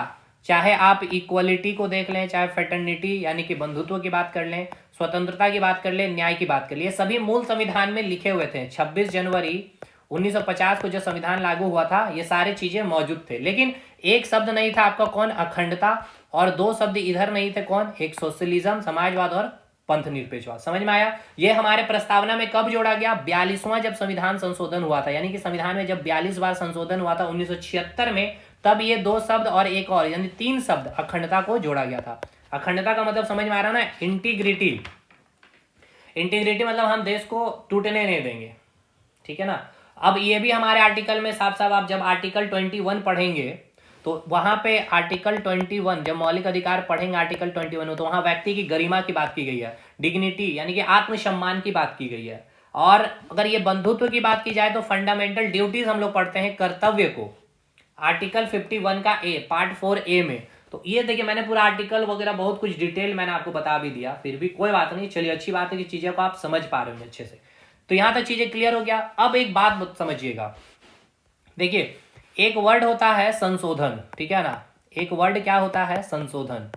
चाहे आप इक्वलिटी को देख लें, चाहे फ्रेटर्निटी यानी कि बंधुत्व की बात कर लें, स्वतंत्रता की बात कर लें, न्याय की बात कर लें, ये सभी मूल संविधान में लिखे हुए थे। 26 जनवरी 1950 को जो संविधान लागू हुआ था, ये सारी चीजें मौजूद थे। लेकिन एक शब्द नहीं था आपका, कौन, अखंडता, और 2 शब्द इधर नहीं थे, कौन, एक सोशलिज्म, समाजवाद, और पंथ निरपेक्षवाद। समझ में आया। ये हमारे प्रस्तावना में कब जोड़ा गया, 42वां जब संविधान संशोधन हुआ था, यानी कि संविधान में जब 42 बार संशोधन हुआ था 1976 में, तब ये 2 शब्द और एक और, यानी 3 शब्द अखंडता को जोड़ा गया था। अखंडता का मतलब समझ में आ रहा ना, इंटीग्रिटी। इंटीग्रिटी मतलब हम देश को टूटने नहीं देंगे, ठीक है ना। अब ये भी हमारे आर्टिकल में साफ साफ, आप जब आर्टिकल 21 पढ़ेंगे तो वहां पे आर्टिकल 21 जब मौलिक अधिकार पढ़ेंगे आर्टिकल 21 में, तो वहां व्यक्ति की गरिमा की बात की गई है, डिग्निटी यानी कि आत्मसम्मान की बात की गई है। और अगर ये बंधुत्व की बात की जाए तो फंडामेंटल ड्यूटीज हम लोग पढ़ते हैं, कर्तव्य को, आर्टिकल 51 का ए, पार्ट 4A में। तो ये देखिए मैंने पूरा आर्टिकल वगैरह बहुत कुछ डिटेल मैंने आपको बता भी दिया, फिर भी कोई बात नहीं, चलिए अच्छी बात है कि चीजें को आप समझ पा रहे हो अच्छे से। तो यहां तक चीजें क्लियर हो गया। अब एक बात समझिएगा, देखिए एक वर्ड होता है संशोधन, ठीक है ना, एक वर्ड क्या होता है, संशोधन।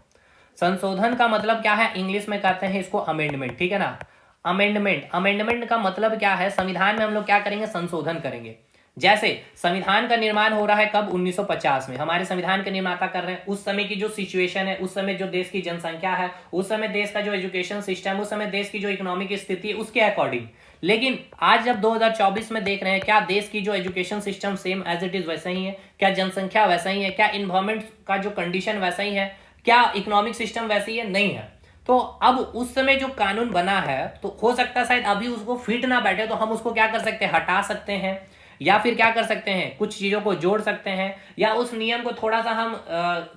संशोधन का मतलब क्या है, इंग्लिश में कहते हैं इसको अमेंडमेंट, ठीक है ना। अमेंडमेंट का मतलब क्या है, संविधान में हम लोग क्या करेंगे, संशोधन करेंगे। जैसे संविधान का निर्माण हो रहा है कब, 1950 में हमारे संविधान के निर्माता कर रहे हैं। उस समय की जो सिचुएशन है, उस समय जो देश की जनसंख्या है, उस समय देश का जो एजुकेशन सिस्टम, उस समय देश की जो इकोनॉमिक स्थिति है, उसके अकॉर्डिंग। लेकिन आज जब 2024 में देख रहे हैं, क्या देश की जो education system same as it is वैसा ही है, क्या जनसंख्या वैसा ही है, क्या इन्वायरमेंट का जो कंडीशन वैसा ही है, क्या इकोनॉमिक सिस्टम वैसी है, नहीं है। तो अब उस समय जो कानून बना है, तो हो सकता है शायद अभी उसको फिट ना बैठे, तो हम उसको क्या कर सकते हैं, हटा सकते हैं, या फिर क्या कर सकते हैं, कुछ चीजों को जोड़ सकते हैं, या उस नियम को थोड़ा सा हम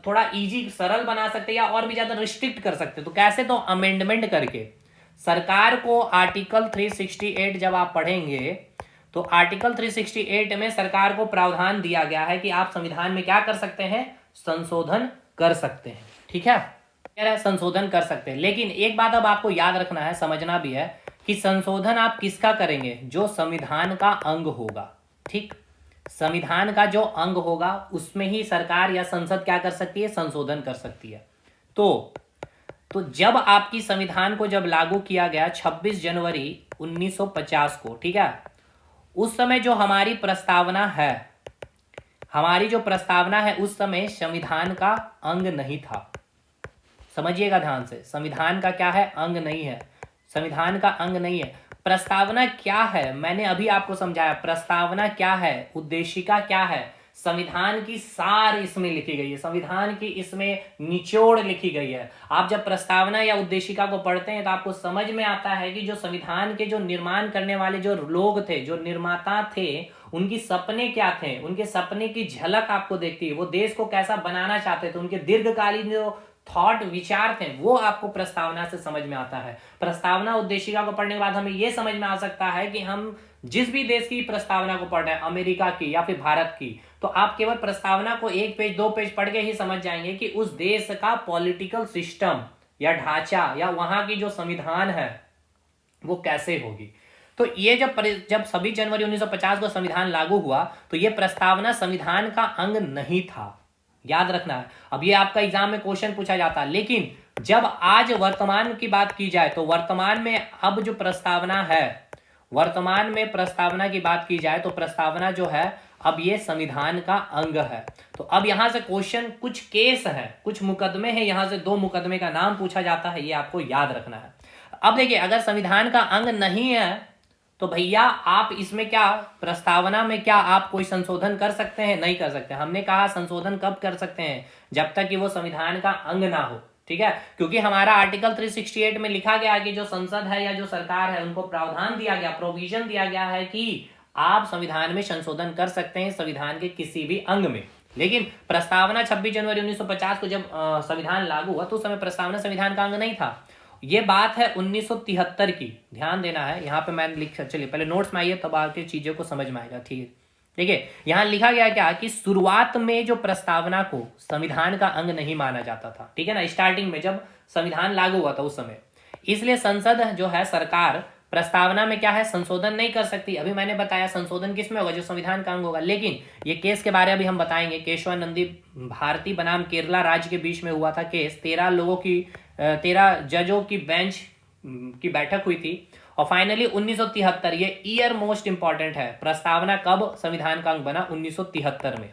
थोड़ा इजी सरल बना सकते हैं, या और भी ज्यादा रिस्ट्रिक्ट कर सकते हैं। तो कैसे, तो अमेंडमेंट करके सरकार को आर्टिकल 368 जब आप पढ़ेंगे, तो आर्टिकल 368 में सरकार को प्रावधान दिया गया है कि आप संविधान में क्या कर सकते हैं, संशोधन कर सकते हैं, ठीक है, संशोधन कर सकते हैं। लेकिन एक बात अब आपको याद रखना है, समझना भी है कि संशोधन आप किसका करेंगे, जो संविधान का अंग होगा, ठीक। संविधान का जो अंग होगा उसमें ही सरकार या संसद क्या कर सकती है, संशोधन कर सकती है। तो जब आपकी संविधान को जब लागू किया गया 26 जनवरी 1950 को, ठीक है, उस समय जो हमारी प्रस्तावना है, हमारी जो प्रस्तावना है उस समय संविधान का अंग नहीं था। समझिएगा ध्यान से, संविधान का क्या है, अंग नहीं है, संविधान का अंग नहीं है। प्रस्तावना क्या है, मैंने अभी आपको समझाया, प्रस्तावना क्या है, उद्देशिका क्या है, संविधान की सार इसमें लिखी गई है, संविधान की इसमें निचोड़ लिखी गई है। आप जब प्रस्तावना या उद्देशिका को पढ़ते हैं तो आपको समझ में आता है कि जो संविधान के जो निर्माण करने वाले जो लोग थे, जो निर्माता थे, उनकी सपने क्या थे, उनके सपने की झलक आपको देखती है, वो देश को कैसा बनाना चाहते थे, उनके दीर्घकालीन जो थॉट विचार थे, वो आपको प्रस्तावना से समझ में आता है। प्रस्तावना उद्देशिका को पढ़ने के बाद हमें यह समझ में आ सकता है कि हम जिस भी देश की प्रस्तावना को पढ़ रहे हैं, अमेरिका की या फिर भारत की, तो आप केवल प्रस्तावना को 1 पेज 2 पेज पढ़ के ही समझ जाएंगे कि उस देश का पॉलिटिकल सिस्टम या ढांचा या वहां की जो संविधान है वो कैसे होगी। तो ये जब 26 जनवरी 1950 को संविधान लागू हुआ, तो ये प्रस्तावना संविधान का अंग नहीं था, याद रखना है। अब ये आपका एग्जाम में क्वेश्चन पूछा जाता है। लेकिन जब आज वर्तमान की बात की जाए, तो वर्तमान में अब जो प्रस्तावना है, वर्तमान में प्रस्तावना की बात की जाए तो प्रस्तावना जो है अब ये संविधान का अंग है। तो अब यहां से क्वेश्चन, कुछ केस है, कुछ मुकदमे हैं, यहां से 2 मुकदमे का नाम पूछा जाता है, ये आपको याद रखना है। अब देखिए, अगर संविधान का अंग नहीं है तो भैया आप इसमें क्या, प्रस्तावना में क्या आप कोई संशोधन कर सकते हैं, नहीं कर सकते। हमने कहा संशोधन कब कर सकते हैं, जब तक कि वो संविधान का अंग ना हो, ठीक है। क्योंकि हमारा आर्टिकल 368 में लिखा गया कि जो संसद है या जो सरकार है, उनको प्रावधान दिया गया, प्रोविजन दिया गया है कि आप संविधान में संशोधन कर सकते हैं, संविधान के किसी भी अंग में। लेकिन प्रस्तावना 26 जनवरी 1950 को जब संविधान लागू हुआ, तो उस समय प्रस्तावना संविधान का अंग नहीं था। ये बात है 1973 की, ध्यान देना है, यहाँ पे मैंने लिखा, चलिए पहले नोट्स में आइए तब आके चीजों को समझ में आएगा, ठीक है। देखिए यहाँ लिखा गया क्या कि शुरुआत में जो प्रस्तावना को संविधान का अंग नहीं माना जाता था, ठीक है ना, स्टार्टिंग में जब संविधान लागू हुआ था उस समय, इसलिए संसद जो है, सरकार प्रस्तावना में क्या है, संशोधन नहीं कर सकती। अभी मैंने बताया संशोधन किसमें होगा, जो संविधान का अंग होगा। लेकिन ये केस के बारे में अभी हम बताएंगे, केशवानंदी भारती बनाम केरला राज्य के बीच में हुआ था केस। 13 जजों की बेंच की बैठक हुई थी, और फाइनली 1973, ये ईयर मोस्ट इंपॉर्टेंट है, प्रस्तावना कब संविधान का अंग बना, 1973 में,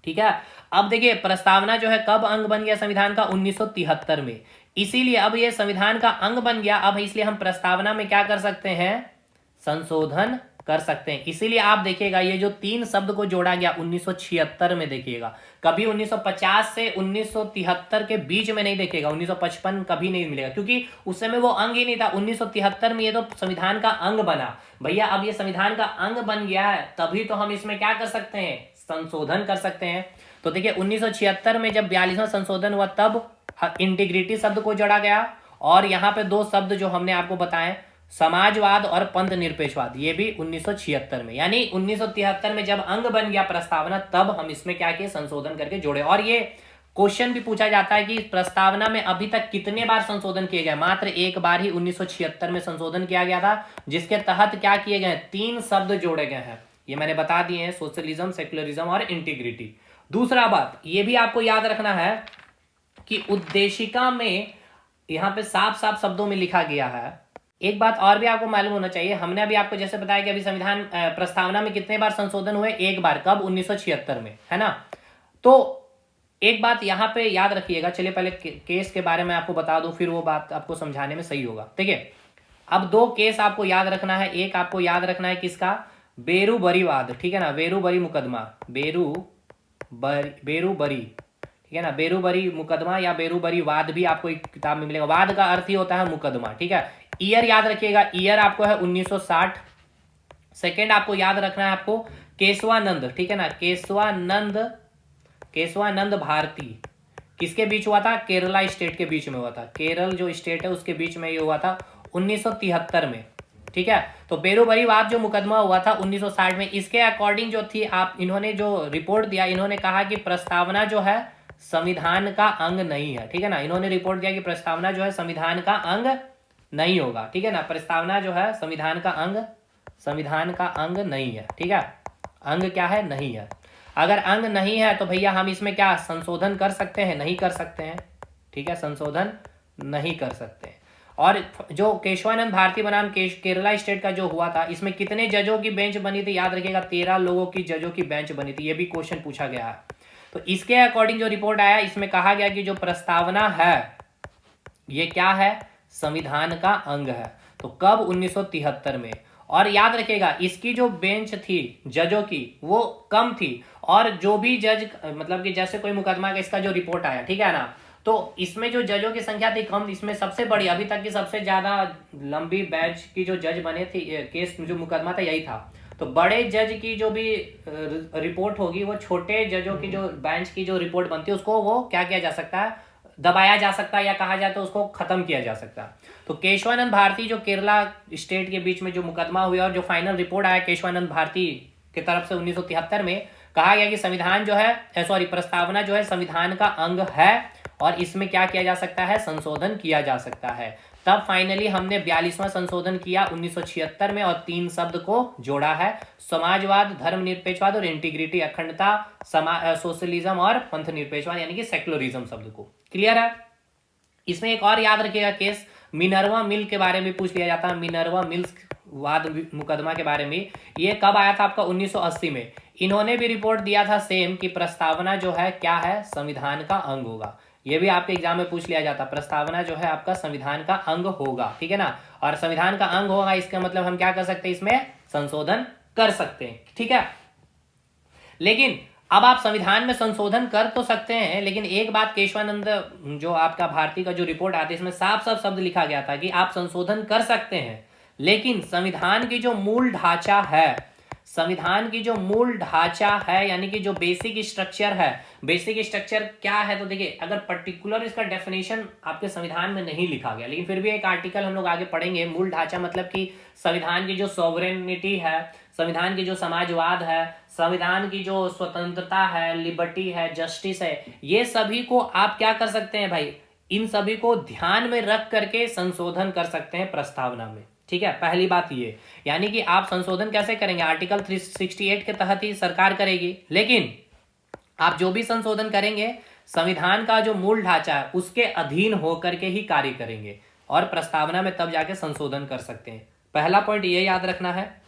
ठीक है। अब देखिए प्रस्तावना जो है कब अंग बन गया संविधान का, 1973 में। इसीलिए अब ये संविधान का अंग बन गया, अब इसलिए हम प्रस्तावना में क्या कर सकते हैं, संशोधन कर सकते हैं। इसीलिए आप देखिएगा ये जो 3 शब्द को जोड़ा गया 1976 में, देखिएगा कभी 1950 से 1973 के बीच में नहीं देखिएगा, 1955 कभी नहीं मिलेगा, क्योंकि उस समय वो अंग ही नहीं था। 1973 में ये तो संविधान का अंग बना भैया। अब ये संविधान का अंग बन गया है, तभी तो हम इसमें क्या कर सकते हैं, संशोधन कर सकते हैं। तो देखिए 1976 में जब 42वां संशोधन हुआ, तब इंटीग्रिटी शब्द को जोड़ा गया, और यहाँ पे 2 शब्द जो हमने आपको बताए, समाजवाद और पंथ निरपेक्षवाद, ये भी 1976 में। यानी 1973 में जब अंग बन गया प्रस्तावना, तब हम इसमें क्या किए, संशोधन करके जोड़े। और ये क्वेश्चन भी पूछा जाता है कि प्रस्तावना में अभी तक कितने बार संशोधन किए गए। मात्र एक बार ही 1976 में संशोधन किया गया था, जिसके तहत क्या किए गए, 3 शब्द जोड़े गए हैं। ये मैंने बता दिए हैं, सोशलिज्म, सेक्युलरिज्म और इंटीग्रिटी। दूसरा बात ये भी आपको याद रखना है कि उद्देशिका में यहाँ पे साफ साफ शब्दों में लिखा गया है। एक बात और भी आपको मालूम होना चाहिए, हमने अभी आपको जैसे बताया कि अभी संविधान प्रस्तावना में कितने बार संशोधन हुए, एक बार, कब, 1976 में, है ना। तो एक बात यहाँ पे याद रखिएगा, चलिए पहले केस के बारे में आपको बता दूं, फिर वो बात आपको समझाने में सही होगा। ठीक है, अब दो केस आपको याद रखना है। एक आपको याद रखना है किसका, बेरूबरीवाद, ठीक है ना, बेरूबरी मुकदमा, बेरूबरी, ठीक है ना, बेरूबरी मुकदमा या बेरूबरी वाद भी आपको एक किताब में मिलेगा। वाद का अर्थ ही होता है मुकदमा, ठीक है। ईयर याद रखिएगा, ईयर आपको है 1960। सेकेंड आपको याद रखना है आपको केशवानंद, ठीक है ना, केशवानंद भारती, किसके बीच हुआ था, केरला स्टेट के बीच में हुआ था। केरल जो स्टेट है उसके बीच में ये हुआ था 1973 में, ठीक है। तो बेरूबरीवाद जो मुकदमा हुआ था 1960 में, इसके अकॉर्डिंग जो थी, आप इन्होंने जो रिपोर्ट दिया, इन्होंने कहा कि प्रस्तावना जो है संविधान का अंग नहीं है, ठीक है ना। इन्होंने रिपोर्ट दिया कि प्रस्तावना जो है संविधान का अंग नहीं होगा, ठीक है ना। प्रस्तावना जो है संविधान का अंग नहीं है, ठीक है। अंग क्या है, नहीं है। अगर अंग नहीं है तो भैया हम इसमें क्या संशोधन कर सकते हैं, नहीं कर सकते हैं, ठीक है, संशोधन नहीं कर सकते हैं। और जो केशवानंद भारती बनाम केरला स्टेट का जो हुआ था, इसमें कितने जजों की बेंच बनी थी, याद रखिएगा 13 लोगों की जजों की बेंच बनी थी। ये भी क्वेश्चन पूछा गया है। तो इसके अकॉर्डिंग जो रिपोर्ट आया, इसमें कहा गया कि जो प्रस्तावना है ये क्या है, संविधान का अंग है। तो कब, 1973 में। और याद रखिएगा इसकी जो बेंच थी जजों की वो कम थी, और जो भी जज, मतलब कि जैसे कोई मुकदमा का इसका जो रिपोर्ट आया, ठीक है ना, तो इसमें जो जजों की संख्या थी कम, इसमें सबसे बड़ी, अभी तक की सबसे ज्यादा लंबी बेंच की जो जज बने थे, केस जो मुकदमा था यही था। तो बड़े जज की जो भी रिपोर्ट होगी वो छोटे जजों की जो बेंच की जो रिपोर्ट बनती है उसको वो क्या किया जा सकता है, दबाया जा सकता है, या कहा जाए तो उसको खत्म किया जा सकता है। तो केशवानंद भारती जो केरला स्टेट के बीच में जो मुकदमा हुआ और जो फाइनल रिपोर्ट आया केशवानंद भारती की तरफ से 1973 में, कहा गया कि संविधान जो है, सॉरी, प्रस्तावना जो है संविधान का अंग है और इसमें क्या किया जा सकता है, संशोधन किया जा सकता है। तब फाइनली हमने 42वां संशोधन किया 1976 में, और 3 शब्द को जोड़ा है, समाजवाद, धर्मनिरपेक्षवाद और इंटीग्रिटी, अखंडता, सोशलिज्म और पंथ निरपेक्षवाद, यानी कि सेक्युलरिज्म शब्द को। क्लियर है। इसमें एक और याद रखिएगा केस, मिनर्वा मिल के बारे में पूछ लिया जाता है, मिनर्वा मिल्स वाद मुकदमा के बारे में। ये कब आया था आपका, 1980 में। इन्होंने भी रिपोर्ट दिया था सेम कि प्रस्तावना जो है क्या है, संविधान का अंग होगा। ये भी आपके एग्जाम में पूछ लिया जाता, प्रस्तावना जो है आपका संविधान का अंग होगा, ठीक है ना। और संविधान का अंग होगा इसका मतलब हम क्या कर सकते हैं, इसमें संशोधन कर सकते हैं, ठीक है। लेकिन अब आप संविधान में संशोधन कर तो सकते हैं, लेकिन एक बात, केशवानंद जो आपका भारती का जो रिपोर्ट आती है इसमें साफ साफ शब्द लिखा गया था कि आप संशोधन कर सकते हैं, लेकिन संविधान की जो मूल ढांचा है, संविधान की जो मूल ढांचा है, यानी कि जो बेसिक स्ट्रक्चर है, बेसिक स्ट्रक्चर क्या है, तो देखिए अगर पर्टिकुलर इसका डेफिनेशन आपके संविधान में नहीं लिखा गया, लेकिन फिर भी एक आर्टिकल हम लोग आगे पढ़ेंगे। मूल ढांचा मतलब कि संविधान की जो सॉवरेनिटी है, संविधान की जो समाजवाद है, संविधान की जो स्वतंत्रता है, लिबर्टी है, जस्टिस है, ये सभी को आप क्या कर सकते हैं भाई, इन सभी को ध्यान में रख करके संशोधन कर सकते हैं प्रस्तावना में, ठीक है। पहली बात ये, यानी कि आप संशोधन कैसे करेंगे, आर्टिकल 368 के तहत ही सरकार करेगी, लेकिन आप जो भी संशोधन करेंगे संविधान का जो मूल ढांचा है उसके अधीन होकर के ही कार्य करेंगे, और प्रस्तावना में तब जाके संशोधन कर सकते हैं। पहला पॉइंट ये याद रखना है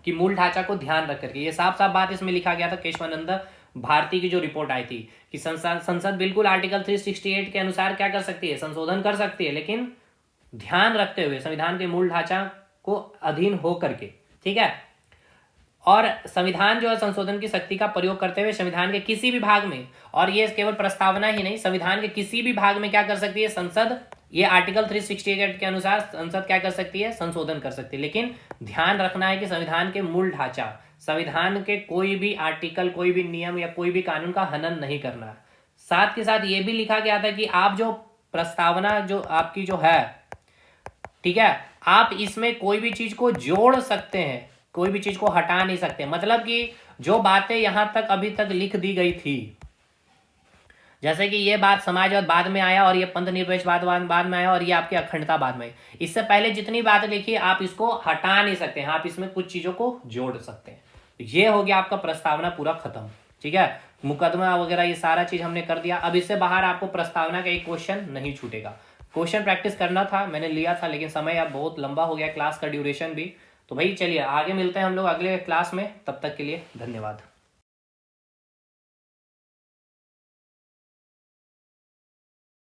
कि मूल ढांचा को ध्यान रख करके, ये साफ साफ बात इसमें लिखा गया था केशवानंद भारती की जो रिपोर्ट आई थी कि संसद बिल्कुल आर्टिकल 368 के अनुसार क्या कर सकती है, संशोधन कर सकती है, लेकिन ध्यान रखते हुए संविधान के मूल ढांचा को अधीन हो करके, ठीक है। और संविधान जो है संशोधन की शक्ति का प्रयोग करते हुए संविधान के किसी भी भाग में, और ये केवल प्रस्तावना ही नहीं, संविधान के किसी भी भाग में क्या कर सकती है संसद, ये आर्टिकल 368 के अनुसार संसद क्या कर सकती है, संशोधन कर सकती है। लेकिन ध्यान रखना है कि संविधान के मूल ढांचा, संविधान के कोई भी आर्टिकल, कोई भी नियम या कोई भी कानून का हनन नहीं करना है। साथ के साथ ये भी लिखा गया था कि आप जो प्रस्तावना जो आपकी जो है, ठीक है, आप इसमें कोई भी चीज को जोड़ सकते हैं, कोई भी चीज को हटा नहीं सकते। मतलब कि जो बातें यहां तक अभी तक लिख दी गई थी, जैसे कि ये बात समाजवाद बाद में आया, और ये पंथ निरपेक्षवाद बाद में आया, और ये आपकी अखंडता बाद में, इससे पहले जितनी बातें लिखी आप इसको हटा नहीं सकते हैं, आप इसमें कुछ चीजों को जोड़ सकते हैं। ये हो गया आपका प्रस्तावना पूरा खत्म, ठीक है। मुकदमा वगैरह ये सारा चीज़ हमने कर दिया। अब इससे बाहर आपको प्रस्तावना का एक क्वेश्चन नहीं छूटेगा। क्वेश्चन प्रैक्टिस करना था, मैंने लिया था, लेकिन समय अब बहुत लंबा हो गया, क्लास का ड्यूरेशन भी। तो भाई चलिए आगे मिलते हैं हम लोग अगले क्लास में, तब तक के लिए धन्यवाद।